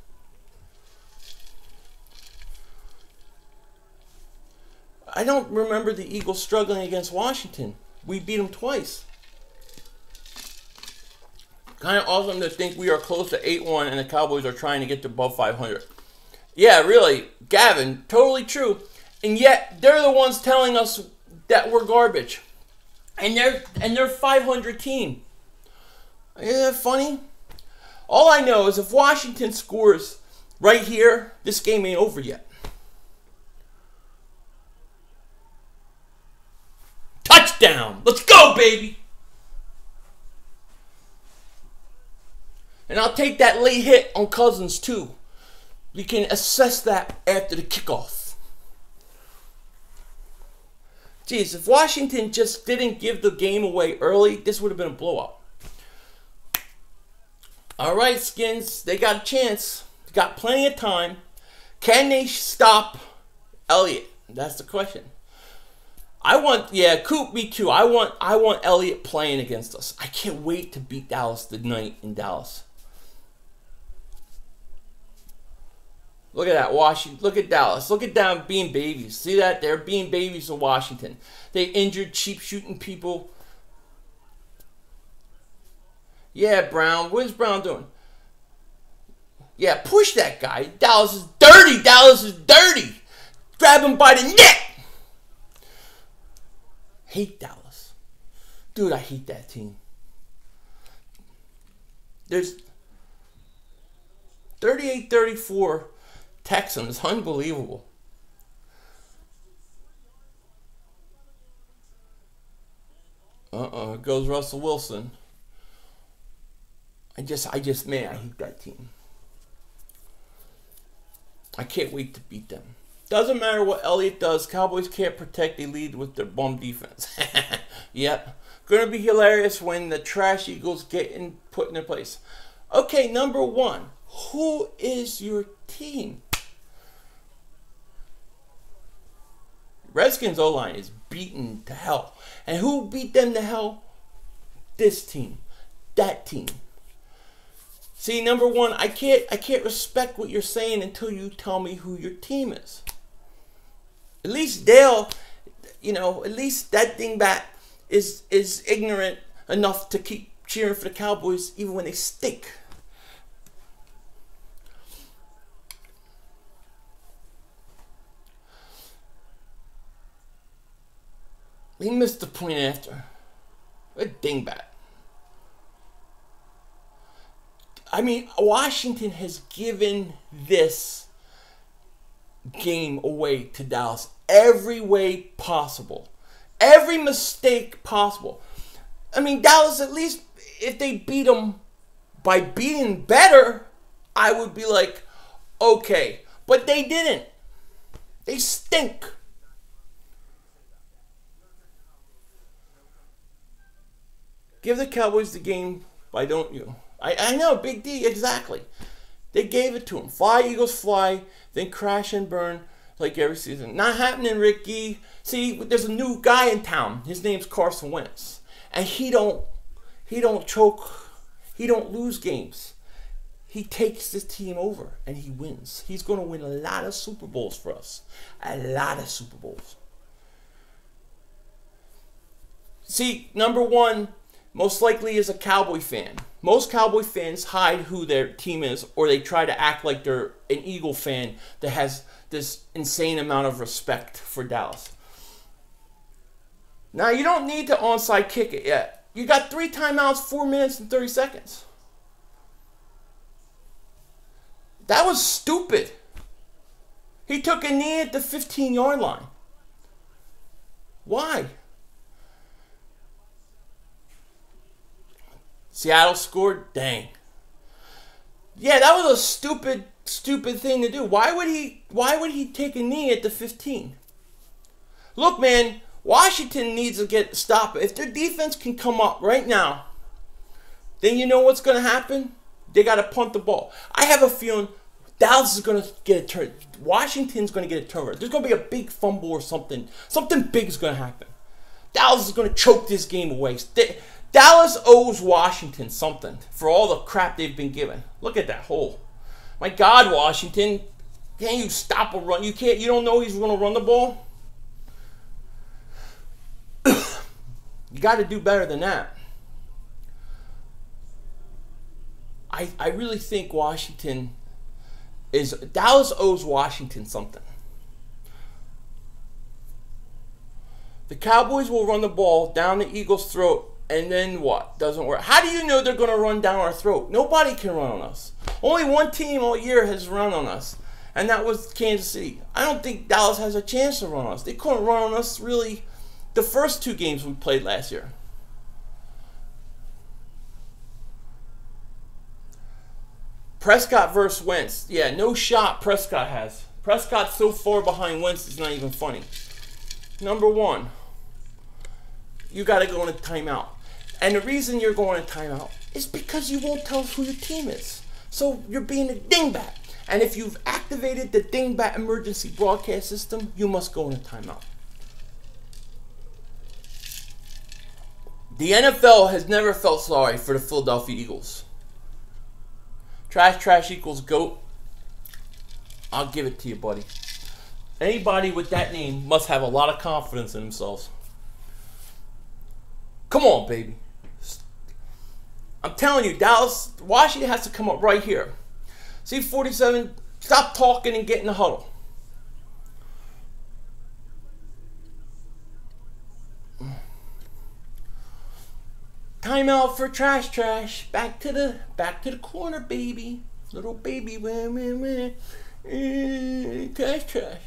I don't remember the Eagles struggling against Washington. We beat them twice. Kind of awesome to think we are close to 8-1 and the Cowboys are trying to get to above 500. Yeah, really, Gavin, totally true. And yet, they're the ones telling us that we're garbage. And they're 500 team. Isn't that funny? All I know is if Washington scores right here, this game ain't over yet. Touchdown! Let's go, baby! And I'll take that late hit on Cousins, too. We can assess that after the kickoff. Jeez, if Washington just didn't give the game away early, this would have been a blowout. All right, Skins, they got a chance. They got plenty of time. Can they stop Elliott? That's the question. Coop, me too. I want Elliott playing against us. I can't wait to beat Dallas tonight in Dallas. Look at that, Washington. Look at Dallas. Look at them being babies. See that? They're being babies in Washington. They injured, cheap shooting people. Yeah, Brown. What is Brown doing? Yeah, push that guy. Dallas is dirty. Dallas is dirty. Grab him by the neck. Hate Dallas. Dude, I hate that team. There's 38-34 Texans. Unbelievable. Goes Russell Wilson. Man, I hate that team. I can't wait to beat them. Doesn't matter what Elliott does. Cowboys can't protect. They lead with their bum defense. Yep. Gonna be hilarious when the trash Eagles get put in their place. Okay, number one. Who is your team? Redskins O-line is beaten to hell. And who beat them to hell? This team. That team. See, number one, I can't respect what you're saying until you tell me who your team is. At least Dale, at least that dingbat is ignorant enough to keep cheering for the Cowboys even when they stink. He missed the point after. What a dingbat. I mean, Washington has given this game away to Dallas every way possible. Every mistake possible. I mean, Dallas, at least if they beat them by being better, I would be like, okay. But they didn't. They stink. Give the Cowboys the game, why don't you? I know, Big D, exactly. They gave it to him. Fly, Eagles, fly, then crash and burn like every season. Not happening, Ricky. See, there's a new guy in town. His name's Carson Wentz. And he don't choke. He don't lose games. He takes this team over and he wins. He's going to win a lot of Super Bowls for us. A lot of Super Bowls. See, number one, most likely is a Cowboy fan. Most Cowboy fans hide who their team is, or they try to act like they're an Eagle fan that has this insane amount of respect for Dallas. Now, you don't need to onside kick it yet. You got 3 timeouts, 4 minutes and 30 seconds. That was stupid. He took a knee at the 15-yard line. Why? Seattle scored? Dang. Yeah, that was a stupid thing to do. Why would he take a knee at the 15? Look, man, Washington needs to stop it. If their defense can come up right now, then you know what's going to happen? They got to punt the ball. I have a feeling Dallas is going to get a turn. Washington's going to get a turnover. There's going to be a big fumble or something. Something big is going to happen. Dallas is going to choke this game away. Dallas owes Washington something for all the crap they've been given. Look at that hole. My God, Washington, can't you stop a run? You can't. You don't know he's going to run the ball? You got to do better than that. I really think Dallas owes Washington something. The Cowboys will run the ball down the Eagles' throat, and then what? Doesn't work. How do you know they're going to run down our throat? Nobody can run on us. Only one team all year has run on us, and that was Kansas City. I don't think Dallas has a chance to run on us. They couldn't run on us, really, the first 2 games we played last year. Prescott versus Wentz. Yeah, no shot Prescott has. Prescott's so far behind Wentz, it's not even funny. Number 1, you got to go in a timeout. And the reason you're going in a timeout is because you won't tell us who your team is. So you're being a dingbat. And if you've activated the dingbat emergency broadcast system, you must go in a timeout. The NFL has never felt sorry for the Philadelphia Eagles. Trash equals GOAT. I'll give it to you, buddy. Anybody with that name must have a lot of confidence in themselves. Come on, baby. I'm telling you, Washington has to come up right here. See, 47, stop talking and get in the huddle. Timeout for trash. Back to the corner, baby. Little baby. Trash.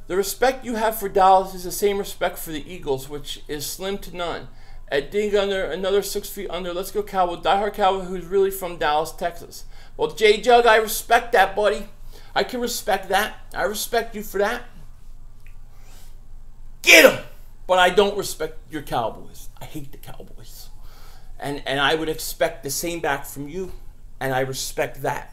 The respect you have for Dallas is the same respect for the Eagles, which is slim to none. At dig under, another 6 feet under. Let's go Cowboy. Diehard Cowboy who's really from Dallas, Texas. Well, J Jug, I respect that, buddy. I can respect that. I respect you for that. Get him! But I don't respect your Cowboys. I hate the Cowboys. And I would expect the same back from you. And I respect that.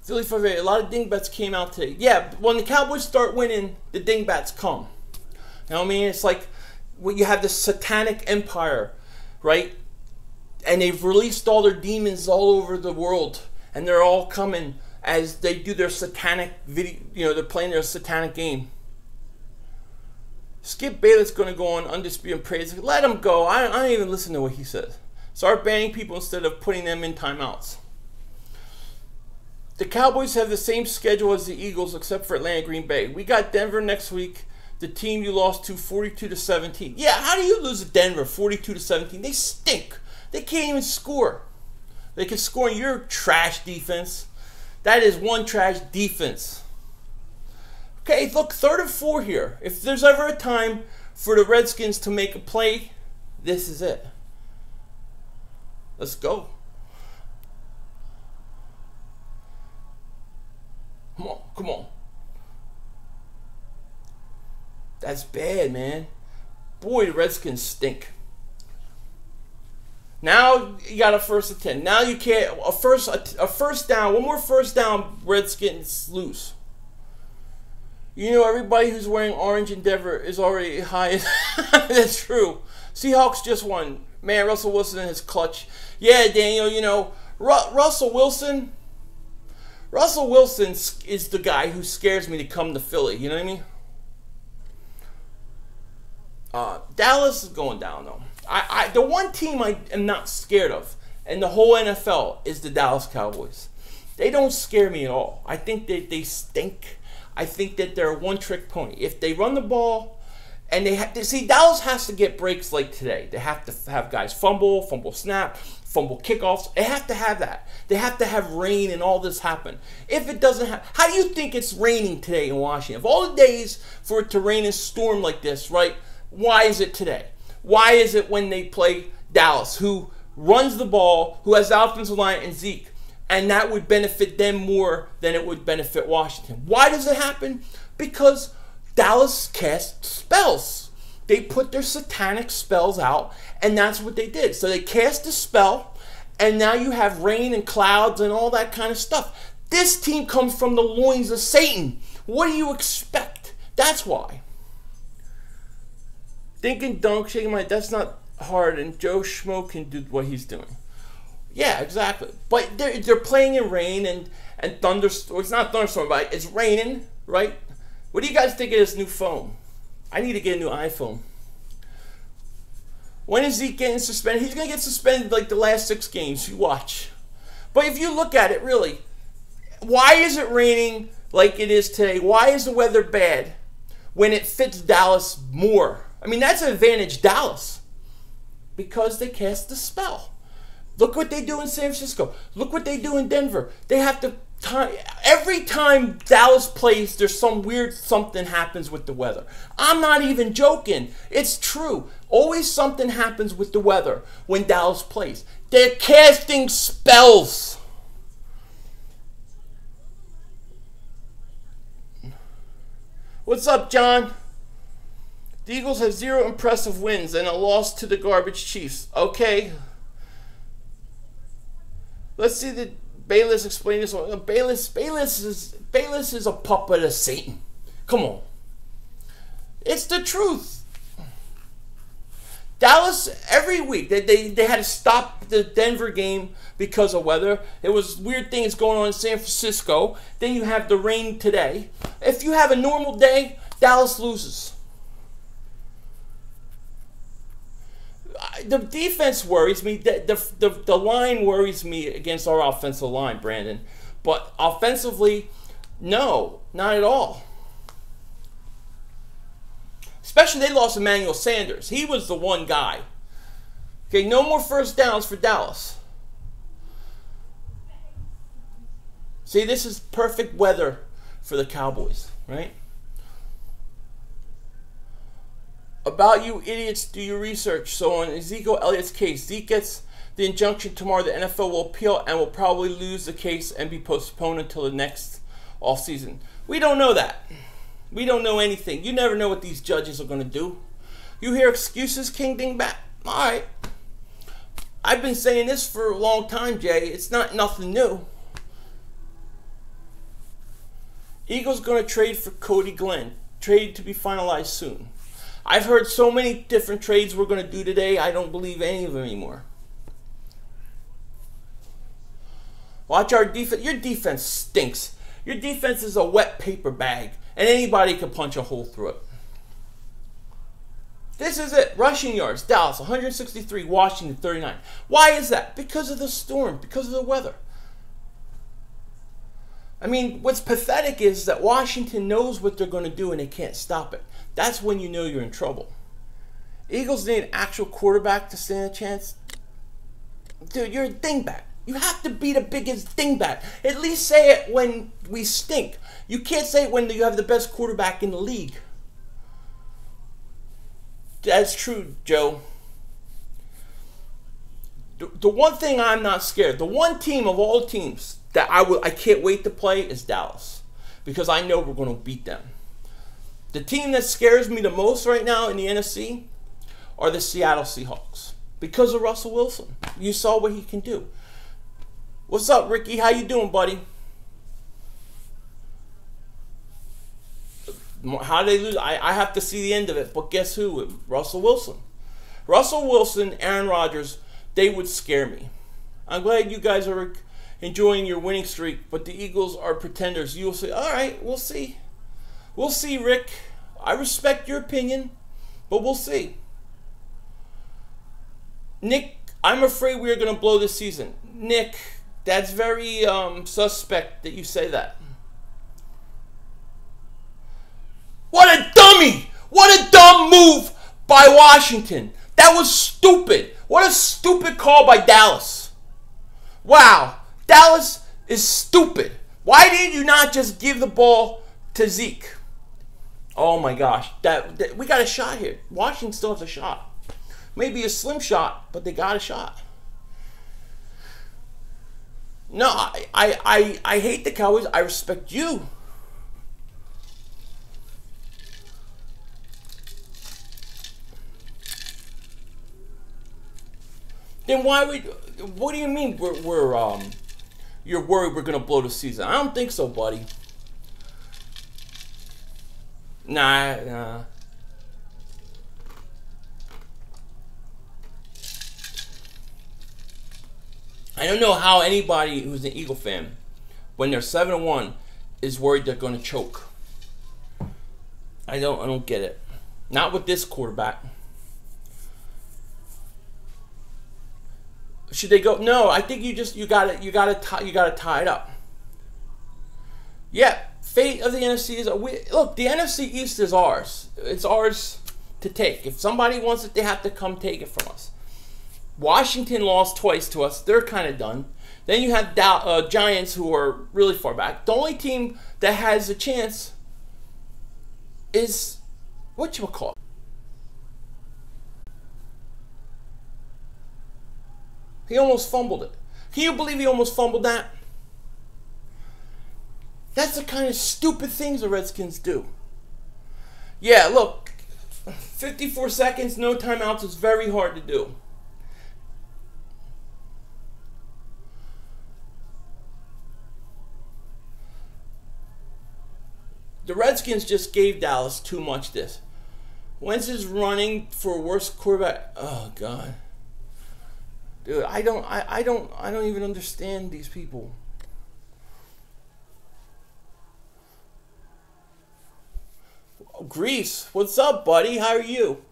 Philly Favre, a lot of dingbats came out today. Yeah, when the Cowboys start winning, the dingbats come. You know what I mean? It's like when you have this satanic empire, right? And they've released all their demons all over the world. And they're all coming as they do their satanic video. You know, they're playing their satanic game. Skip Bayless going to go on Undisputed Praise. Let him go. I don't even listen to what he says. Start banning people instead of putting them in timeouts. The Cowboys have the same schedule as the Eagles except for Atlanta, Green Bay. We got Denver next week. The team you lost to 42-17. Yeah, how do you lose to Denver 42-17? They stink. They can't even score. They can score in your trash defense. That is one trash defense. Okay, look, 3rd and 4 here. If there's ever a time for the Redskins to make a play, this is it. Let's go. Come on. That's bad, man. Boy, the Redskins stink. Now you got a 1st and 10. Now you can't. A first down. One more first down, Redskins lose. You know, everybody who's wearing orange in Denver is already high. That's true. Seahawks just won. Man, Russell Wilson in his clutch. Yeah, Daniel, you know, Russell Wilson is the guy who scares me to come to Philly. You know what I mean? Dallas is going down, though. The one team I am not scared of in the whole NFL is the Dallas Cowboys. They don't scare me at all. I think that they stink. I think that they're a one-trick pony. If they run the ball, and they have to see, Dallas has to get breaks like today. They have to have guys fumble snap, fumble kickoffs. They have to have that. They have to have rain and all this happen. If it doesn't happen, how do you think it's raining today in Washington? Of all the days for it to rain and storm like this, right? Why is it today? Why is it when they play Dallas, who runs the ball, who has the offensive line and Zeke? And that would benefit them more than it would benefit Washington. Why does it happen? Because Dallas cast spells. They put their satanic spells out, and that's what they did. So they cast a spell, and now you have rain and clouds and all that kind of stuff. This team comes from the loins of Satan. What do you expect? That's why. Thinking dunk, shaking my head, that's not hard, and Joe Schmo can do what he's doing. Yeah, exactly. But they're playing in rain and thunderstorm. It's not thunderstorm, but it's raining, right? What do you guys think of this new phone? I need to get a new iPhone. When is Zeke getting suspended? He's going to get suspended like the last 6 games. You watch. But if you look at it, really, why is it raining like it is today? Why is the weather bad when it fits Dallas more? I mean, that's an advantage Dallas. Because they cast the spell. Look what they do in San Francisco. Look what they do in Denver. They have to... Every time Dallas plays, there's some weird something happens with the weather. I'm not even joking. It's true. Always something happens with the weather when Dallas plays. They're casting spells. What's up, John? The Eagles have 0 impressive wins and a loss to the garbage Chiefs. Okay. Let's see the Bayless explain this one. Bayless is a puppet of Satan. Come on. It's the truth. Dallas, every week, they had to stop the Denver game because of weather. There was weird things going on in San Francisco. Then you have the rain today. If you have a normal day, Dallas loses. The defense worries me. The line worries me against our offensive line, Brandon. But offensively, no, not at all. Especially they lost Emmanuel Sanders. He was the one guy. Okay, no more first downs for Dallas. See, this is perfect weather for the Cowboys, right? About you idiots, do your research. So on Ezekiel Elliott's case, Zeke gets the injunction tomorrow. The NFL will appeal and will probably lose the case and be postponed until the next offseason. We don't know that. We don't know anything. You never know what these judges are going to do. You hear excuses, King Dingbat? All right. I've been saying this for a long time, Jay. It's not nothing new. Eagles going to trade for Cody Glenn. Trade to be finalized soon. I've heard so many different trades we're going to do today, I don't believe any of them anymore. Watch our defense. Your defense stinks. Your defense is a wet paper bag, and anybody can punch a hole through it. This is it. Rushing yards. Dallas, 163. Washington, 39. Why is that? Because of the storm. Because of the weather. I mean, what's pathetic is that Washington knows what they're going to do and they can't stop it. That's when you know you're in trouble. Eagles need an actual quarterback to stand a chance. Dude, you're a dingbat. You have to be the biggest dingbat. At least say it when we stink. You can't say it when you have the best quarterback in the league. That's true, Joe. The one thing I'm not scared, the one team of all teams that I can't wait to play is Dallas. Because I know we're going to beat them. The team that scares me the most right now in the NFC are the Seattle Seahawks. Because of Russell Wilson. You saw what he can do. What's up, Ricky? How you doing, buddy? How did they lose? I have to see the end of it. But guess who? Russell Wilson. Russell Wilson, Aaron Rodgers, they would scare me. I'm glad you guys are enjoying your winning streak, but the Eagles are pretenders. You'll say, all right, we'll see. We'll see, Rick. I respect your opinion, but we'll see. Nick, I'm afraid we're going to blow this season. Nick, that's very suspect that you say that. What a dummy! What a dumb move by Washington. That was stupid. What a stupid call by Dallas. Wow. Dallas is stupid. Why did you not just give the ball to Zeke? Oh my gosh. We got a shot here. Washington still has a shot. Maybe a slim shot, but they got a shot. No, I hate the Cowboys. I respect you. Then why would? What do you mean you're worried we're gonna blow the season? I don't think so, buddy. Nah. I don't know how anybody who's an Eagle fan, when they're 7-1, is worried they're going to choke. I don't get it. Not with this quarterback. Should they go? No, I think you gotta tie it up. Yeah, fate of the NFC is look. The NFC East is ours. It's ours to take. If somebody wants it, they have to come take it from us. Washington lost twice to us. They're kind of done. Then you have Giants, who are really far back. The only team that has a chance is whatchamacallit. He almost fumbled it. Can you believe he almost fumbled that? That's the kind of stupid things the Redskins do. Yeah, look, 54 seconds, no timeouts is very hard to do. The Redskins just gave Dallas too much this. Wentz is running for a worse quarterback. Oh, God. Dude, I don't even understand these people. Grease, what's up, buddy? How are you?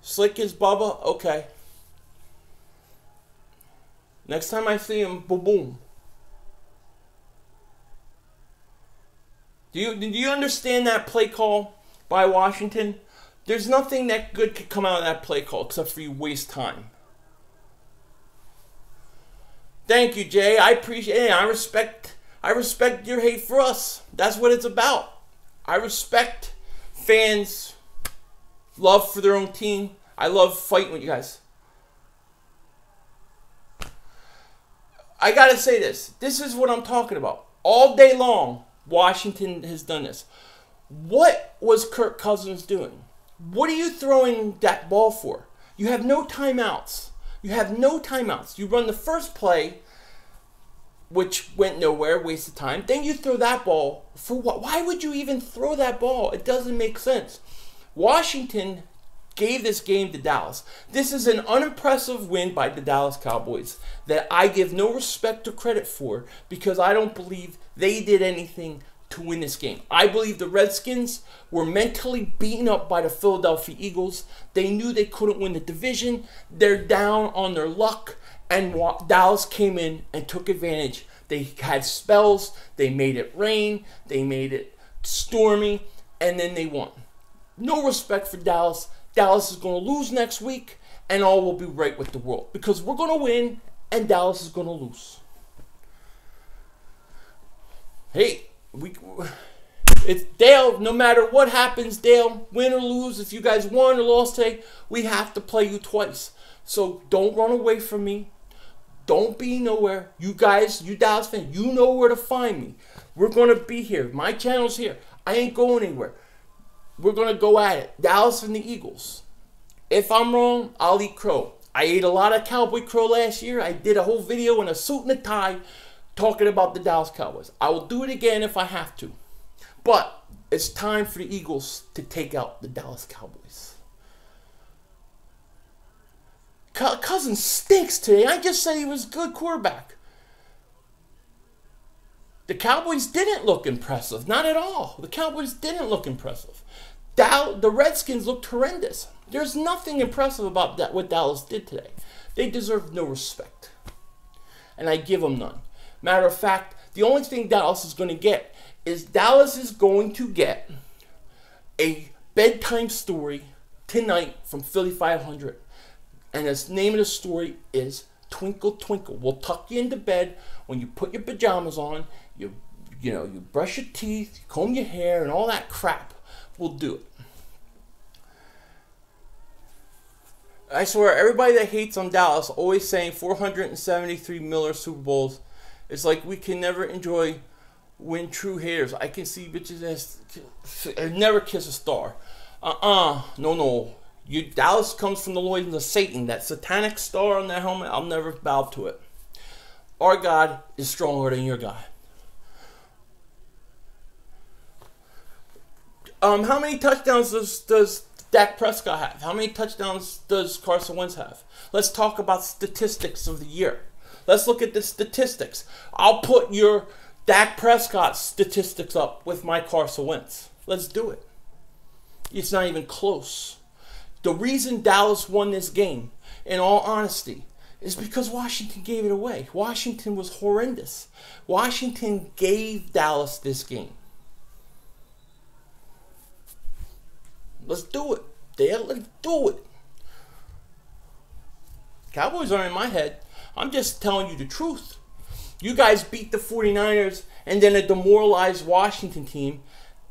Slick as Bubba? Okay. Next time I see him, boom, boom. Do you understand that play call by Washington? There's nothing that good could come out of that play call except for you waste time. Thank you, Jay. I appreciate it. I respect your hate for us. That's what it's about. I respect fans' love for their own team. I love fighting with you guys. I gotta say this. This is what I'm talking about. All day long, Washington has done this. What was Kirk Cousins doing? What are you throwing that ball for? You have no timeouts. You have no timeouts. You run the first play, which went nowhere, waste of time. Then you throw that ball for what? Why would you even throw that ball? It doesn't make sense. Washington gave this game to Dallas. This is an unimpressive win by the Dallas Cowboys that I give no respect or credit for because I don't believe they did anything to win this game. I believe the Redskins were mentally beaten up by the Philadelphia Eagles. They knew they couldn't win the division. They're down on their luck, and Dallas came in and took advantage. They had spells. They made it rain. They made it stormy, and then they won. No respect for Dallas. Dallas is going to lose next week, and all will be right with the world because we're going to win, and Dallas is going to lose. Hey, it's Dale. No matter what happens, Dale, win or lose, if you guys won or lost today, we have to play you twice. So don't run away from me. Don't be nowhere. You guys, you Dallas fans, you know where to find me. We're going to be here. My channel's here. I ain't going anywhere. We're going to go at it. Dallas and the Eagles. If I'm wrong, I'll eat crow. I ate a lot of cowboy crow last year. I did a whole video in a suit and a tie talking about the Dallas Cowboys. I will do it again if I have to. But it's time for the Eagles to take out the Dallas Cowboys. Cousins stinks today. I just said he was a good quarterback. The Cowboys didn't look impressive. Not at all. The Cowboys didn't look impressive. The Redskins looked horrendous. There's nothing impressive about that what Dallas did today. They deserve no respect. And I give them none. Matter of fact, the only thing Dallas is going to get is Dallas is going to get a bedtime story tonight from Philly 500. And the name of the story is Twinkle Twinkle. We'll tuck you into bed when you put your pajamas on, you brush your teeth, you comb your hair, and all that crap. We'll do it. I swear, everybody that hates on Dallas always saying 473 Miller Super Bowls. It's like we can never enjoy when true haters. I can see bitches as never kiss a star. No. Dallas comes from the loins of Satan. That satanic star on that helmet, I'll never bow to it. Our God is stronger than your God. How many touchdowns does Dak Prescott have? How many touchdowns does Carson Wentz have? Let's talk about statistics of the year. Let's look at the statistics. I'll put your Dak Prescott statistics up with my Carson Wentz. Let's do it. It's not even close. The reason Dallas won this game, in all honesty, is because Washington gave it away. Washington was horrendous. Washington gave Dallas this game. Let's do it. Let's do it. Cowboys aren't in my head. I'm just telling you the truth. You guys beat the 49ers and then a demoralized Washington team,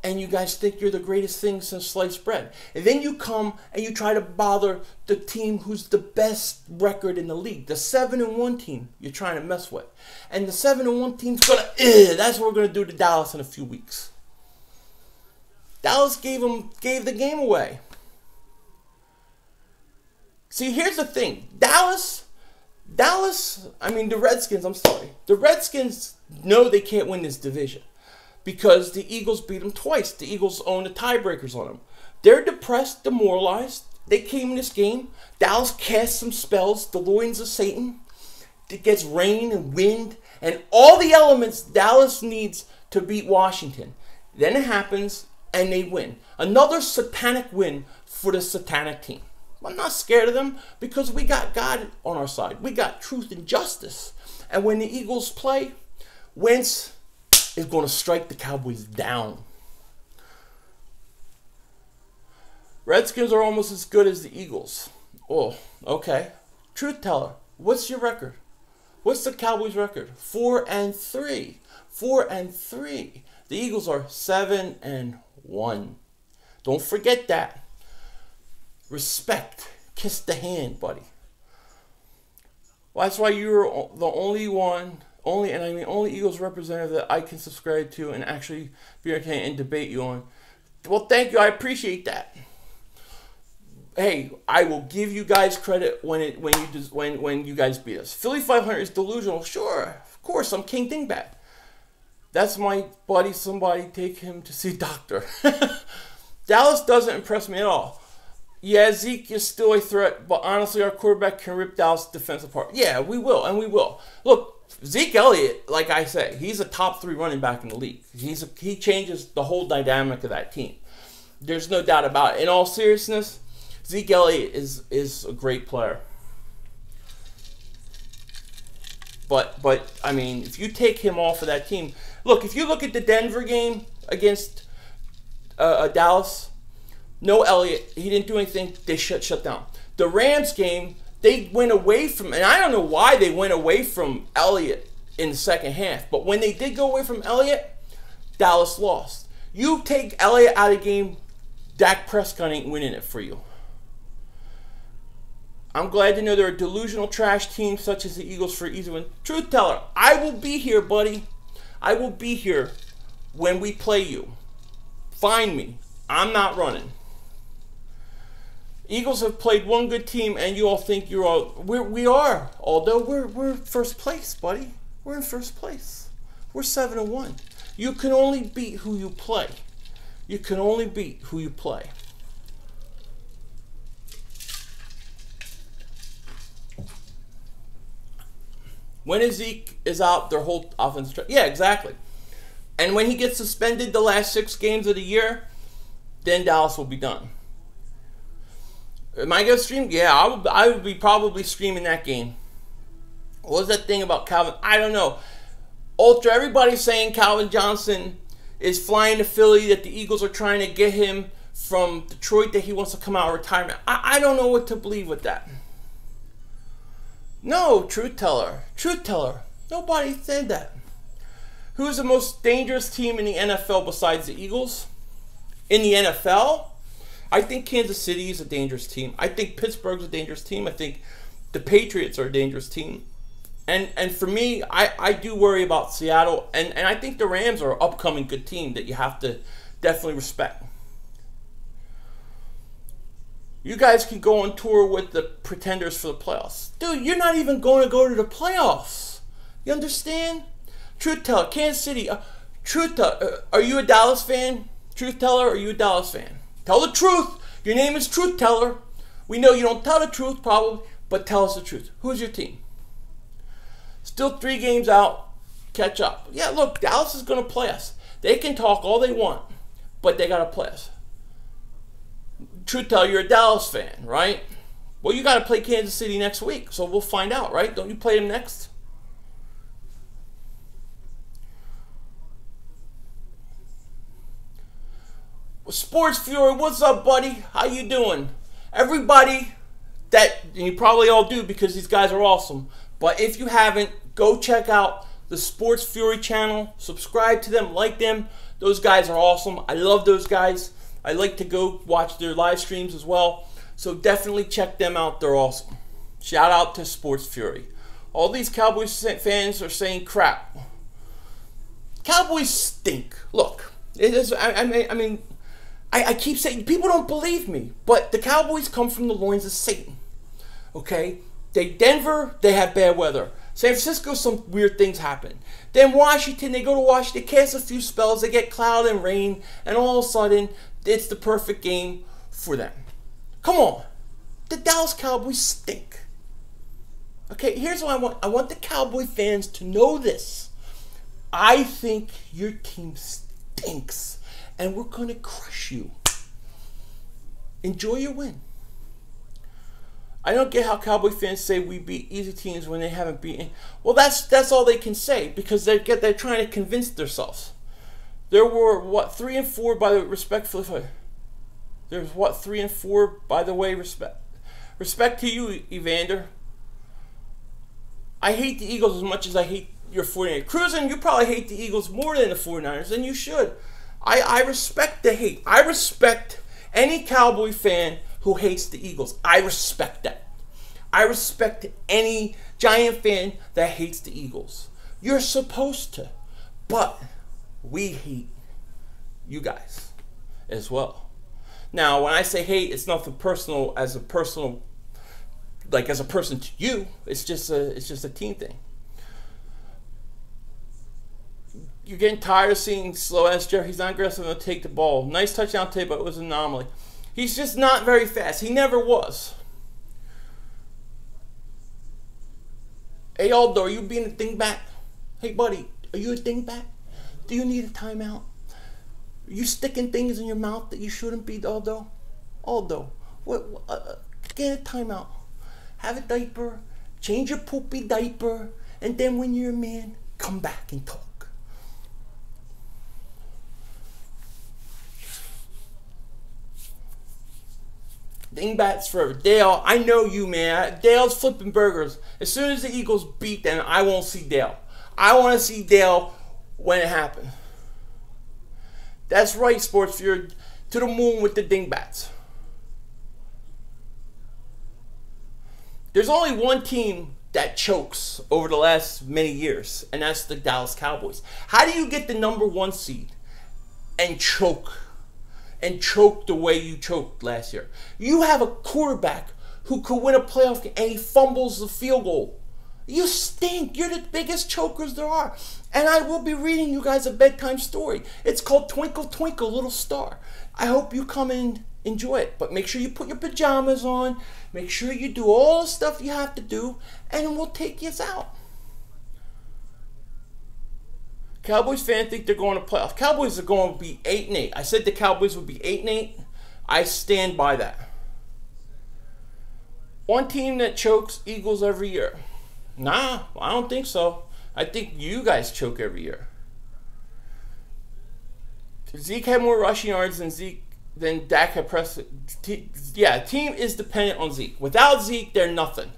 and you guys think you're the greatest thing since sliced bread. And then you come and you try to bother the team who's the best record in the league, the 7-1 team you're trying to mess with. And the 7-1 team's gonna, that's what we're gonna do to Dallas in a few weeks. Dallas gave the game away. See, here's the thing. The Redskins, I'm sorry. The Redskins know they can't win this division because the Eagles beat them twice. The Eagles own the tiebreakers on them. They're depressed, demoralized. They came in this game. Dallas cast some spells, the loins of Satan. It gets rain and wind and all the elements Dallas needs to beat Washington. Then it happens and they win. Another satanic win for the satanic team. I'm not scared of them because we got God on our side. We got truth and justice. And when the Eagles play, Wentz is going to strike the Cowboys down. Redskins are almost as good as the Eagles. Oh, okay. Truth teller, what's your record? What's the Cowboys' record? 4-3. 4-3. The Eagles are 7-1. Don't forget that. Respect. Kiss the hand, buddy. Well, that's why you're the only Eagles representative that I can subscribe to and actually be entertained and debate you on. Well, thank you. I appreciate that. Hey, I will give you guys credit when you guys beat us. Philly 500 is delusional. Sure, of course, I'm King Dingbat. That's my buddy. Somebody take him to see a doctor. Dallas doesn't impress me at all. Yeah, Zeke is still a threat, but honestly, our quarterback can rip Dallas' defense apart. Yeah, we will, and we will. Look, Zeke Elliott, like I say, he's a top 3 running back in the league. He changes the whole dynamic of that team. There's no doubt about it. In all seriousness, Zeke Elliott is a great player. But I mean, if you take him off of that team, look, if you look at the Denver game against Dallas, no Elliott. He didn't do anything. They shut down. The Rams game, they went away from, and I don't know why they went away from Elliott in the second half. But when they did go away from Elliott, Dallas lost. You take Elliott out of the game, Dak Prescott ain't winning it for you. I'm glad to know there are delusional trash teams such as the Eagles for easy win. Truth teller, I will be here, buddy. I will be here when we play you. Find me. I'm not running. Eagles have played one good team, and you all think you're all. We are. Although we're first place, buddy. We're in first place. We're 7-1. You can only beat who you play. You can only beat who you play. When Zeke is out, their whole offense. Yeah, exactly. And when he gets suspended the last 6 games of the year, then Dallas will be done. Am I going to stream? Yeah, I would be probably streaming that game. What was that thing about Calvin? I don't know. Ultra, everybody's saying Calvin Johnson is flying to Philly, that the Eagles are trying to get him from Detroit, that he wants to come out of retirement. I don't know what to believe with that. No, truth teller. Truth teller. Nobody said that. Who's the most dangerous team in the NFL besides the Eagles? In the NFL? I think Kansas City is a dangerous team. I think Pittsburgh's a dangerous team. I think the Patriots are a dangerous team. And for me, I do worry about Seattle. And I think the Rams are an upcoming good team that you have to definitely respect. You guys can go on tour with the pretenders for the playoffs. Dude, you're not even going to go to the playoffs. You understand? Truth teller, Kansas City. Truth teller, are you a Dallas fan? Truth teller, are you a Dallas fan? Tell the truth. Your name is Truth Teller. We know you don't tell the truth, probably, but tell us the truth. Who's your team? Still 3 games out. Catch up. Yeah, look, Dallas is going to play us. They can talk all they want, but they got to play us. Truth Teller, you're a Dallas fan, right? Well, you got to play Kansas City next week, so we'll find out, right? Don't you play them next? Sports Fury, what's up, buddy? How you doing? Everybody that, and you probably all do because these guys are awesome, but if you haven't, go check out the Sports Fury channel. Subscribe to them, like them. Those guys are awesome. I love those guys. I like to go watch their live streams as well. So definitely check them out. They're awesome. Shout out to Sports Fury. All these Cowboys fans are saying crap. Cowboys stink. Look, it is. I keep saying, people don't believe me, but the Cowboys come from the loins of Satan. Okay? Denver, they have bad weather. San Francisco, some weird things happen. Then Washington, they go to Washington, they cast a few spells, they get cloud and rain, and all of a sudden, it's the perfect game for them. Come on. The Dallas Cowboys stink. Okay, here's what I want. I want the Cowboy fans to know this. I think your team stinks, and we're going to crush you. Enjoy your win. I don't get how Cowboy fans say we beat easy teams when they haven't beaten. Well, that's all they can say because they're trying to convince themselves. There were what 3-4 by the respectfully. There's what 3-4 by the way respect to you, Evander. I hate the Eagles as much as I hate your 49ers. Cruising, you probably hate the Eagles more than the 49ers, and you should. I respect the hate. I respect any Cowboy fan who hates the Eagles. I respect that. I respect any Giant fan that hates the Eagles. You're supposed to. But we hate you guys as well. Now, when I say hate, it's nothing personal as a person to you. It's just a team thing. You're getting tired of seeing slow ass Jerry. He's not aggressive enough to take the ball. Nice touchdown tape, but it was an anomaly. He's just not very fast. He never was. Hey, Aldo, are you being a dingbat? Hey, buddy, are you a dingbat? Do you need a timeout? Are you sticking things in your mouth that you shouldn't be, Aldo? Aldo, get a timeout. Have a diaper. Change your poopy diaper. And then when you're a man, come back and talk. Dingbats forever. Dale, I know you, man. Dale's flipping burgers. As soon as the Eagles beat them, I won't see Dale. I want to see Dale when it happens. That's right, Sports Fury. To the moon with the dingbats. There's only one team that chokes over the last many years, and that's the Dallas Cowboys. How do you get the #1 seed and choke? And choke the way you choked last year? You have a quarterback who could win a playoff game and he fumbles the field goal. You stink. You're the biggest chokers there are. And I will be reading you guys a bedtime story. It's called Twinkle Twinkle Little Star. I hope you come and enjoy it. But make sure you put your pajamas on. Make sure you do all the stuff you have to do. And we'll take you out. Cowboys fans think they're going to playoffs. Cowboys are going to be 8-8. I said the Cowboys would be 8-8. I stand by that. One team that chokes Eagles every year. Nah, I don't think so. I think you guys choke every year. Zeke had more rushing yards than Dak had pressed. Yeah, team is dependent on Zeke. Without Zeke, they're nothing.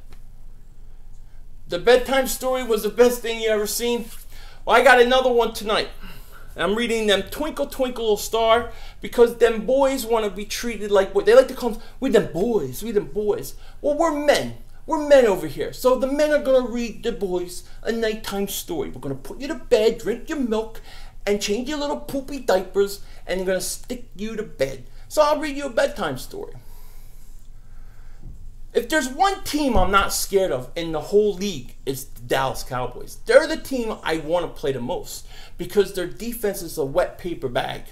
The bedtime story was the best thing you ever seen. Well, I got another one tonight. I'm reading them Twinkle Twinkle Little Star because them boys want to be treated like boys. They like to come, we them boys, we them boys. Well, we're men. We're men over here. So the men are going to read the boys a nighttime story. We're going to put you to bed, drink your milk, and change your little poopy diapers, and they're going to stick you to bed. So I'll read you a bedtime story. If there's one team I'm not scared of in the whole league, it's the Dallas Cowboys. They're the team I want to play the most because their defense is a wet paper bag.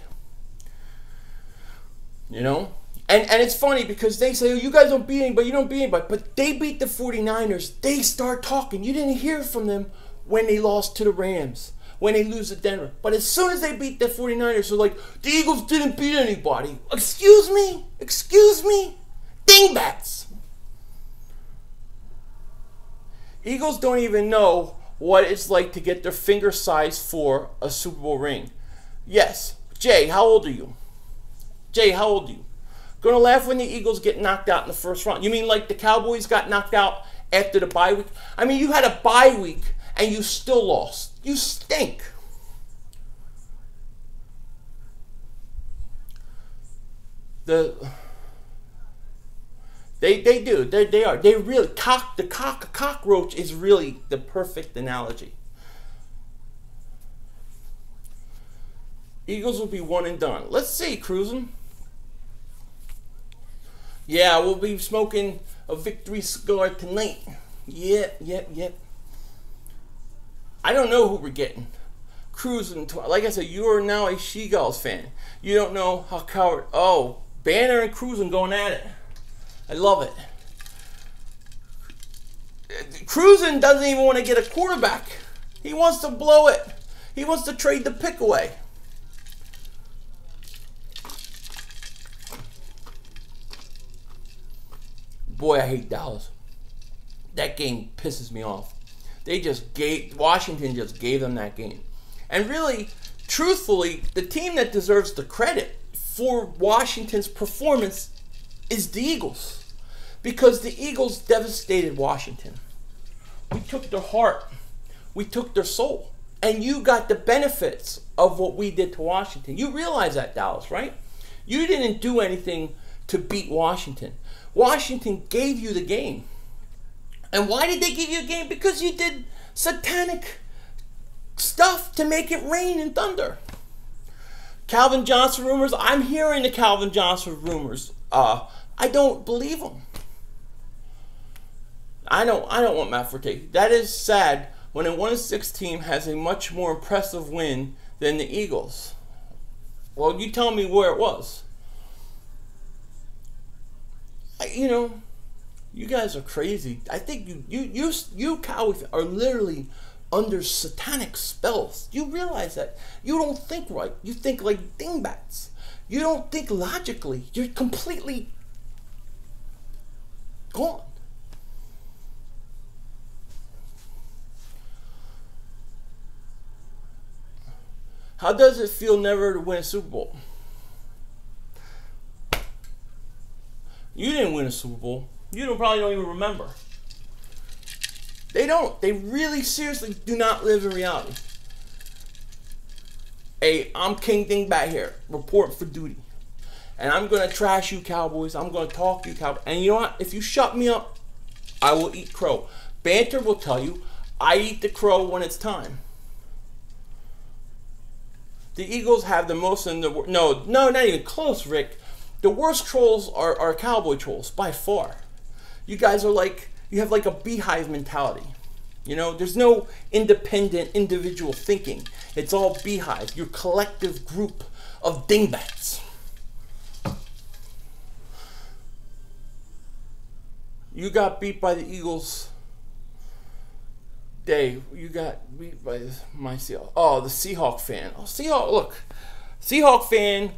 You know? And it's funny because they say, oh, you guys don't beat anybody, you don't beat anybody. But they beat the 49ers. They start talking. You didn't hear from them when they lost to the Rams, when they lose to Denver. But as soon as they beat the 49ers, they're like, the Eagles didn't beat anybody. Excuse me? Excuse me? Dingbats. Eagles don't even know what it's like to get their finger size for a Super Bowl ring. Yes. Jay, how old are you? Jay, how old are you? Gonna laugh when the Eagles get knocked out in the first round. You mean like the Cowboys got knocked out after the bye week? I mean, you had a bye week and you still lost. You stink. They do. They are. They really cockroach is really the perfect analogy. Eagles will be one and done. Let's see, cruising. Yeah, we'll be smoking a victory cigar tonight. Yep. I don't know who we're getting. Cruising. Like I said, you are now a She-Gulls fan. You don't know how coward. Oh, Banner and Cruising going at it. I love it. Cruising doesn't even want to get a quarterback. He wants to blow it. He wants to trade the pick away. Boy, I hate Dallas. That game pisses me off. Washington just gave them that game. And really, truthfully, the team that deserves the credit for Washington's performance is the Eagles. Because the Eagles devastated Washington. We took their heart. We took their soul. And you got the benefits of what we did to Washington. You realize that, Dallas, right? You didn't do anything to beat Washington. Washington gave you the game. And why did they give you a game? Because you did satanic stuff to make it rain and thunder. Calvin Johnson rumors. I'm hearing the Calvin Johnson rumors. I don't believe them. I don't want Matt Forte. That is sad when a 1-6 team has a much more impressive win than the Eagles. Well, you tell me where it was. You know, you guys are crazy. I think you Cowboys are literally under satanic spells. You realize that? You don't think right. You think like dingbats. You don't think logically. You're completely gone. How does it feel never to win a Super Bowl? You didn't win a Super Bowl. You probably don't even remember. They don't. They really seriously do not live in reality. Hey, I'm King Dingbat here, reporting for duty. And I'm going to trash you Cowboys. I'm going to talk to you Cowboys. And you know what? If you shut me up, I will eat crow. Banter will tell you, I eat the crow when it's time. The Eagles have the most in the world. No, not even close, Rick. The worst trolls are Cowboy trolls, by far. You guys are like, you have like a beehive mentality. You know, there's no independent individual thinking. It's all beehive, your collective group of dingbats. You got beat by the Eagles. Dave, you got beat by my Seahawk. Oh, the Seahawk fan. Oh, Seahawk, look. Seahawk fan,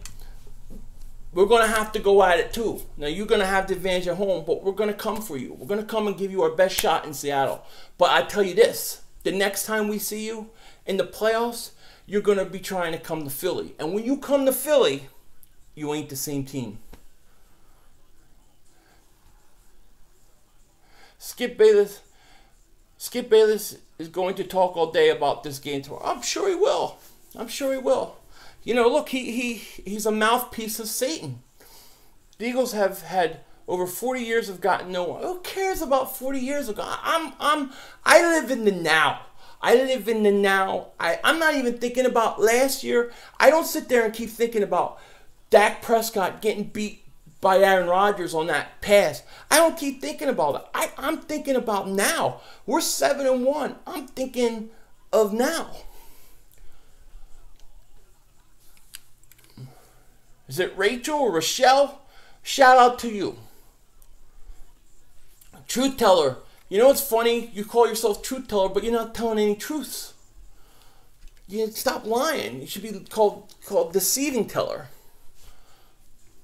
we're going to have to go at it too. Now, you're going to have the advantage at home, but we're going to come for you. We're going to come and give you our best shot in Seattle. But I tell you this, the next time we see you in the playoffs, you're going to be trying to come to Philly. And when you come to Philly, you ain't the same team. Skip Bayless is going to talk all day about this game tomorrow. I'm sure he will. I'm sure he will. You know, look, he's a mouthpiece of Satan. The Eagles have had over 40 years of gotten no one. Who cares about 40 years ago? I live in the now. I live in the now. I'm not even thinking about last year. I don't sit there and keep thinking about Dak Prescott getting beat by Aaron Rodgers on that pass. I don't keep thinking about it. I'm thinking about now. We're 7-1. I'm thinking of now. Is it Rachel or Rochelle? Shout out to you. Truth teller. You know what's funny? You call yourself truth teller, but you're not telling any truths. You stop lying. You should be called deceiving teller.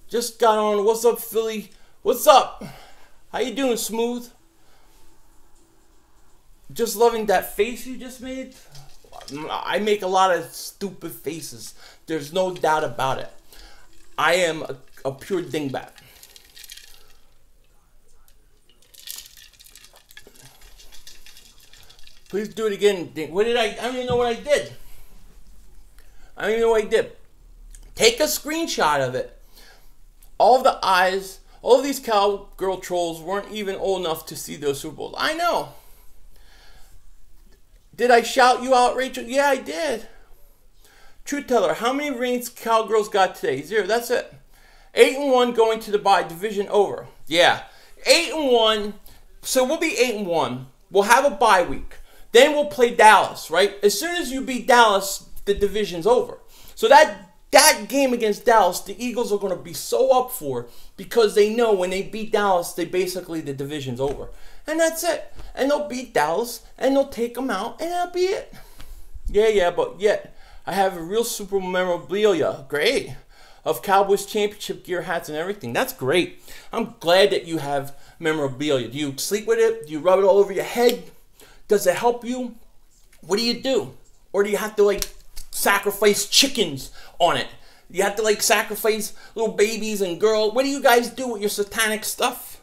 Just got on. What's up, Philly? What's up? How you doing, Smooth? Just loving that face you just made. I make a lot of stupid faces. There's no doubt about it. I am a pure dingbat. Please do it again. What did I don't even know what I did. I don't even know what I did. Take a screenshot of it. All of the eyes, all of these cowgirl trolls weren't even old enough to see those Super Bowls. I know. Did I shout you out, Rachel? Yeah, I did. Truth teller, how many rings cowgirls got today? 0. That's it. 8-1 going to the bye. Division over. Yeah. 8-1. So we'll be 8-1. We'll have a bye week. Then we'll play Dallas, right? As soon as you beat Dallas, the division's over. So that game against Dallas, the Eagles are going to be so up for because they know when they beat Dallas, the division's over. And that's it. And they'll beat Dallas, and they'll take them out, and that'll be it. Yeah, but yet, I have a real super memorabilia. Great. Of Cowboys championship gear, hats, and everything. That's great. I'm glad that you have memorabilia. Do you sleep with it? Do you rub it all over your head? Does it help you? What do you do? Or do you have to, like, sacrifice chickens on it? You have to, like, sacrifice little babies and girls. What do you guys do with your satanic stuff?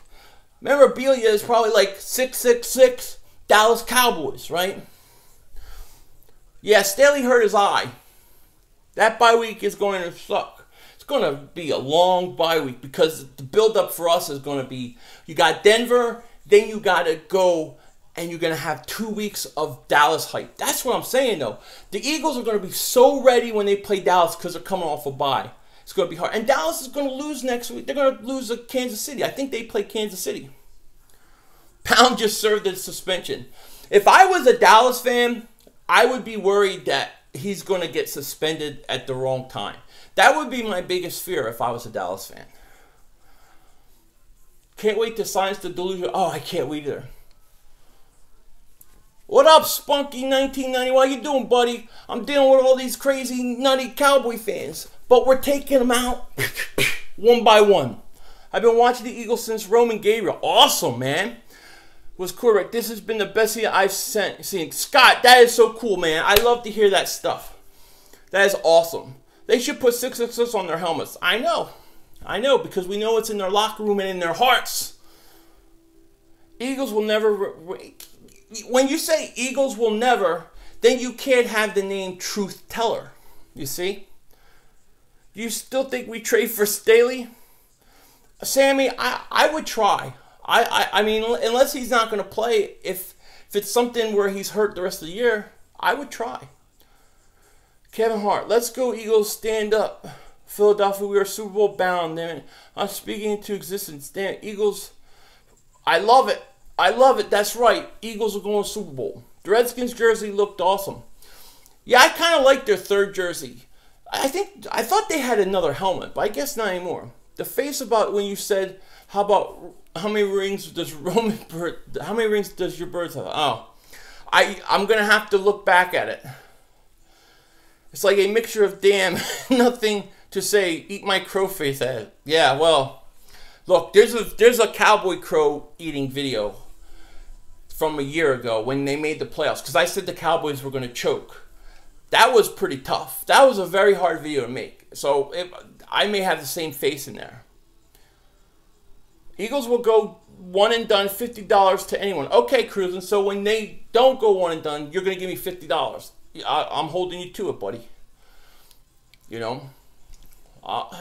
Memorabilia is probably like 666 Dallas Cowboys, right? Yeah, Staley hurt his eye. That bye week is going to suck. It's going to be a long bye week because the build-up for us is going to be, you got Denver, then you got to go, and you're going to have 2 weeks of Dallas hype. That's what I'm saying, though. The Eagles are going to be so ready when they play Dallas because they're coming off a bye. It's going to be hard. And Dallas is going to lose next week. They're going to lose to Kansas City. I think they play Kansas City. Pound just served a suspension. If I was a Dallas fan, I would be worried that he's going to get suspended at the wrong time. That would be my biggest fear if I was a Dallas fan. Can't wait to silence the delusion. Oh, I can't wait either. What up, Spunky 1990? How you doing, buddy? I'm dealing with all these crazy, nutty Cowboy fans. But we're taking them out one by one. I've been watching the Eagles since Roman Gabriel. Awesome, man. Was correct. This has been the best thing I've seen. Scott, that is so cool, man. I love to hear that stuff. That is awesome. They should put 666 on their helmets. I know, because we know it's in their locker room and in their hearts. Eagles will never... When you say Eagles will never, then you can't have the name Truth Teller. You see? Do you still think we trade for Staley? Sammy, I would try. I mean, unless he's not going to play, if it's something where he's hurt the rest of the year, I would try. Kevin Hart, let's go Eagles, stand up. Philadelphia, we are Super Bowl bound. Damn, I'm speaking into existence. Damn, Eagles, I love it. I love it. That's right. Eagles are going to Super Bowl. The Redskins jersey looked awesome. Yeah, I kind of like their third jersey. I thought they had another helmet, but I guess not anymore. The face about when you said, how many rings does your bird have? Oh, I'm gonna have to look back at it. It's like a mixture of damn, nothing to say, eat my crow face at it. Yeah, well, look, there's a cowboy crow eating video from a year ago when they made the playoffs because I said the Cowboys were gonna choke. That was pretty tough. That was a very hard video to make. So I may have the same face in there. Eagles will go one and done, $50 to anyone. Okay, Cruising. So when they don't go one and done, you're going to give me $50. I'm holding you to it, buddy. You know?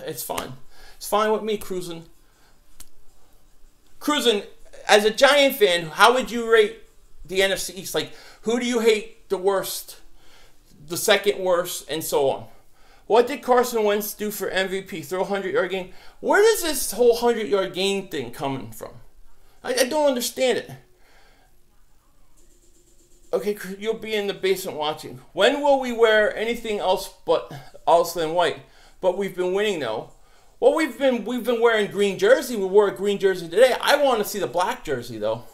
It's fine. It's fine with me, Cruising. Cruising, as a Giant fan, how would you rate the NFC East? Like, who do you hate the worst? The second worst, and so on. What did Carson Wentz do for MVP? Throw a 100-yard game? Where does this whole 100-yard game thing coming from? I don't understand it. Okay, you'll be in the basement watching. When will we wear anything else than white? But we've been winning, though. Well, we've been wearing green jersey. We wore a green jersey today. I want to see the black jersey though.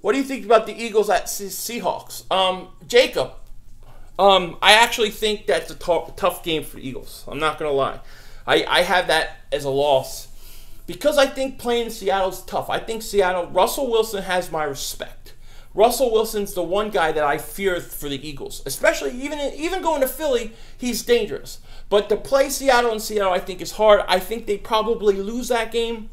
What do you think about the Eagles at Seahawks? Jacob, I actually think that's a tough game for the Eagles. I'm not going to lie. I have that as a loss because I think playing in Seattle is tough. I think Russell Wilson has my respect. Russell Wilson's the one guy that I fear for the Eagles, especially even going to Philly, he's dangerous. But to play Seattle in Seattle, I think is hard. I think they probably lose that game,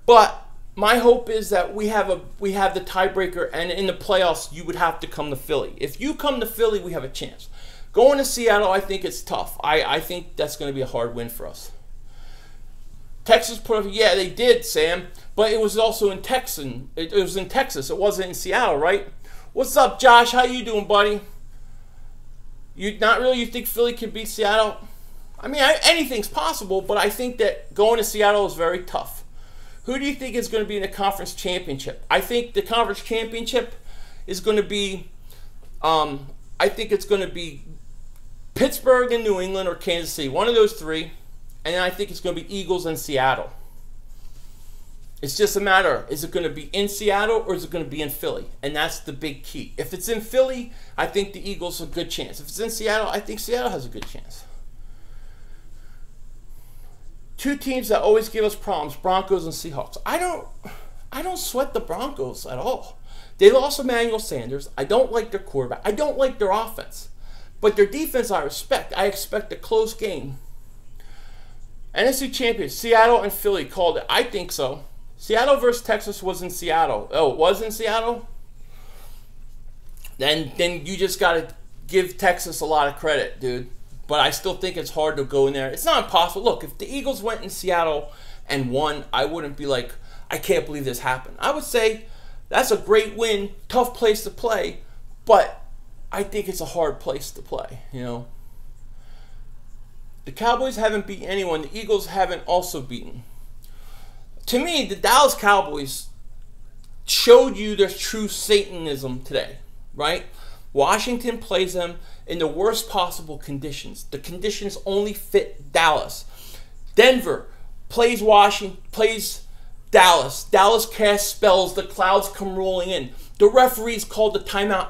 but my hope is that we have the tiebreaker, and in the playoffs, you would have to come to Philly. If you come to Philly, we have a chance. Going to Seattle, I think it's tough. I think that's going to be a hard win for us. Texas put up, yeah, they did, Sam, but it was also in Texas. It was in Texas. It wasn't in Seattle, right? What's up, Josh? How you doing, buddy? You think Philly can beat Seattle? I mean, anything's possible, but I think that going to Seattle is very tough. Who do you think is going to be in the conference championship? I think the conference championship is going to be, I think it's going to be Pittsburgh and New England or Kansas City. One of those three. And then I think it's going to be Eagles and Seattle. It's just a matter, is it going to be in Seattle or is it going to be in Philly? And that's the big key. If it's in Philly, I think the Eagles have a good chance. If it's in Seattle, I think Seattle has a good chance. Two teams that always give us problems, Broncos and Seahawks. I don't sweat the Broncos at all. They lost Emmanuel Sanders. I don't like their quarterback. I don't like their offense. But their defense I respect. I expect a close game. NFC champions, Seattle and Philly called it. I think so. Seattle versus Texas was in Seattle. Oh, it was in Seattle? Then you just got to give Texas a lot of credit, dude. But I still think it's hard to go in there. It's not impossible. Look, if the Eagles went in Seattle and won, I wouldn't be like, I can't believe this happened. I would say that's a great win, tough place to play, but I think it's a hard place to play, you know. The Cowboys haven't beaten anyone. The Eagles haven't also beaten. To me, the Dallas Cowboys showed you their true Satanism today, right? Washington plays them in the worst possible conditions. The conditions only fit Dallas. Denver plays Dallas. Dallas casts spells. The clouds come rolling in. The referees called the timeout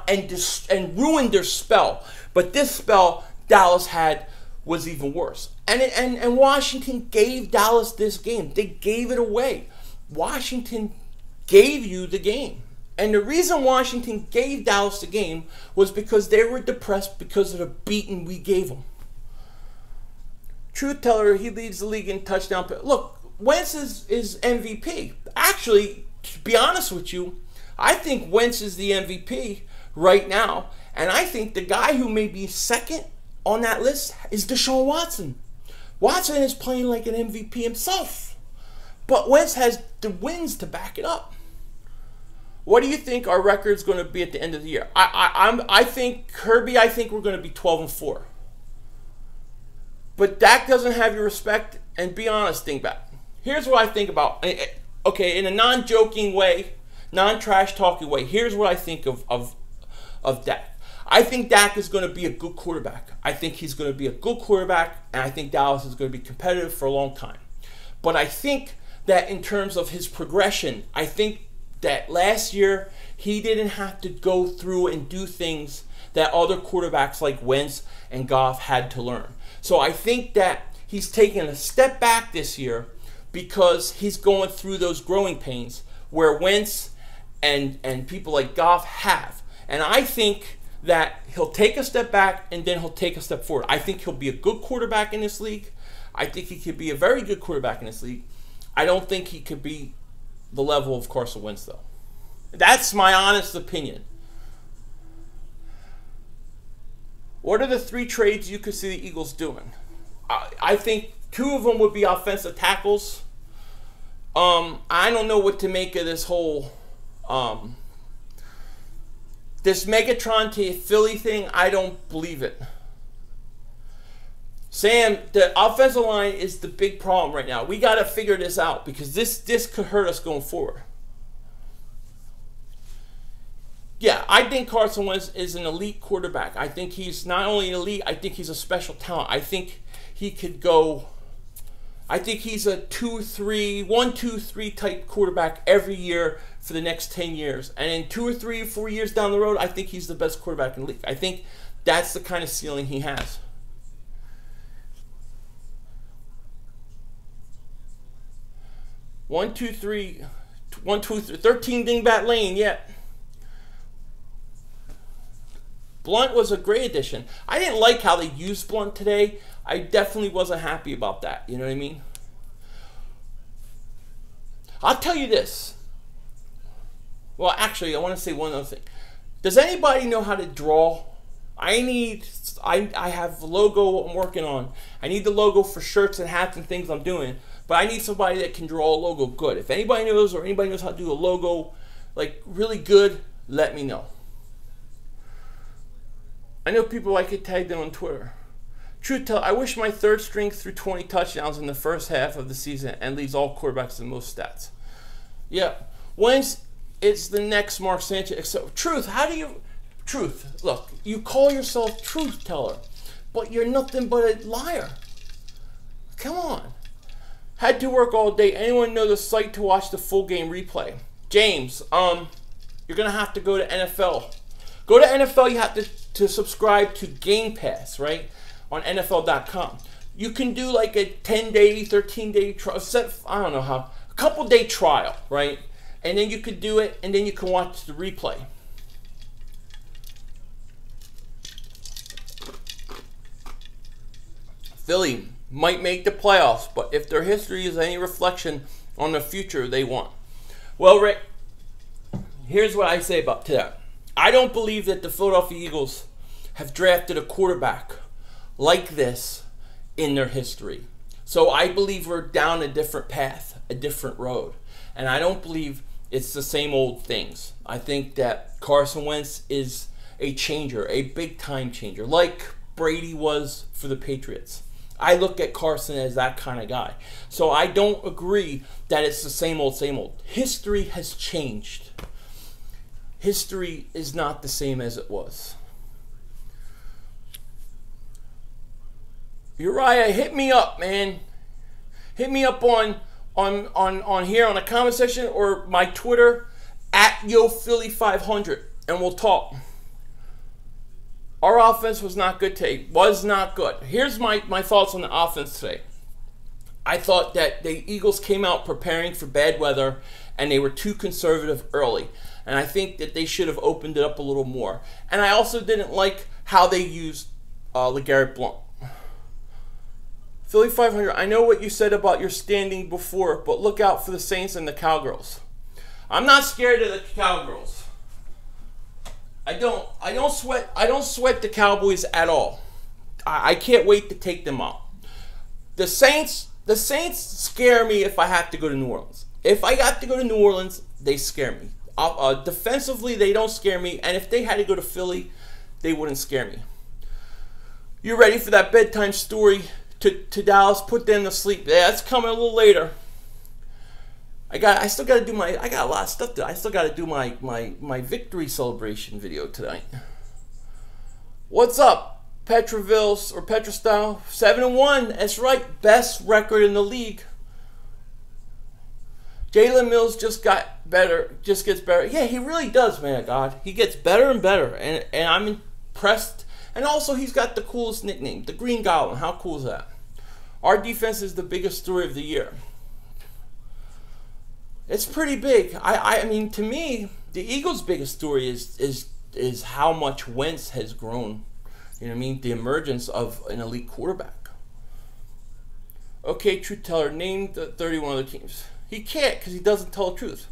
and ruined their spell. But this spell Dallas had was even worse. And Washington gave Dallas this game. They gave it away. Washington gave you the game. And the reason Washington gave Dallas the game was because they were depressed because of the beating we gave them. Truth teller, he leads the league in touchdown. Look, Wentz is MVP. Actually, to be honest with you, I think Wentz is the MVP right now. And I think the guy who may be second on that list is Deshaun Watson. Watson is playing like an MVP himself. But Wentz has the wins to back it up. What do you think our record's going to be at the end of the year? I think, Kirby, I think we're going to be 12-4. But Dak doesn't have your respect, and be honest, think back. Here's what I think about, okay, in a non-joking way, non-trash talking way, here's what I think of Dak. I think Dak is going to be a good quarterback. I think he's going to be a good quarterback, and I think Dallas is going to be competitive for a long time. But I think that in terms of his progression, I think that last year he didn't have to go through and do things that other quarterbacks like Wentz and Goff had to learn. So I think that he's taken a step back this year because he's going through those growing pains where Wentz and people like Goff have. And I think that he'll take a step back and then he'll take a step forward. I think he'll be a good quarterback in this league. I think he could be a very good quarterback in this league. I don't think he could be the level of Carson Wentz, though. That's my honest opinion. What are the 3 trades you could see the Eagles doing? I think 2 of them would be offensive tackles. I don't know what to make of this whole this Megatron to Philly thing. I don't believe it. Sam, the offensive line is the big problem right now. We got to figure this out because this could hurt us going forward. Yeah, I think Carson Wentz is an elite quarterback. I think he's not only elite, I think he's a special talent. I think he could go I think he's a 2-3, 1-2-3 type quarterback every year for the next 10 years. And in 2 or 3 or 4 years down the road, I think he's the best quarterback in the league. I think that's the kind of ceiling he has. One, two, three, 13 dingbat lane, yeah. Blunt was a great addition. I didn't like how they used Blunt today. I definitely wasn't happy about that. You know what I mean? I'll tell you this. Well, actually, I want to say one other thing. Does anybody know how to draw? I have a logo I'm working on. I need the logo for shirts and hats and things I'm doing. But I need somebody that can draw a logo good. If anybody knows or anybody knows how to do a logo like really good, let me know. I know people I could tag them on Twitter. Truth tell, I wish my third string threw 20 touchdowns in the first half of the season and leads all quarterbacks in most stats. Yeah. When's it's the next Mark Sanchez? So, Truth, how do you... Truth, look, you call yourself truth teller, but you're nothing but a liar. Come on. Had to work all day. Anyone know the site to watch the full game replay? James, you're going to have to go to NFL. Go to NFL, you have to subscribe to Game Pass, right? On NFL.com. You can do like a 10-day, 13-day trial, I don't know how, a couple-day trial, right? And then you could do it, and then you can watch the replay. Philly might make the playoffs, but if their history is any reflection on the future they want. Well, Rick, here's what I say about that. I don't believe that the Philadelphia Eagles have drafted a quarterback like this in their history. So I believe we're down a different path, a different road. And I don't believe it's the same old things. I think that Carson Wentz is a changer, a big-time changer, like Brady was for the Patriots. I look at Carson as that kind of guy. So I don't agree that it's the same old, same old. History has changed. History is not the same as it was. Uriah, hit me up, man. Hit me up on here on the comment section or my Twitter at YoPhilly500 and we'll talk. Our offense was not good today. Was not good. Here's my thoughts on the offense today. I thought that the Eagles came out preparing for bad weather and they were too conservative early. And I think that they should have opened it up a little more. And I also didn't like how they used LeGarrette Blount. Philly 500, I know what you said about your standing before, but look out for the Saints and the Cowgirls. I'm not scared of the Cowgirls. I don't sweat the Cowboys at all. I can't wait to take them out. The Saints scare me if I have to go to New Orleans. If I got to go to New Orleans, they scare me. Defensively, they don't scare me, and if they had to go to Philly, they wouldn't scare me. You ready for that bedtime story to Dallas? Put them to sleep. Yeah, that's coming a little later. I got a lot of stuff to do. I still got to do my victory celebration video tonight. What's up, Petroville or Petrostyle? 7-1. That's right, best record in the league. Jalen Mills just got better, just gets better. Yeah, he really does, man. God, he gets better and better, and I'm impressed. And also, he's got the coolest nickname, the Green Goblin. How cool is that? Our defense is the biggest story of the year. It's pretty big. I mean, to me, the Eagles' biggest story is how much Wentz has grown. You know what I mean? The emergence of an elite quarterback. Okay, truth teller, name the 31 other teams. He can't because he doesn't tell the truth.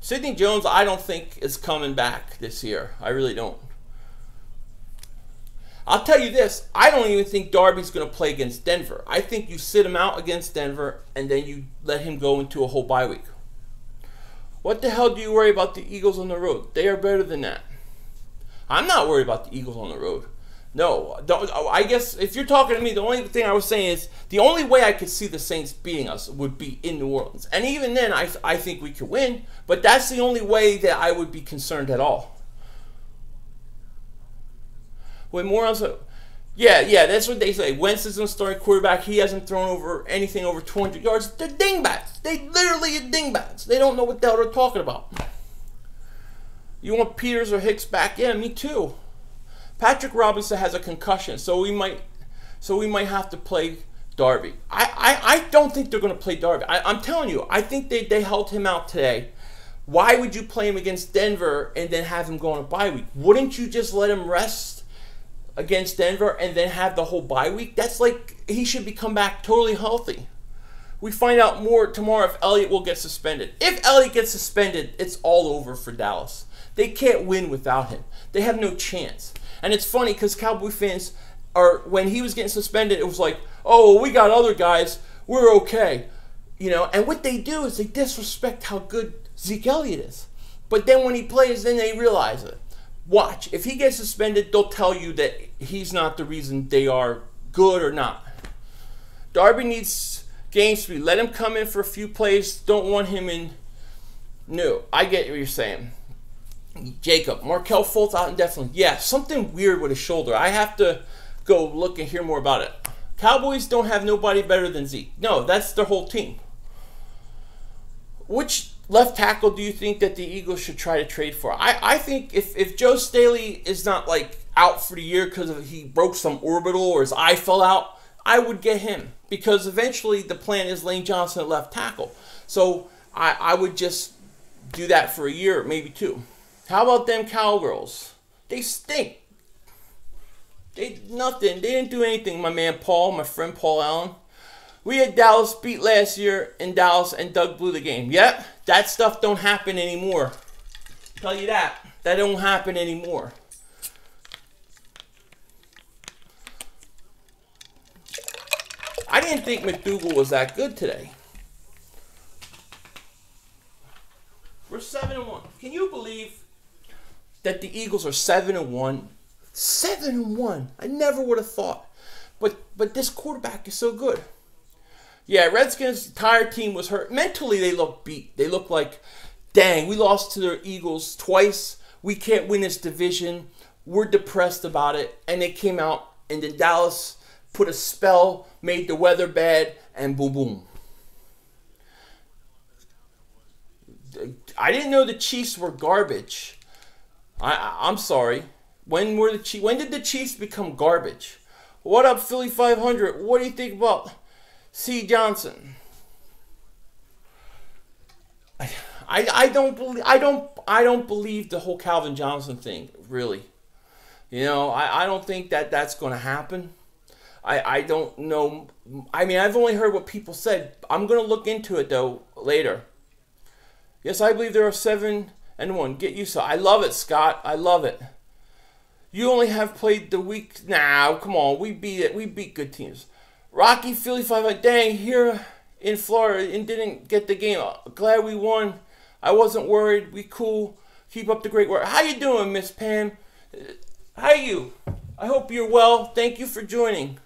Sidney Jones, I don't think is coming back this year. I really don't. I'll tell you this. I don't even think Darby's going to play against Denver. I think you sit him out against Denver and then you let him go into a whole bye week. What the hell do you worry about the Eagles on the road? They are better than that. I'm not worried about the Eagles on the road. No, I guess if you're talking to me, the only thing I was saying is the only way I could see the Saints beating us would be in New Orleans. And even then, I think we could win, but that's the only way that I would be concerned at all. With more on Yeah, that's what they say. Wentz is a starting quarterback. He hasn't thrown over anything over 200 yards. They're dingbats. They literally are dingbats. They don't know what the hell they're talking about. You want Peters or Hicks back? Yeah, me too. Patrick Robinson has a concussion, so we might have to play Darby. I don't think they're going to play Darby. I'm telling you, I think they held him out today. Why would you play him against Denver and then have him go on a bye week? Wouldn't you just let him rest against Denver and then have the whole bye week? That's like, he should be come back totally healthy. We find out more tomorrow if Elliott will get suspended. If Elliott gets suspended, it's all over for Dallas. They can't win without him. They have no chance. And it's funny because Cowboy fans when he was getting suspended, it was like, oh, we got other guys. We're okay. You know, and what they do is they disrespect how good Zeke Elliott is. But then when he plays, then they realize it. Watch. If he gets suspended, they'll tell you that he's not the reason they are good or not. Darby needs game speed. Let him come in for a few plays. Don't want him in. No, I get what you're saying. Jacob, Markelle Fultz out indefinitely. Yeah, something weird with his shoulder. I have to go look and hear more about it. Cowboys don't have nobody better than Zeke. No, that's their whole team. Which left tackle do you think that the Eagles should try to trade for? I think if Joe Staley is not like out for the year because he broke some orbital or his eye fell out, I would get him. Because eventually the plan is Lane Johnson at left tackle. So I would just do that for a year, maybe two. How about them Cowgirls? They stink. They nothing. They didn't do anything, my man Paul, my friend Paul Allen. We had Dallas beat last year in Dallas and Doug blew the game. Yep, that stuff don't happen anymore. Tell you that. That don't happen anymore. I didn't think McDougal was that good today. We're 7-1. Can you believe that the Eagles are 7-1? 7-1. I never would have thought. But this quarterback is so good. Yeah, Redskins' entire team was hurt. Mentally, they look beat. They look like, dang, we lost to the Eagles twice. We can't win this division. We're depressed about it. And they came out, and then Dallas put a spell, made the weather bad, and boom, boom. I didn't know the Chiefs were garbage. I'm sorry. When did the Chiefs become garbage? What up, Philly 500? What do you think about C. Johnson? I don't believe the whole Calvin Johnson thing, really. You know, I don't think that's going to happen. I don't know. I mean, I've only heard what people said. I'm going to look into it, though, later. Yes, I believe there are 7-1. Get used to it. I love it, Scott. I love it. You only have played the week. Nah, come on. We beat it. We beat good teams. Rocky Philly 5. Dang, here in Florida and didn't get the game. Glad we won. I wasn't worried. We cool. Keep up the great work. How you doing, Miss Pam? How are you? I hope you're well. Thank you for joining.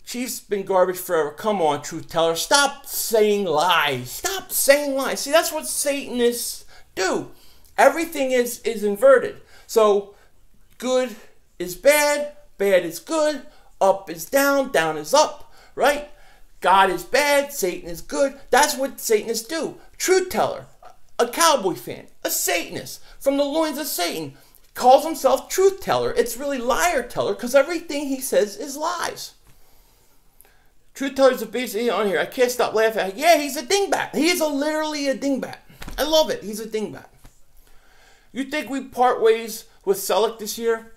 Chiefs been garbage forever. Come on, truth teller. Stop saying lies. Stop saying lies. See, that's what Satanists do. Everything is inverted. So, good is bad, bad is good, up is down, down is up, right? God is bad, Satan is good. That's what Satanists do. Truth teller, a Cowboy fan, a Satanist from the loins of Satan, calls himself truth teller. It's really liar teller because everything he says is lies. Truth teller's a basically on here. I can't stop laughing. Yeah, he's a dingbat. He is literally a dingbat. I love it. He's a dingbat. You think we part ways with Selleck this year?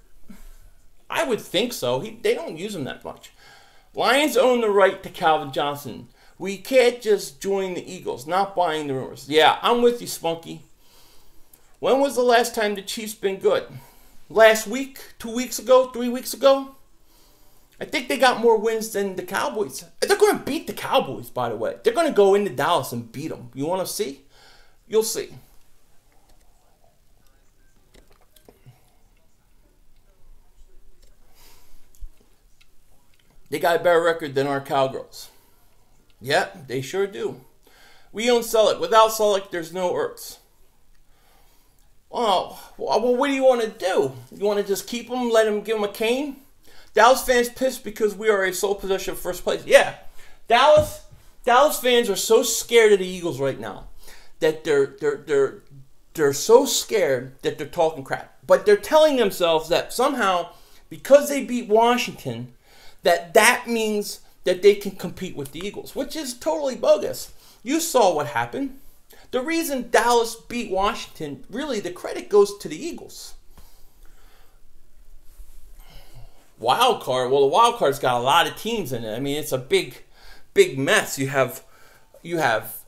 I would think so. They don't use him that much. Lions own the right to Calvin Johnson. We can't just join the Eagles. Not buying the rumors. Yeah, I'm with you, Spunky. When was the last time the Chiefs been good? Last week? 2 weeks ago? 3 weeks ago? I think they got more wins than the Cowboys. They're going to beat the Cowboys, by the way. They're going to go into Dallas and beat them. You want to see? You'll see. They got a better record than our Cowgirls. Yeah, they sure do. We own Selleck. Without Selleck, there's no Ertz. well, what do you want to do? You want to just keep him, let him give him a cane? Dallas fans pissed because we are a sole possession of first place. Yeah, Dallas fans are so scared of the Eagles right now that they're so scared that they're talking crap. But they're telling themselves that somehow, because they beat Washington, that means that they can compete with the Eagles, which is totally bogus. You saw what happened. The reason Dallas beat Washington, really, the credit goes to the Eagles. Wild card. Well, the wild card's got a lot of teams in it. I mean, it's a big mess. You have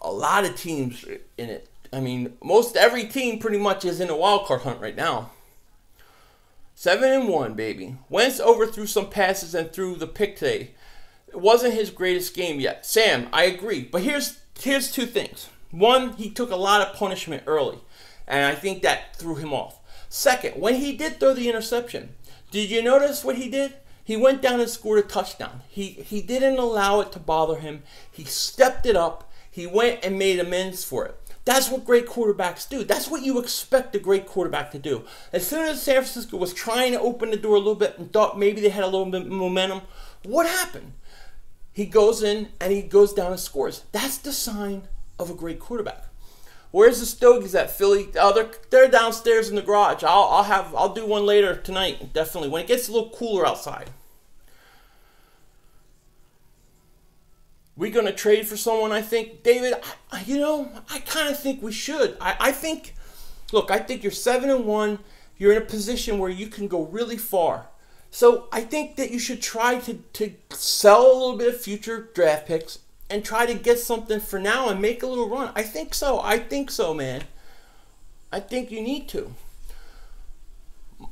a lot of teams in it. I mean, most every team pretty much is in a wild card hunt right now. 7-1, baby. Wentz overthrew some passes and threw the pick today. It wasn't his greatest game yet. Sam, I agree. But here's two things. One, he took a lot of punishment early, and I think that threw him off. Second, when he did throw the interception, did you notice what he did? He went down and scored a touchdown. He didn't allow it to bother him. He stepped it up. He went and made amends for it. That's what great quarterbacks do. That's what you expect a great quarterback to do. As soon as San Francisco was trying to open the door a little bit and thought maybe they had a little bit of momentum, what happened? He goes in and he goes down and scores. That's the sign of a great quarterback. Where's the Stogies at, Philly? Oh, they're downstairs in the garage. I'll do one later tonight, definitely, when it gets a little cooler outside. We're going to trade for someone, I think. David, I kind of think we should. I think you're 7-1. You're in a position where you can go really far. So I think that you should try to sell a little bit of future draft picks and try to get something for now and make a little run. I think so, man. I think you need to.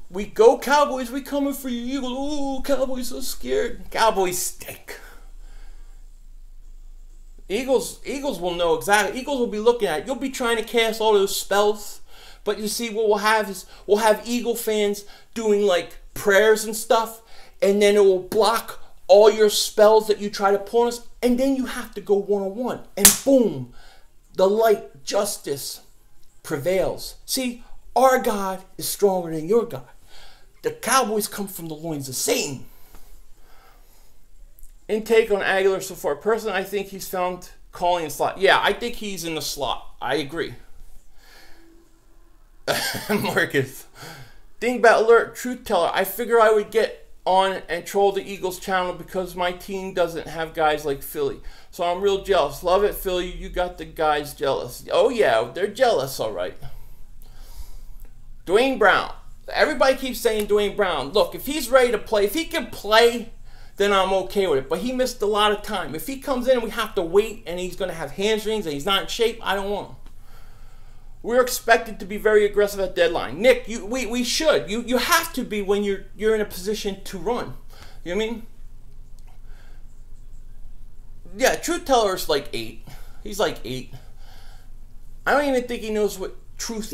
We go Cowboys. We coming for you, Eagles. Ooh, Cowboys so scared. Cowboys stink. Eagles will know exactly. Eagles will be looking at it. You'll be trying to cast all those spells. But you see, what we'll have is we'll have Eagle fans doing like prayers and stuff. And then it will block all your spells that you try to pull on us. And then you have to go one-on-one. And boom, the light justice prevails. See, our God is stronger than your God. The Cowboys come from the loins of Satan. Intake on Aguilar so far. Personally, I think he's found calling in slot. Yeah, I think he's in the slot. I agree. Marcus. Dingbat alert, truth teller. I figure I would get on and troll the Eagles channel because my team doesn't have guys like Philly. So I'm real jealous. Love it, Philly. You got the guys jealous. Oh, yeah, they're jealous, all right. Dwayne Brown. Everybody keeps saying Dwayne Brown. Look, if he's ready to play, if he can play, then I'm okay with it. But he missed a lot of time. If he comes in and we have to wait and he's going to have hamstrings and he's not in shape, I don't want him. We're expected to be very aggressive at deadline. Nick, we should. You have to be when you're in a position to run. You know what I mean? Yeah, Truth Teller's like 8. He's like 8. I don't even think he knows what truth